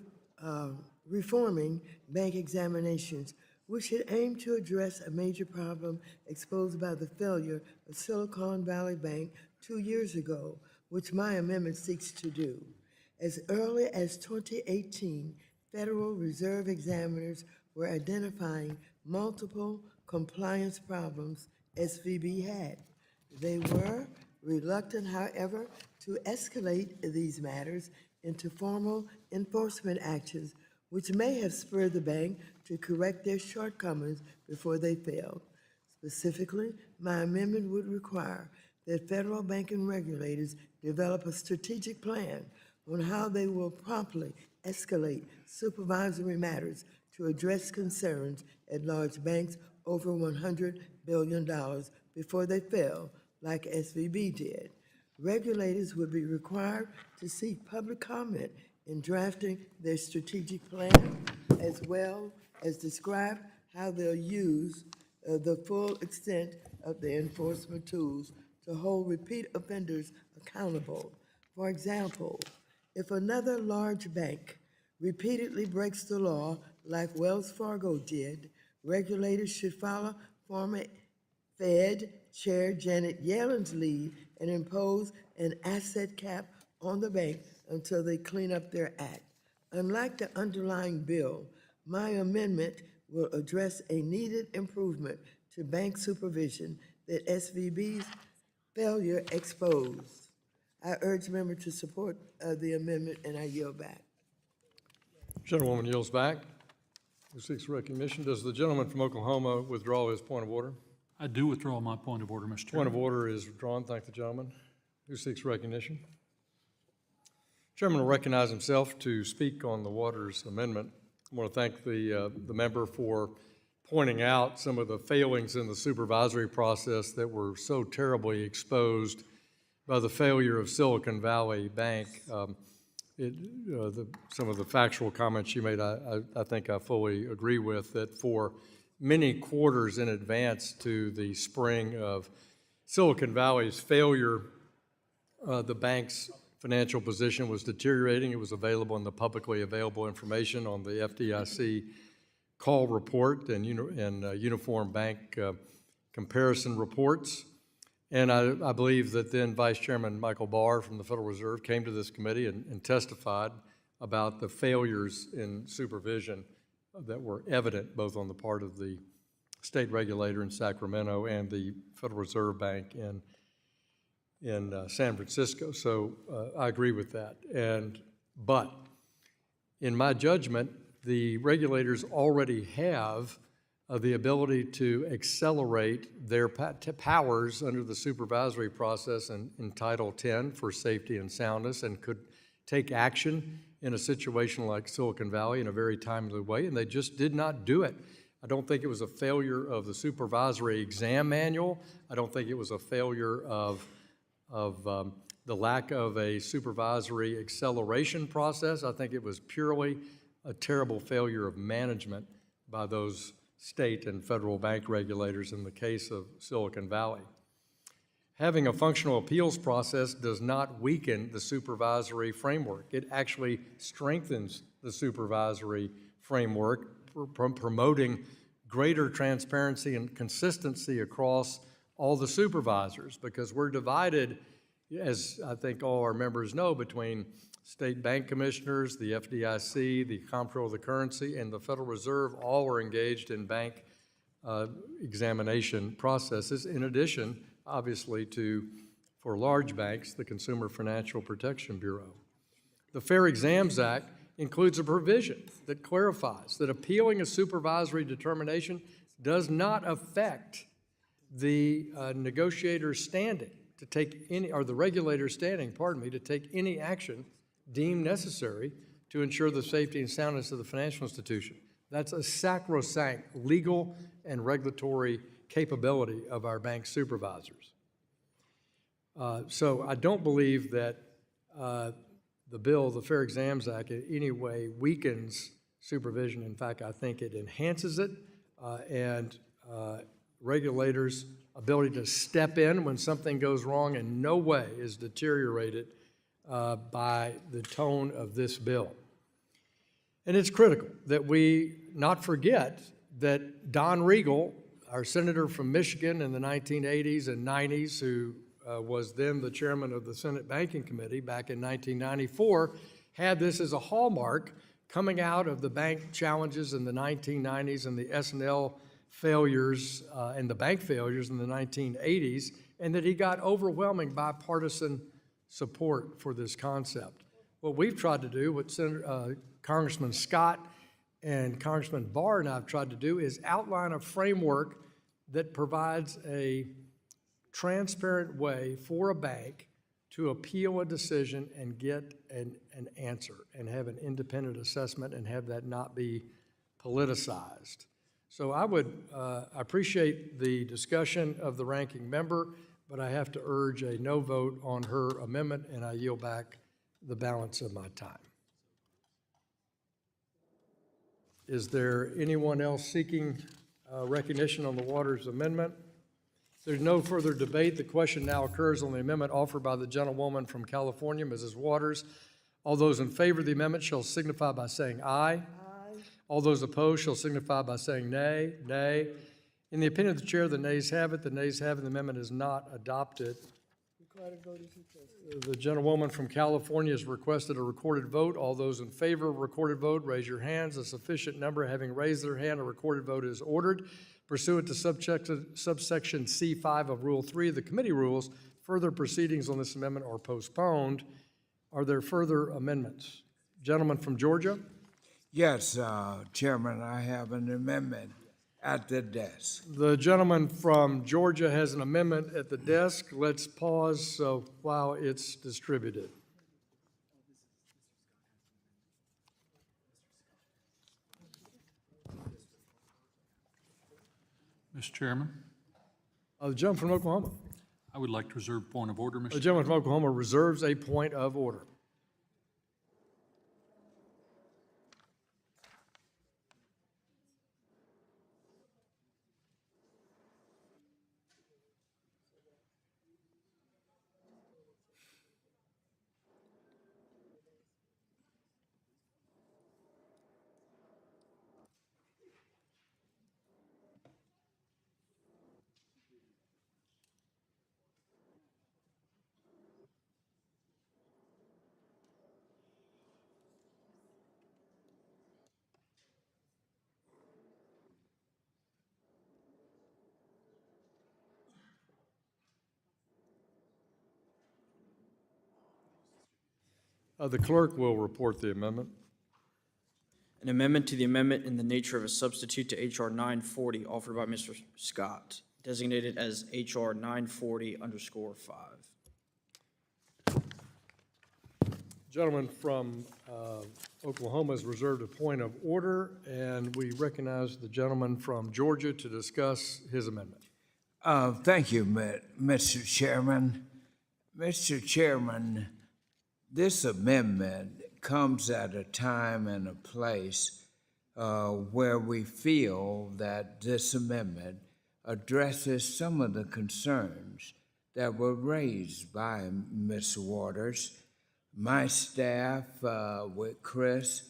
reforming bank examinations, we should aim to address a major problem exposed by the failure of Silicon Valley Bank 2 years ago, which my amendment seeks to do. As early as 2018, Federal Reserve examiners were identifying multiple compliance problems SVB had. They were reluctant, however, to escalate these matters into formal enforcement actions, which may have spurred the bank to correct their shortcomings before they failed. Specifically, my amendment would require that federal banking regulators develop a strategic plan on how they will promptly escalate supervisory matters to address concerns at large banks over $100 billion before they fail, like SVB did. Regulators would be required to seek public comment in drafting their strategic plan, as well as describe how they'll use the full extent of the enforcement tools to hold repeat offenders accountable. For example, if another large bank repeatedly breaks the law like Wells Fargo did, regulators should follow former Fed Chair Janet Yellen's lead and impose an asset cap on the bank until they clean up their act. Unlike the underlying bill, my amendment will address a needed improvement to bank supervision that SVB's failure exposed. I urge members to support the amendment, and I yield back. Gentlewoman yields back. Who seeks recognition? Does the gentleman from Oklahoma withdraw his point of order? I do withdraw my point of order, Mr. Point Chairman. of order is withdrawn. Thank the gentleman. Who seeks recognition? Chairman will recognize himself to speak on the Waters amendment. I want to thank the member for pointing out some of the failings in the supervisory process that were so terribly exposed by the failure of Silicon Valley Bank. Some of the factual comments you made, I think I fully agree with, that for many quarters in advance to the spring of Silicon Valley's failure, the bank's financial position was deteriorating. It was available in the publicly available information on the FDIC call report and uniform bank comparison reports. And I believe that then Vice Chairman Michael Barr from the Federal Reserve came to this committee and testified about the failures in supervision that were evident both on the part of the state regulator in Sacramento and the Federal Reserve Bank in San Francisco. So I agree with that. But in my judgment, the regulators already have the ability to accelerate their powers under the supervisory process in Title 10 for safety and soundness, and could take action in a situation like Silicon Valley in a very timely way, and they just did not do it. I don't think it was a failure of the supervisory exam manual. I don't think it was a failure of the lack of a supervisory acceleration process. I think it was purely a terrible failure of management by those state and federal bank regulators in the case of Silicon Valley. Having a functional appeals process does not weaken the supervisory framework. It actually strengthens the supervisory framework, promoting greater transparency and consistency across all the supervisors, because we're divided, as I think all our members know, between state bank commissioners, the FDIC, the Comptroller of the Currency, and the Federal Reserve. All are engaged in bank examination processes, in addition, obviously, to, for large banks, the Consumer Financial Protection Bureau. The Fair Exams Act includes a provision that clarifies that appealing a supervisory determination does not affect the negotiator's standing to take any, or the regulator's standing, pardon me, to take any action deemed necessary to ensure the safety and soundness of the financial institution. That's a sacrosanct legal and regulatory capability of our bank supervisors. So I don't believe that the bill, the Fair Exams Act, in any way weakens supervision. In fact, I think it enhances it, and regulators' ability to step in when something goes wrong in no way is deteriorated by the tone of this bill. And it's critical that we not forget that Don Regal, our senator from Michigan in the 1980s and 90s, who was then the chairman of the Senate Banking Committee back in 1994, had this as a hallmark coming out of the bank challenges in the 1990s and the S&L failures and the bank failures in the 1980s, and that he got overwhelming bipartisan support for this concept. What we've tried to do, what Congressman Scott and Congressman Barr and I have tried to do, is outline a framework that provides a transparent way for a bank to appeal a decision and get an answer and have an independent assessment and have that not be politicized. So I would appreciate the discussion of the ranking member, but I have to urge a no vote on her amendment, and I yield back the balance of my time. Is there anyone else seeking recognition on the Waters Amendment? If there's no further debate, the question now occurs on the amendment offered by the gentlewoman from California, Mrs. Waters. All those in favor of the amendment shall signify by saying aye. All those opposed shall signify by saying nay. Nay. In the opinion of the chair, the nays have it. The nays have it. The amendment is not adopted. The gentlewoman from California has requested a recorded vote. All those in favor of a recorded vote, raise your hands. A sufficient number having raised their hand, a recorded vote is ordered. Pursuant to subsection C5 of Rule 3 of the committee rules, further proceedings on this amendment are postponed. Are there further amendments? Gentleman from Georgia? Yes, Chairman, I have an amendment at the desk. The gentleman from Georgia has an amendment at the desk. Let's pause while it's distributed. Mr. Chairman, The gentleman from Oklahoma. I would like to reserve point of order, Mr. The gentleman from Oklahoma reserves a point of order. The clerk will report the amendment. An amendment to the amendment in the nature of a substitute to H.R. 940 offered by Mr. Scott, designated as H.R. 940_5. Gentleman from Oklahoma has reserved a point of order, and we recognize the gentleman from Georgia to discuss his amendment. Thank you, Mr. Chairman. Mr. Chairman, this amendment comes at a time and a place where we feel that this amendment addresses some of the concerns that were raised by Ms. Waters. My staff with Chris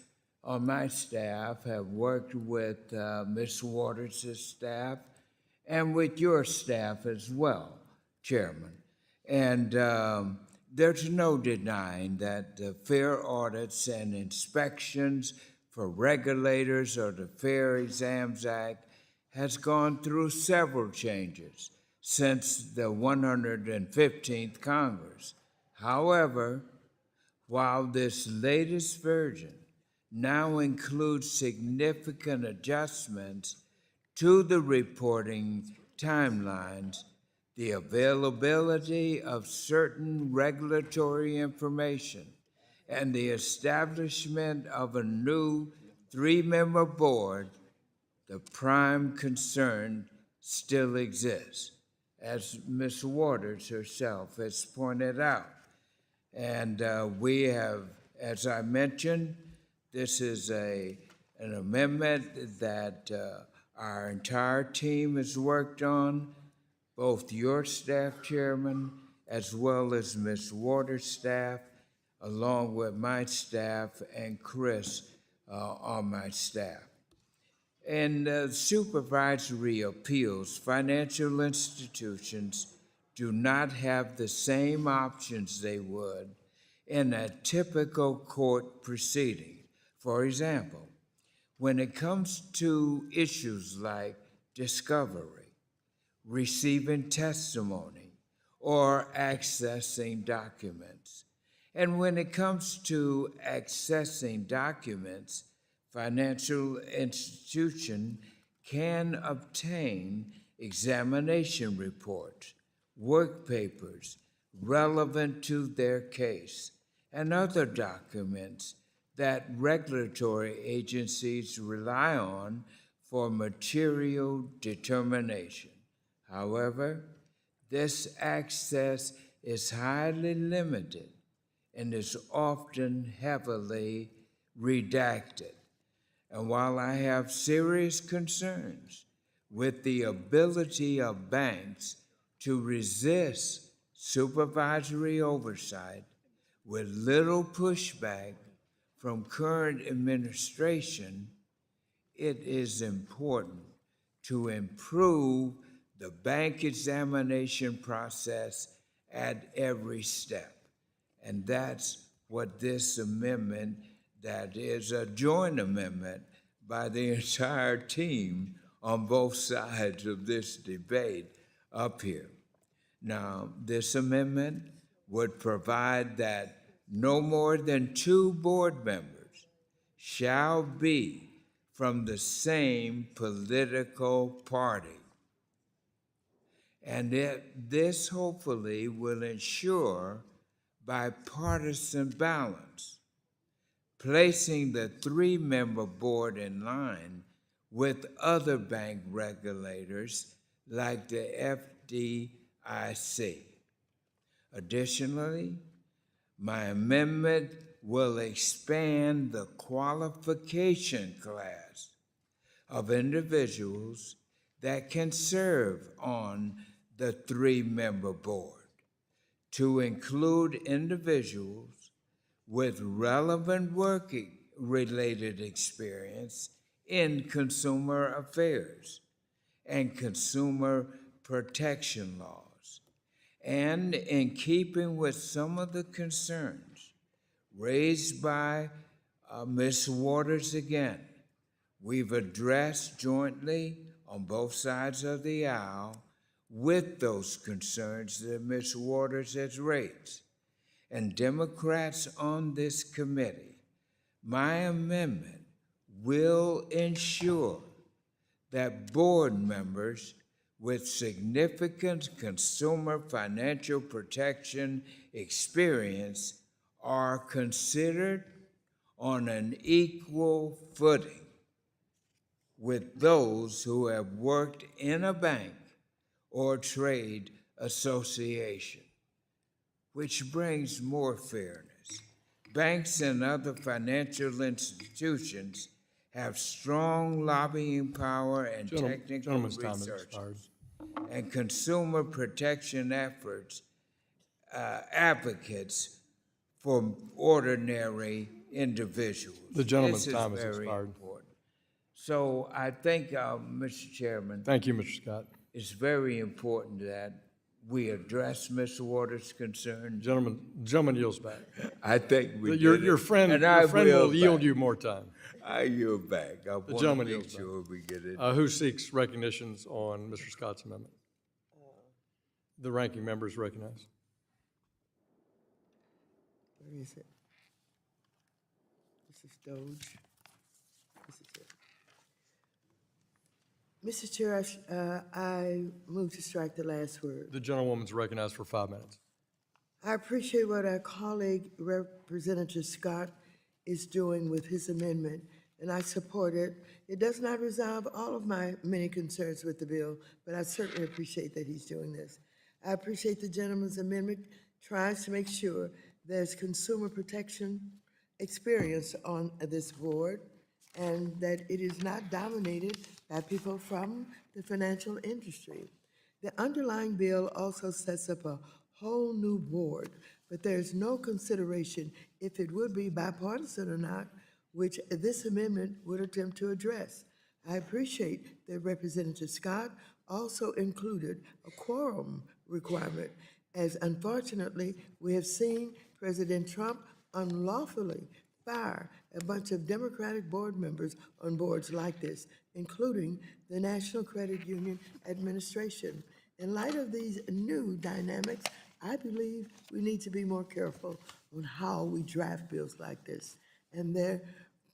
on my staff have worked with Ms. Waters' staff and with your staff as well, Chairman. And there's no denying that the fair audits and inspections for regulators of the Fair Exams Act has gone through several changes since the 115th Congress. However, while this latest version now includes significant adjustments to the reporting timelines, the availability of certain regulatory information, and the establishment of a new 3-member board the prime concern still exists, as Ms. Waters herself has pointed out. And we have, as I mentioned, this is an amendment that our entire team has worked on, both your staff, Chairman, as well as Ms. Waters' staff, along with my staff and Chris on my staff. In supervisory appeals, financial institutions do not have the same options they would in a typical court proceeding. For example, when it comes to issues like discovery, receiving testimony, or accessing documents. And when it comes to accessing documents, financial institution can obtain examination reports, work papers relevant to their case, and other documents that regulatory agencies rely on for material determination. However, this access is highly limited and is often heavily redacted. And while I have serious concerns with the ability of banks to resist supervisory oversight with little pushback from current administration, it is important to improve the bank examination process at every step. And that's what this amendment, that is a joint amendment by the entire team on both sides of this debate up here. Now, this amendment would provide that no more than 2 board members shall be from the same political party. And this hopefully will ensure bipartisan balance, placing the 3-member board in line with other bank regulators like the FDIC. Additionally, my amendment will expand the qualification class of individuals that can serve on the 3-member board to include individuals with relevant work-related experience in consumer affairs and consumer protection laws. And in keeping with some of the concerns raised by Ms. Waters again, we've addressed jointly on both sides of the aisle with those concerns that Ms. Waters has raised. And Democrats on this committee, my amendment will ensure that board members with significant consumer financial protection experience are considered on an equal footing with those who have worked in a bank or trade association, which brings more fairness. Banks and other financial institutions have strong lobbying power and technical Gentleman's time has research expired. and consumer protection efforts, advocates for ordinary individuals. The gentleman's This is time has very expired. important. So I think, Mr. Chairman, Thank you, Mr. Scott. it's very important that we address Mr. Waters' concerns. Gentleman yields back. I think we did Your it. friend And I will yield back. you more time. I yield back. I want to gentleman make yields back. sure we get it. Who seeks recognitions on Mr. Scott's amendment? The ranking member is recognized. Where is it? This is Doge. This is it. Mr. Chair, I move to strike the last word. The gentlewoman's recognized for 5 minutes. I appreciate what our colleague Representative Scott is doing with his amendment and I support it. It does not resolve all of my many concerns with the bill, but I certainly appreciate that he's doing this. I appreciate the gentleman's amendment tries to make sure there's consumer protection experience on this board and that it is not dominated by people from the financial industry. The underlying bill also sets up a whole new board, but there's no consideration if it would be bipartisan or not, which this amendment would attempt to address. I appreciate that Representative Scott also included a quorum requirement, as unfortunately we have seen President Trump unlawfully fire a bunch of Democratic board members on boards like this, including the National Credit Union Administration. In light of these new dynamics, I believe we need to be more careful on how we draft bills like this. And there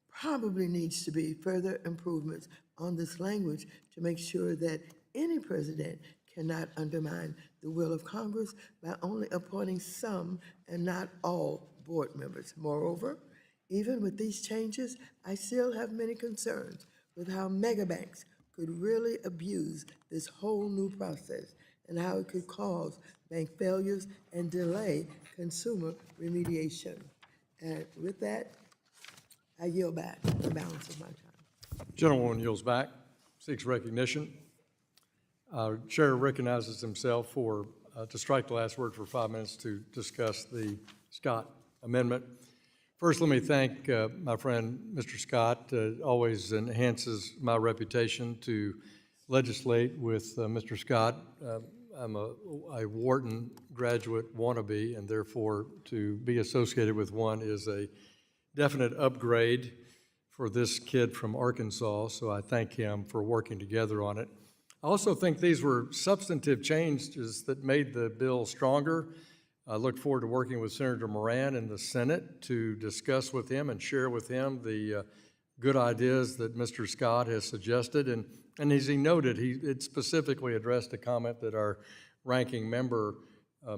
probably needs to be further improvements on this language to make sure that any president cannot undermine the will of Congress by only appointing some and not all board members. Moreover, even with these changes, I still have many concerns with how megabanks could really abuse this whole new process and how it could cause bank failures and delay consumer remediation. And with that, I yield back the balance of my time. Gentlewoman yields back, seeks recognition. Chair recognizes himself for, to strike the last word for 5 minutes to discuss the Scott amendment. First, let me thank my friend, Mr. Scott. Always enhances my reputation to legislate with Mr. Scott. I'm a Wharton graduate wannabe, and therefore to be associated with one is a definite upgrade for this kid from Arkansas, so I thank him for working together on it. I also think these were substantive changes that made the bill stronger. I look forward to working with Senator Moran in the Senate to discuss with him and share with him the good ideas that Mr. Scott has suggested. And as he noted, it specifically addressed a comment that our ranking member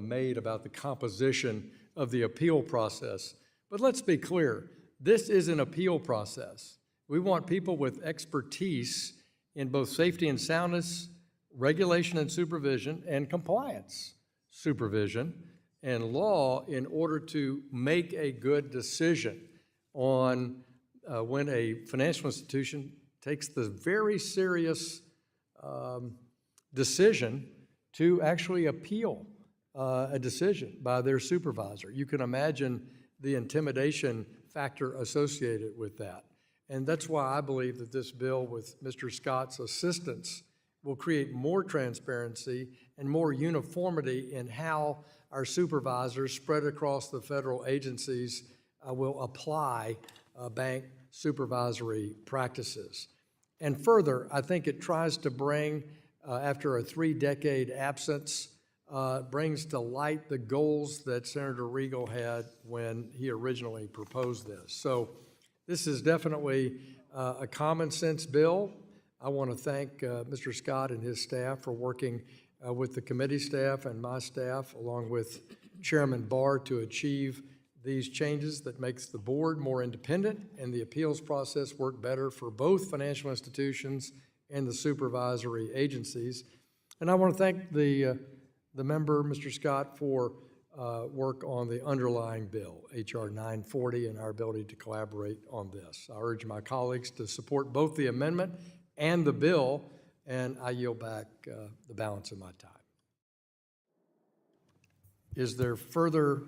made about the composition of the appeal process. But let's be clear, this is an appeal process. We want people with expertise in both safety and soundness, regulation and supervision, and compliance supervision and law in order to make a good decision on when a financial institution takes the very serious decision to actually appeal a decision by their supervisor. You can imagine the intimidation factor associated with that. And that's why I believe that this bill, with Mr. Scott's assistance, will create more transparency and more uniformity in how our supervisors spread across the federal agencies will apply bank supervisory practices. And further, I think it tries to bring, after a 3-decade absence, brings to light the goals that Senator Regal had when he originally proposed this. So this is definitely a common sense bill. I want to thank Mr. Scott and his staff for working with the committee staff and my staff, along with Chairman Barr, to achieve these changes that makes the board more independent and the appeals process work better for both financial institutions and the supervisory agencies. And I want to thank the member, Mr. Scott, for work on the underlying bill, H.R. 940, and our ability to collaborate on this. I urge my colleagues to support both the amendment and the bill, and I yield back the balance of my time. Is there further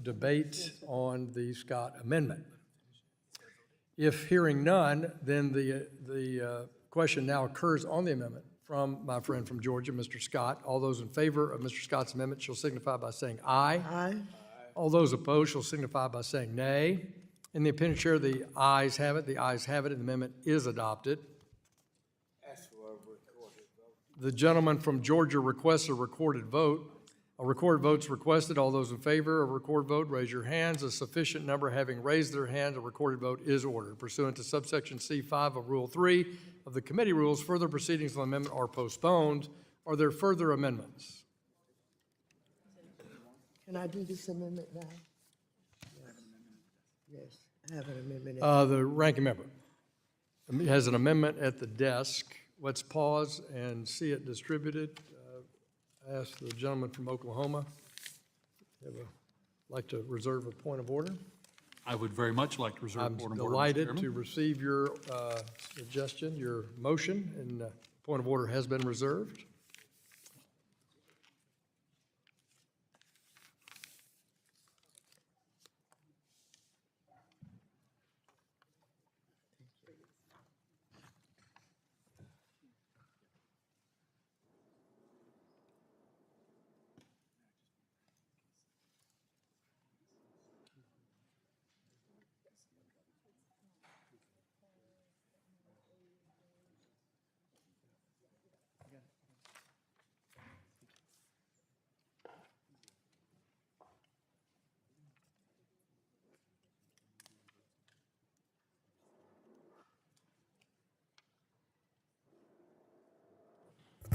debate on the Scott amendment? If hearing none, then the question now occurs on the amendment from my friend from Georgia, Mr. Scott. All those in favor of Mr. Scott's amendment shall signify by saying aye. Aye. All those opposed shall signify by saying nay. In the opinion chair, the ayes have it. The ayes have it, and the amendment is adopted. The gentleman from Georgia requests a recorded vote. A recorded vote's requested. All those in favor of a recorded vote, raise your hands. A sufficient number having raised their hand, a recorded vote is ordered. Pursuant to subsection C5 of Rule 3 of the committee rules, further proceedings on the amendment are postponed. Are there further amendments? Can I do this amendment now? Yes, I have an amendment. The ranking member has an amendment at the desk. Let's pause and see it distributed. I ask the gentleman from Oklahoma, like to reserve a point of order. I would very much like to reserve I'm point of order, Mr. delighted Chairman. to receive your suggestion, your motion, and point of order has been reserved.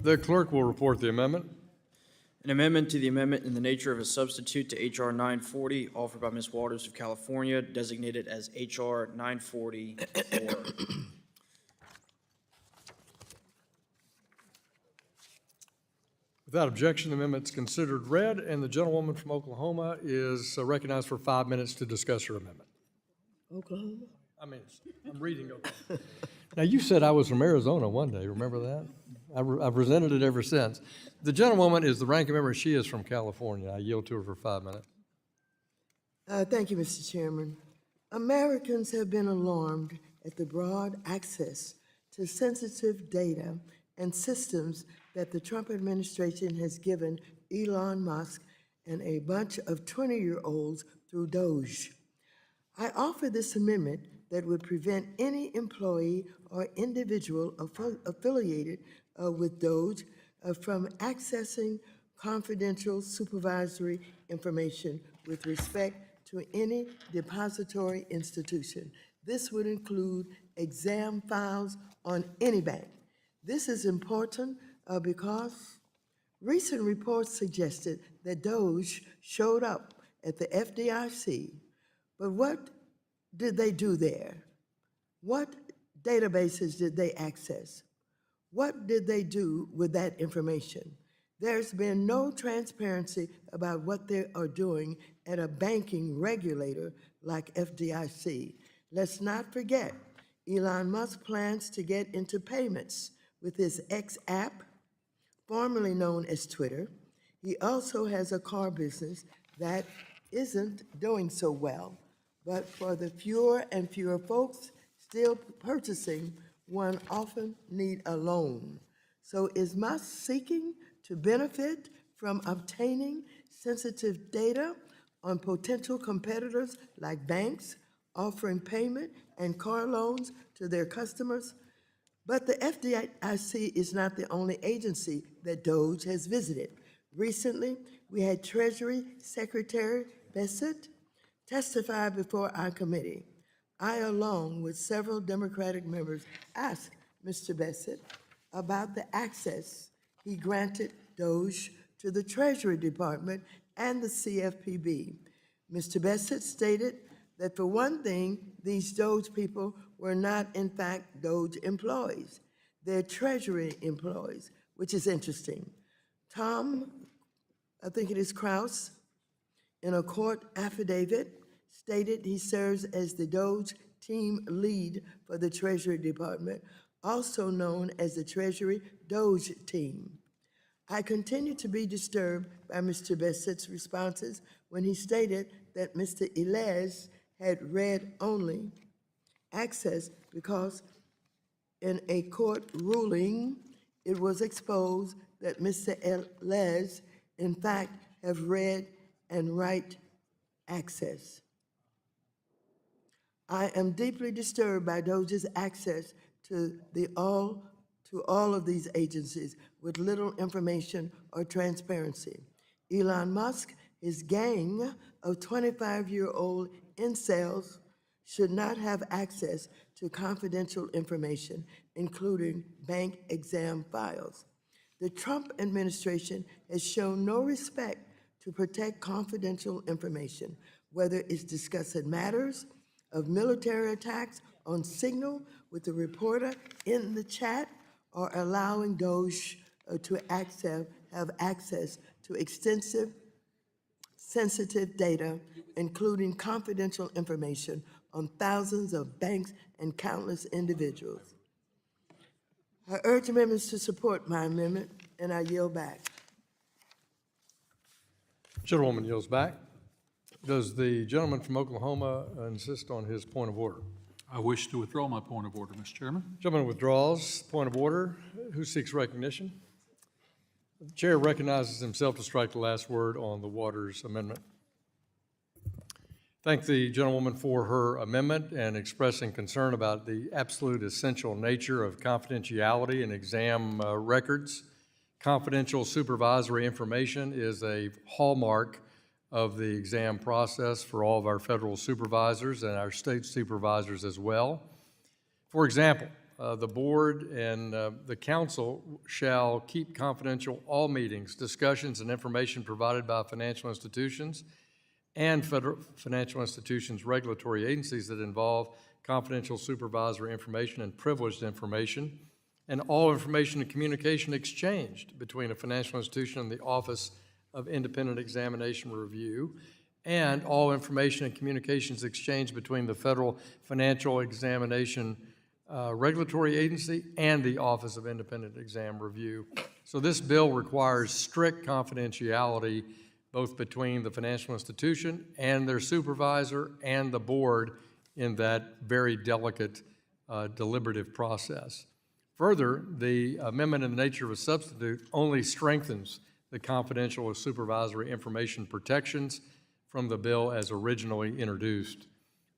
The clerk will report the amendment. An amendment to the amendment in the nature of a substitute to H.R. 940, offered by Ms. Waters of California, designated as H.R. 944. Without objection, the amendment is considered read, and the gentlewoman from Oklahoma is recognized for 5 minutes to discuss her amendment. Oklahoma? I'm reading Oklahoma. Now, you said I was from Arizona one day, remember that? I've resented it ever since. The gentlewoman is the ranking member. She is from California. I yield to her for 5 minutes. Thank you, Mr. Chairman. Americans have been alarmed at the broad access to sensitive data and systems that the Trump administration has given Elon Musk and a bunch of 20-year-olds through Doge. I offer this amendment that would prevent any employee or individual affiliated with Doge from accessing confidential supervisory information with respect to any depository institution. This would include exam files on any bank. This is important because recent reports suggested that Doge showed up at the FDIC, but what did they do there? What databases did they access? What did they do with that information? There's been no transparency about what they are doing at a banking regulator like FDIC. Let's not forget, Elon Musk plans to get into payments with his X app, formerly known as Twitter. He also has a car business that isn't doing so well, but for the fewer and fewer folks still purchasing, one often need a loan. So is Musk seeking to benefit from obtaining sensitive data on potential competitors like banks offering payment and car loans to their customers? But the FDIC is not the only agency that Doge has visited. Recently, we had Treasury Secretary Bassett testify before our committee. I, along with several Democratic members, asked Mr. Bassett about the access he granted Doge to the Treasury Department and the CFPB. Mr. Bassett stated that for one thing, these Doge people were not in fact Doge employees. They're Treasury employees, which is interesting. Tom, I think it is Kraus, in a court affidavit, stated he serves as the Doge team lead for the Treasury Department, also known as the Treasury Doge team. I continue to be disturbed by Mr. Bassett's responses when he stated that Mr. Elez had read-only access because in a court ruling, it was exposed that Mr. Elez, in fact, have read and write access. I am deeply disturbed by Doge's access to all of these agencies with little information or transparency. Elon Musk, his gang of 25-year-old incels should not have access to confidential information, including bank exam files. The Trump administration has shown no respect to protect confidential information, whether it's discussing matters of military attacks on signal with the reporter in the chat, or allowing those to have access to extensive sensitive data, including confidential information on thousands of banks and countless individuals. I urge members to support my amendment, and I yield back. Gentlewoman yields back. Does the gentleman from Oklahoma insist on his point of order? I wish to withdraw my point of order, Mr. Chairman. Gentleman withdraws. Point of order. Who seeks recognition? The chair recognizes himself to strike the last word on the Waters amendment. Thank the gentlewoman for her amendment and expressing concern about the absolute essential nature of confidentiality in exam records. Confidential supervisory information is a hallmark of the exam process for all of our federal supervisors and our state supervisors as well. For example, the board and the council shall keep confidential all meetings, discussions, and information provided by financial institutions and federal financial institutions regulatory agencies that involve confidential supervisory information and privileged information, and all information and communication exchanged between a financial institution and the Office of Independent Examination Review, and all information and communications exchanged between the Federal Financial Examination Regulatory Agency and the Office of Independent Exam Review. So this bill requires strict confidentiality both between the financial institution and their supervisor and the board in that very delicate deliberative process. Further, the amendment in the nature of a substitute only strengthens the confidential or supervisory information protections from the bill as originally introduced.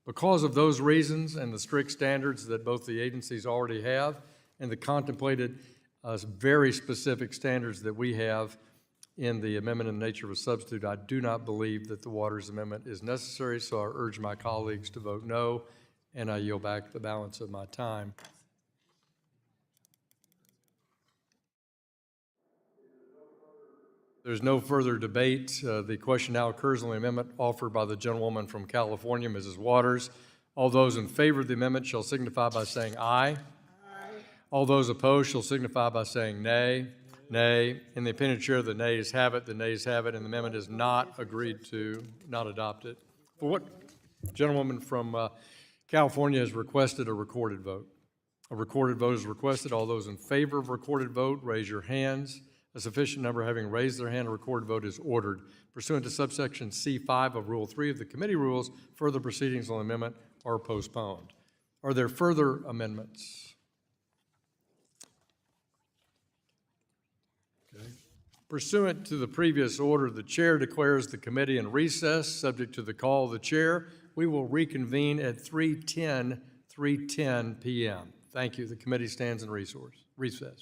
Because of those reasons and the strict standards that both the agencies already have and the contemplated very specific standards that we have in the amendment in the nature of a substitute, I do not believe that the Waters Amendment is necessary, so I urge my colleagues to vote no, and I yield back the balance of my time. There's no further debate. The question now occurs on the amendment offered by the gentlewoman from California, Mrs. Waters. All those in favor of the amendment shall signify by saying aye. Aye. All those opposed shall signify by saying nay. Nay. In the opinion of the chair, the nays have it, and the amendment is not agreed to, not adopted. For what gentlewoman from California has requested a recorded vote. A recorded vote is requested. All those in favor of recorded vote, raise your hands. A sufficient number having raised their hand, a recorded vote is ordered. Pursuant to subsection C5 of Rule 3 of the committee rules, further proceedings on the amendment are postponed. Are there further amendments? Okay. Pursuant to the previous order, the chair declares the committee in recess, subject to the call of the chair. We will reconvene at 3:10 p.m. Thank you. The committee stands in recess.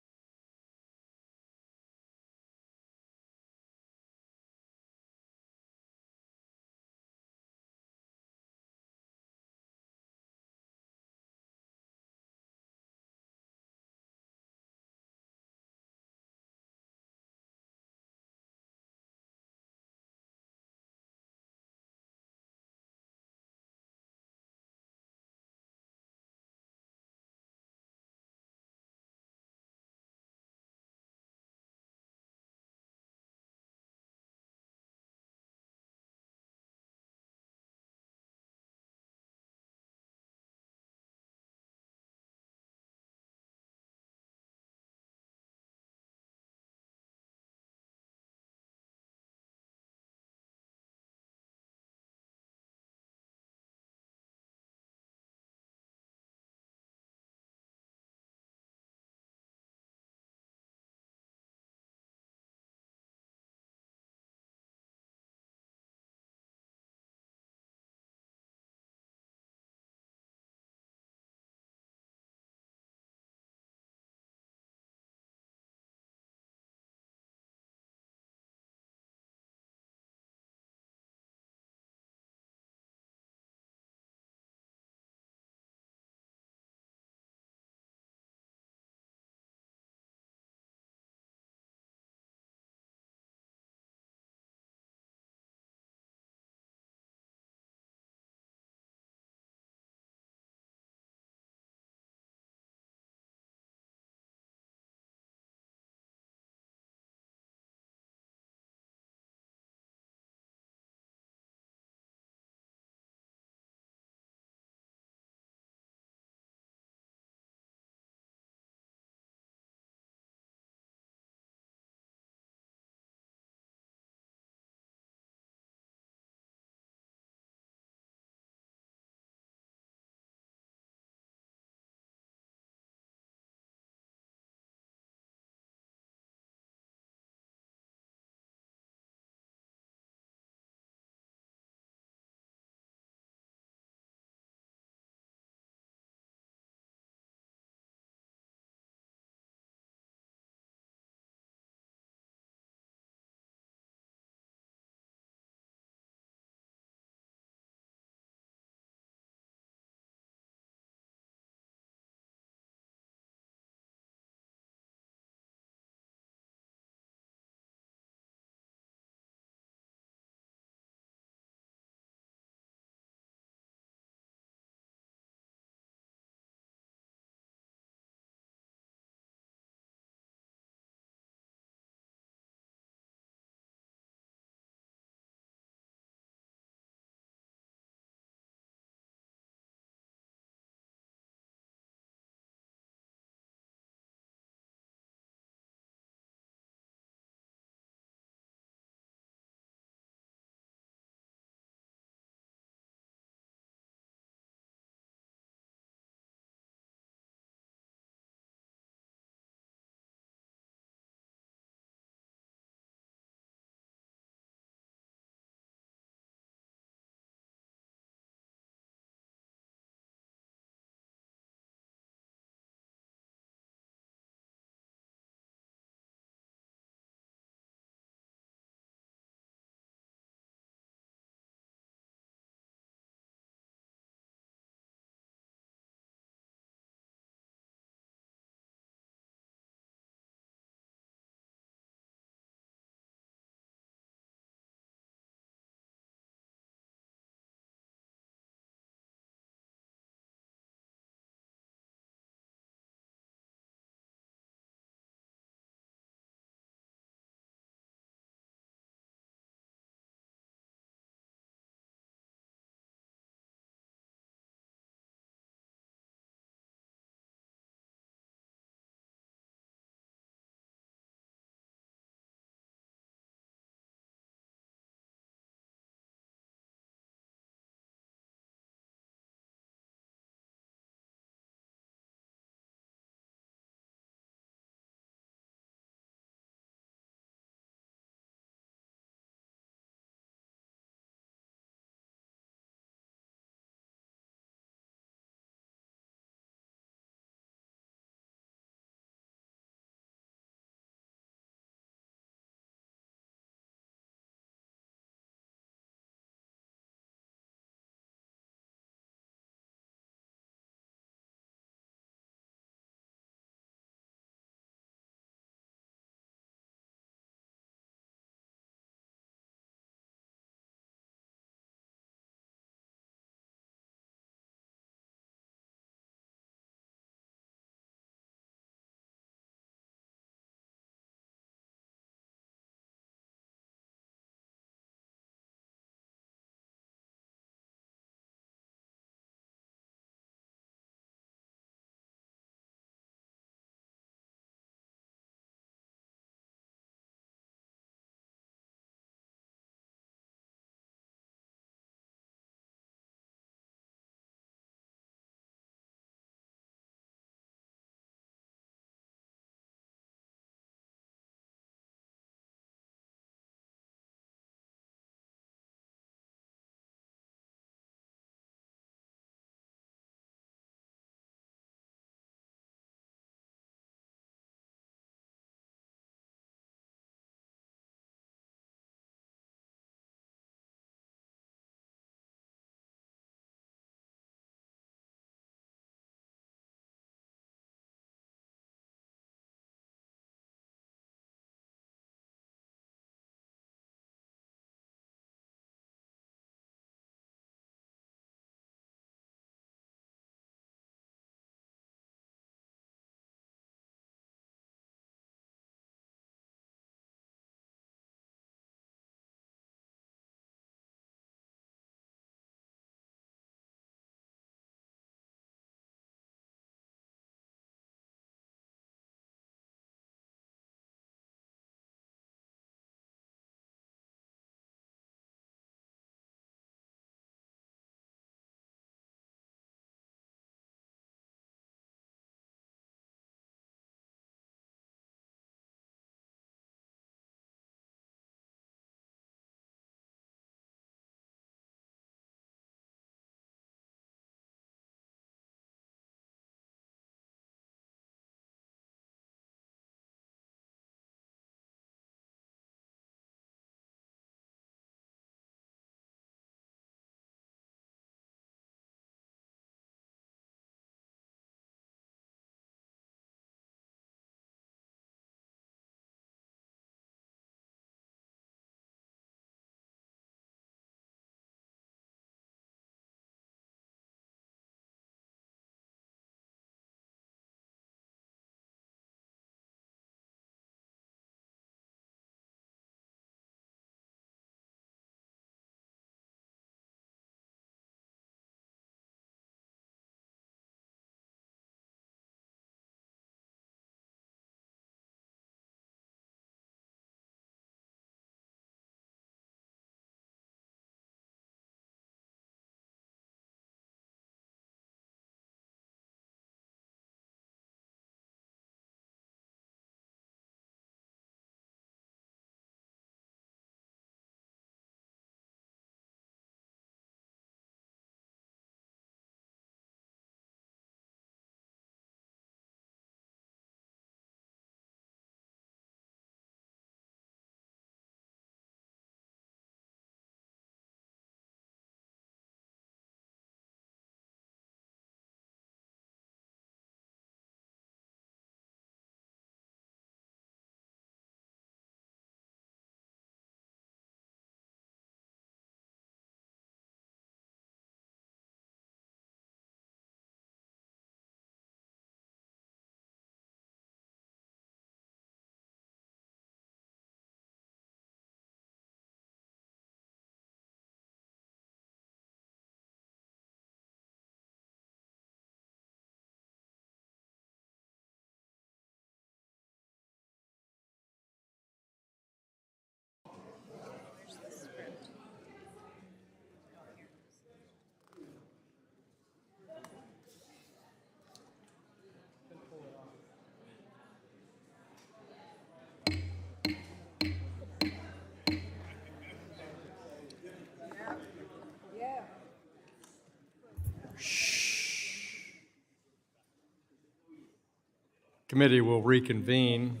committee will reconvene.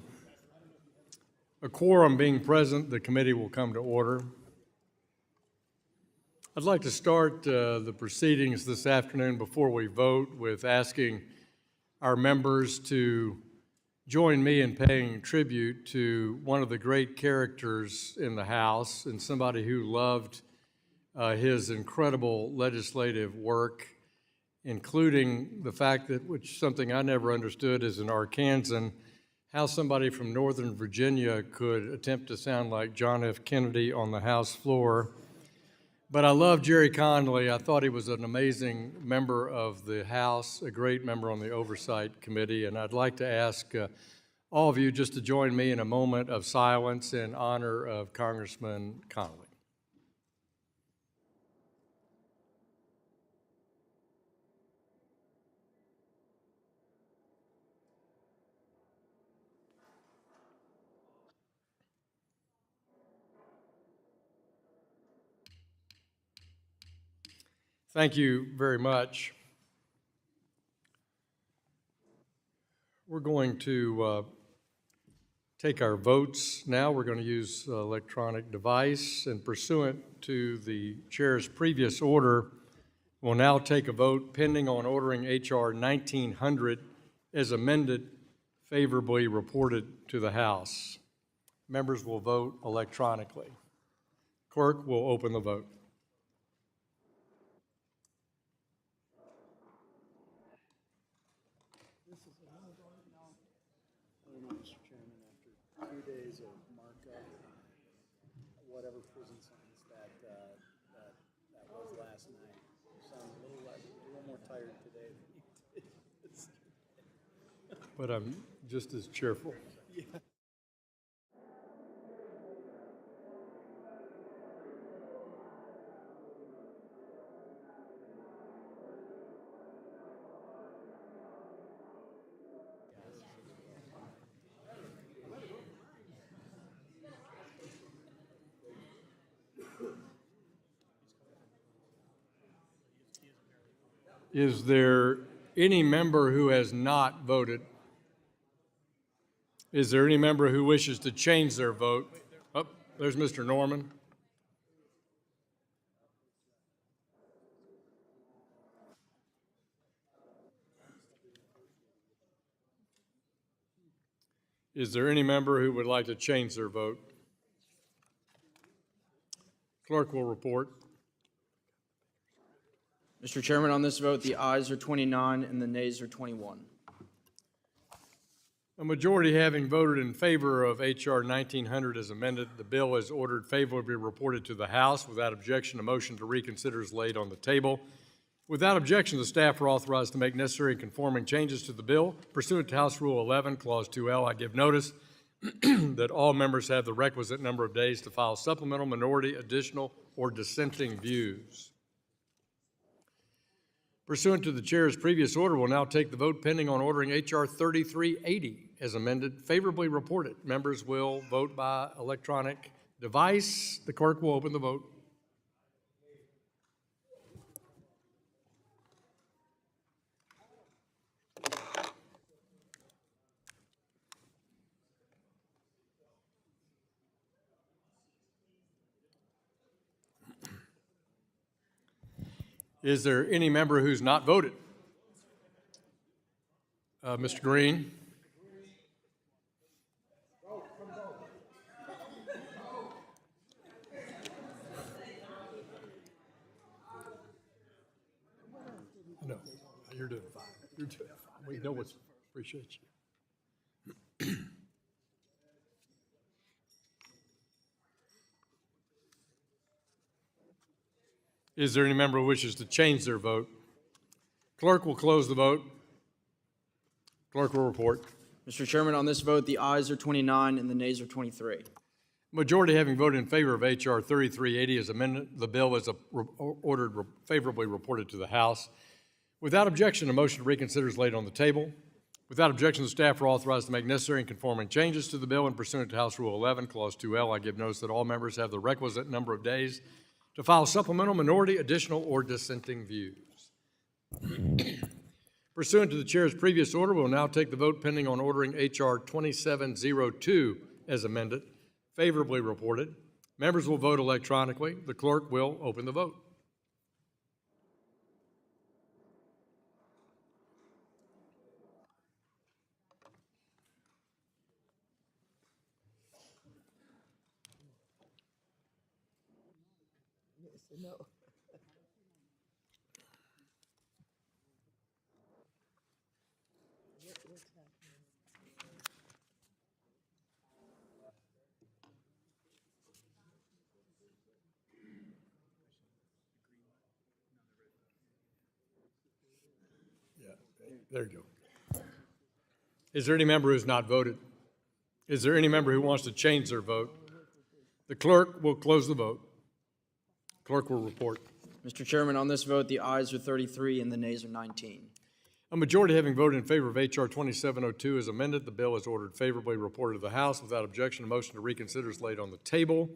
A quorum being present, the committee will come to order. I'd like to start the proceedings this afternoon before we vote with asking our members to join me in paying tribute to one of the great characters in the House and somebody who loved his incredible legislative work, including the fact that, which something I never understood as an Arkansan, how somebody from Northern Virginia could attempt to sound like John F. Kennedy on the House floor. But I love Jerry Conley. I thought he was an amazing member of the House, a great member on the Oversight Committee, and I'd like to ask all of you just to join me in a moment of silence in honor of Congressman Conley. Thank you very much. We're going to take our votes now. We're going to use electronic device, and pursuant to the chair's previous order, we'll now take a vote pending on ordering H.R. 1900 as amended favorably reported to the House. Members will vote electronically. Clerk will open the vote. Mr. Chairman, after 2 days of markup, whatever prison sentence that was last night, you sound a little more tired today than you did yesterday. But I'm just as cheerful. Is there any member who has not voted? Is there any member who wishes to change their vote? Oh, there's Mr. Norman. Is there any member who would like to change their vote? Clerk will report. Mr. Chairman, on this vote, the ayes are 29 and the nays are 21. A majority having voted in favor of H.R. 1900 as amended, the bill is ordered favorably reported to the House. Without objection, a motion to reconsider is laid on the table. Without objection, the staff are authorized to make necessary and conforming changes to the bill. Pursuant to House Rule 11, Clause 2L, I give notice that all members have the requisite number of days to file supplemental, minority, additional, or dissenting views. Pursuant to the chair's previous order, we'll now take the vote pending on ordering H.R. 3380 as amended, favorably reported. Members will vote by electronic device. The clerk will open the vote. Is there any member who's not voted? Mr. Green? No, you're doing fine. You're doing fine. We know what's, appreciate you. Is there any member who wishes to change their vote? Clerk will close the vote. Clerk will report. Mr. Chairman, on this vote, the ayes are 29 and the nays are 23. Majority having voted in favor of H.R. 3380 as amended, the bill is ordered favorably reported to the House. Without objection, a motion to reconsider is laid on the table. Without objection, the staff are authorized to make necessary and conforming changes to the bill, and pursuant to House Rule 11, Clause 2L, I give notice that all members have the requisite number of days to file supplemental, minority, additional, or dissenting views. Pursuant to the chair's previous order, we will now take the vote pending on ordering H.R. 2702 as amended, favorably reported. Members will vote electronically. The clerk will open the vote. No. There you go. Is there any member who's not voted? Is there any member who wants to change their vote? The clerk will close the vote. Clerk will report. Mr. Chairman, on this vote, the ayes are 33 and the nays are 19. A majority having voted in favor of H.R. 2702 as amended, the bill is ordered favorably reported to the House. Without objection, a motion to reconsider is laid on the table.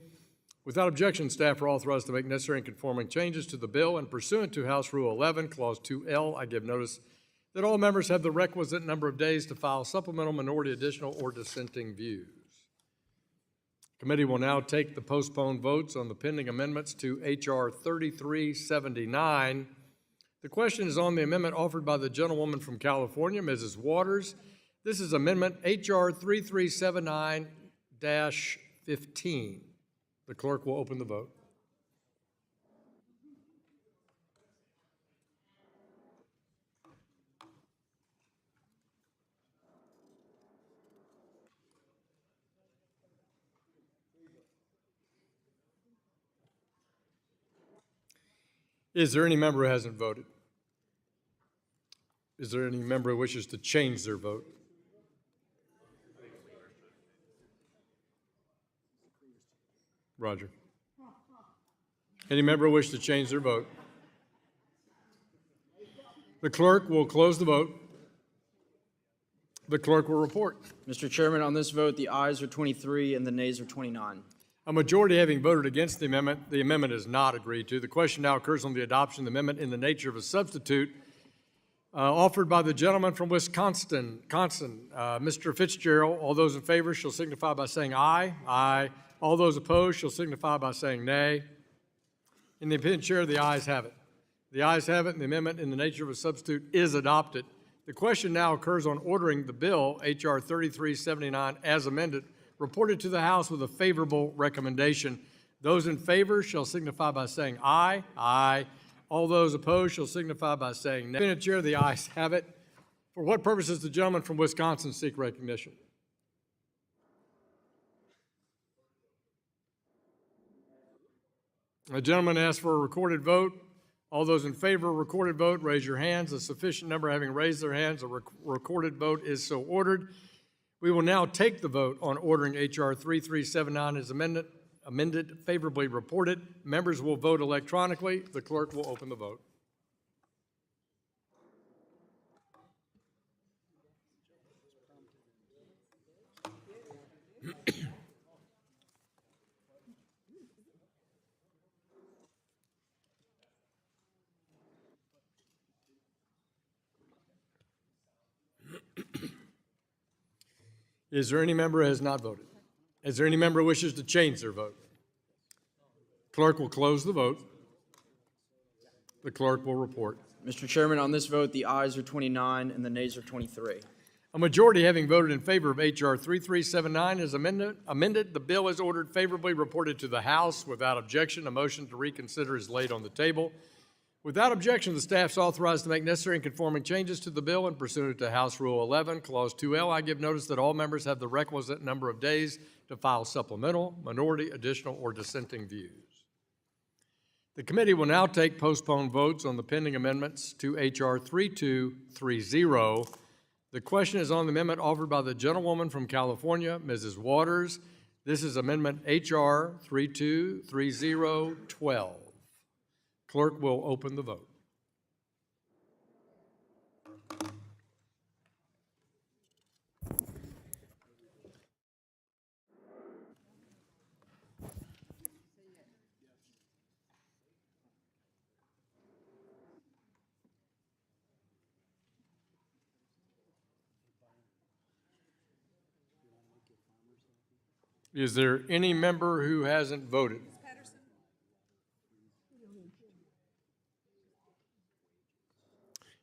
Without objection, staff are authorized to make necessary and conforming changes to the bill, and pursuant to House Rule 11, Clause 2L, I give notice that all members have the requisite number of days to file supplemental, minority, additional, or dissenting views. Committee will now take the postponed votes on the pending amendments to H.R. 3379. The question is on the amendment offered by the gentlewoman from California, Mrs. Waters. This is Amendment H.R. 3379-15. The clerk will open the vote. Is there any member who hasn't voted? Is there any member who wishes to change their vote? Roger. Any member who wishes to change their vote? The clerk will close the vote. The clerk will report. Mr. Chairman, on this vote, the ayes are 23 and the nays are 29. A majority having voted against the amendment is not agreed to. The question now occurs on the adoption of the amendment in the nature of a substitute offered by the gentleman from Wisconsin, Mr. Fitzgerald. All those in favor shall signify by saying aye. Aye. All those opposed shall signify by saying nay. In the opinion chair, the ayes have it. The ayes have it, and the amendment in the nature of a substitute is adopted. The question now occurs on ordering the bill, H.R. 3379, as amended, reported to the House with a favorable recommendation. Those in favor shall signify by saying aye. Aye. All those opposed shall signify by saying nay. Madam Chair, the ayes have it. For what purpose does the gentleman from Wisconsin seek recognition? The gentleman asks for a recorded vote. All those in favor of a recorded vote, raise your hands. A sufficient number having raised their hands, a recorded vote is so ordered. We will now take the vote on ordering H.R. 3379 as amended, favorably reported. Members will vote electronically. The clerk will open the vote. Is there any member who has not voted? Is there any member who wishes to change their vote? Clerk will close the vote. The clerk will report. Mr. Chairman, on this vote, the ayes are 29 and the nays are 23. A majority having voted in favor of H.R. 3379 as amended, the bill is ordered favorably reported to the House. Without objection, a motion to reconsider is laid on the table. Without objection, the staff is authorized to make necessary and conforming changes to the bill and pursuant to House Rule 11, Clause 2L, I give notice that all members have the requisite number of days to file supplemental, minority, additional, or dissenting views. The committee will now take postponed votes on the pending amendments to H.R. 3230. The question is on the amendment offered by the gentlewoman from California, Mrs. Waters. This is Amendment H.R. 323012. Clerk will open the vote. Is there any member who hasn't voted?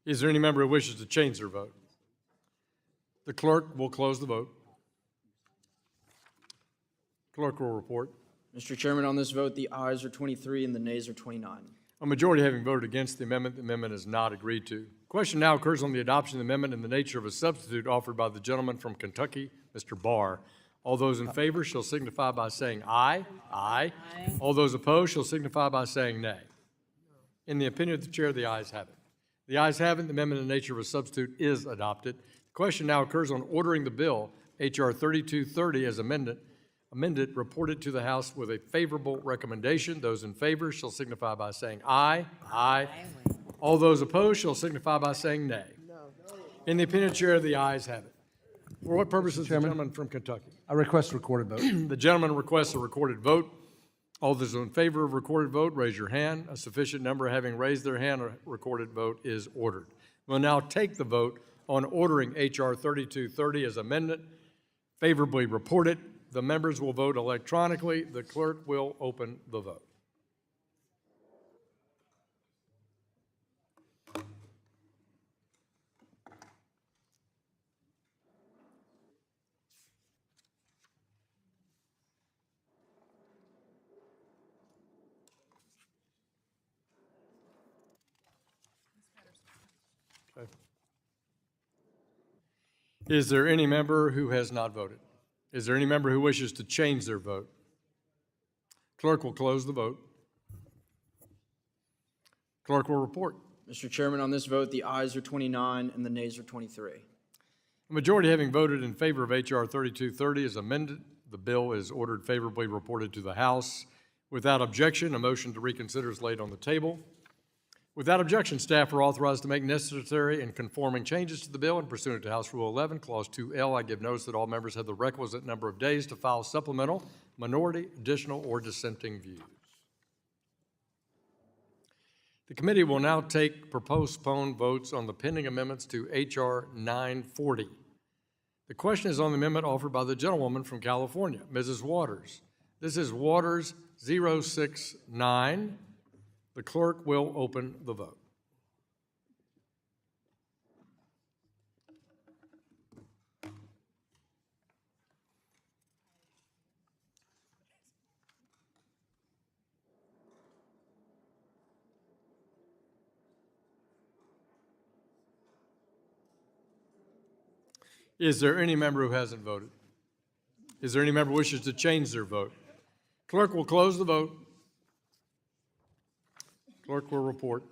Is there any member who wishes to change their vote? The clerk will close the vote. Clerk will report. Mr. Chairman, on this vote, the ayes are 23 and the nays are 29. A majority having voted against the amendment is not agreed to. Question now occurs on the adoption of the amendment in the nature of a substitute offered by the gentleman from Kentucky, Mr. Barr. All those in favor shall signify by saying aye. Aye. All those opposed shall signify by saying nay. In the opinion of the chair, the ayes have it. The ayes have it. The amendment in the nature of a substitute is adopted. The question now occurs on ordering the bill, H.R. 3230, as amended, reported to the House with a favorable recommendation. Those in favor shall signify by saying aye. Aye. All those opposed shall signify by saying nay. In the opinion of the chair, the ayes have it. For what purpose is the gentleman from Kentucky? I request a recorded vote. The gentleman requests a recorded vote. All those in favor of recorded vote, raise your hand. A sufficient number having raised their hand, a recorded vote is ordered. We'll now take the vote on ordering H.R. 3230 as amended, favorably reported. The members will vote electronically. The clerk will open the vote. Okay. Is there any member who has not voted? Is there any member who wishes to change their vote? Clerk will close the vote. Clerk will report. Mr. Chairman, on this vote, the ayes are 29 and the nays are 23. A majority having voted in favor of H.R. 3230 as amended, the bill is ordered favorably reported to the House. Without objection, a motion to reconsider is laid on the table. Without objection, staff are authorized to make necessary and conforming changes to the bill, and pursuant to House Rule 11, Clause 2L, I give notice that all members have the requisite number of days to file supplemental, minority, additional, or dissenting views. The committee will now take postponed votes on the pending amendments to H.R. 940. The question is on the amendment offered by the gentlewoman from California, Mrs. Waters. This is Waters 069. The clerk will open the vote. Is there any member who hasn't voted? Is there any member who wishes to change their vote? Clerk will close the vote. Clerk will report.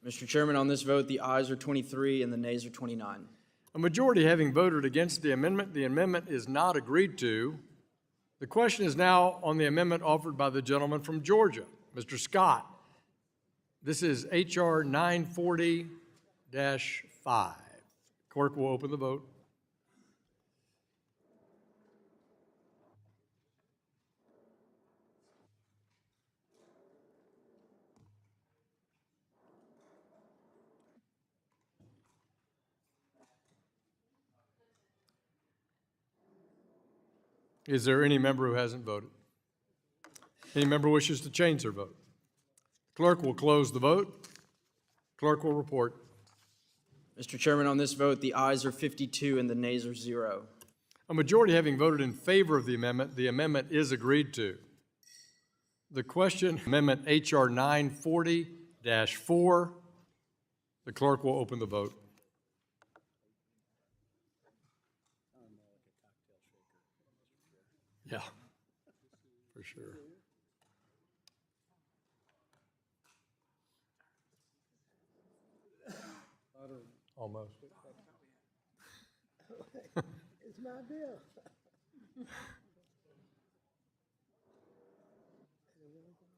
Mr. Chairman, on this vote, the ayes are 23 and the nays are 29. A majority having voted against the amendment is not agreed to. The question is now on the amendment offered by the gentleman from Georgia, Mr. Scott. This is H.R. 940-5. Clerk will open the vote. Is there any member who hasn't voted? Any member wishes to change their vote? Clerk will close the vote. Clerk will report. Mr. Chairman, on this vote, the ayes are 52 and the nays are 0. A majority having voted in favor of the amendment is agreed to. The question, Amendment H.R. 940-4. The clerk will open the vote. Yeah, for sure. Almost. It's my bill.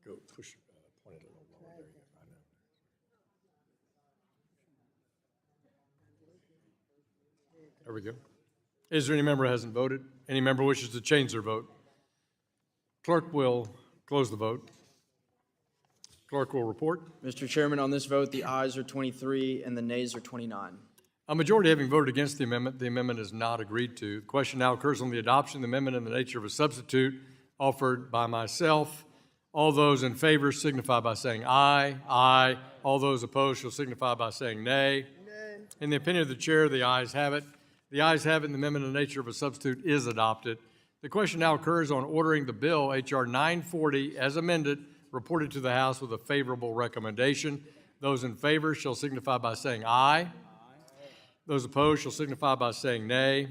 Go push, point it a little lower. There you go. I know. There we go. Is there any member who hasn't voted? Any member wishes to change their vote? Clerk will close the vote. Clerk will report. Mr. Chairman, on this vote, the ayes are 23 and the nays are 29. A majority having voted against the amendment is not agreed to. The question now occurs on the adoption of the amendment in the nature of a substitute offered by myself. All those in favor signify by saying aye. Aye. All those opposed shall signify by saying nay. Nay. In the opinion of the chair, the ayes have it. The ayes have it, and the amendment in the nature of a substitute is adopted. The question now occurs on ordering the bill, H.R. 940, as amended, reported to the House with a favorable recommendation. Those in favor shall signify by saying aye. Those opposed shall signify by saying nay.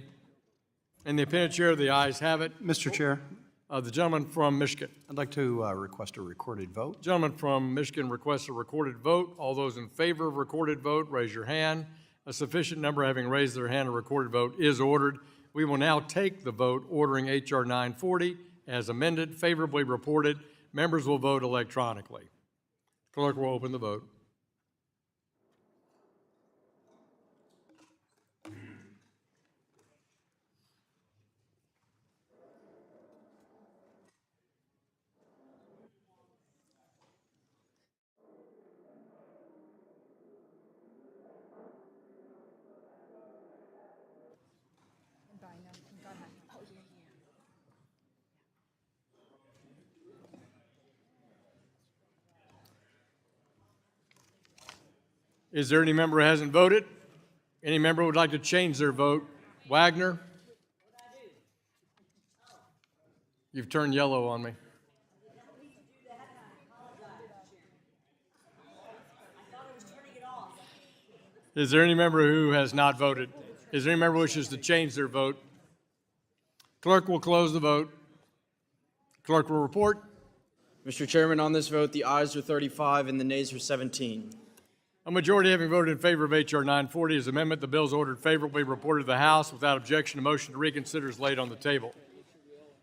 In the opinion of the chair, the ayes have it. Mr. Chair, The gentleman from Michigan. I'd like to request a recorded vote. Gentleman from Michigan requests a recorded vote. All those in favor of recorded vote, raise your hand. A sufficient number having raised their hand, a recorded vote is ordered. We will now take the vote ordering H.R. 940 as amended, favorably reported. Members will vote electronically. Clerk will open the vote. Is there any member who hasn't voted? Any member who would like to change their vote? Wagner? You've turned yellow on me. Is there any member who has not voted? Is there any member who wishes to change their vote? Clerk will close the vote. Clerk will report. Mr. Chairman, on this vote, the ayes are 35 and the nays are 17. A majority having voted in favor of H.R. 940 as amendment, the bill is ordered favorably reported to the House. Without objection, a motion to reconsider is laid on the table.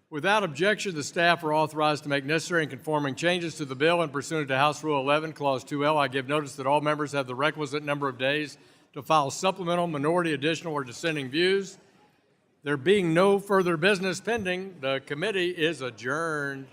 Without objection, the staff are authorized to make necessary and conforming changes to the bill, and pursuant to House Rule 11, Clause 2L, I give notice that all members have the requisite number of days to file supplemental, minority, additional, or dissenting views. There being no further business pending, the committee is adjourned.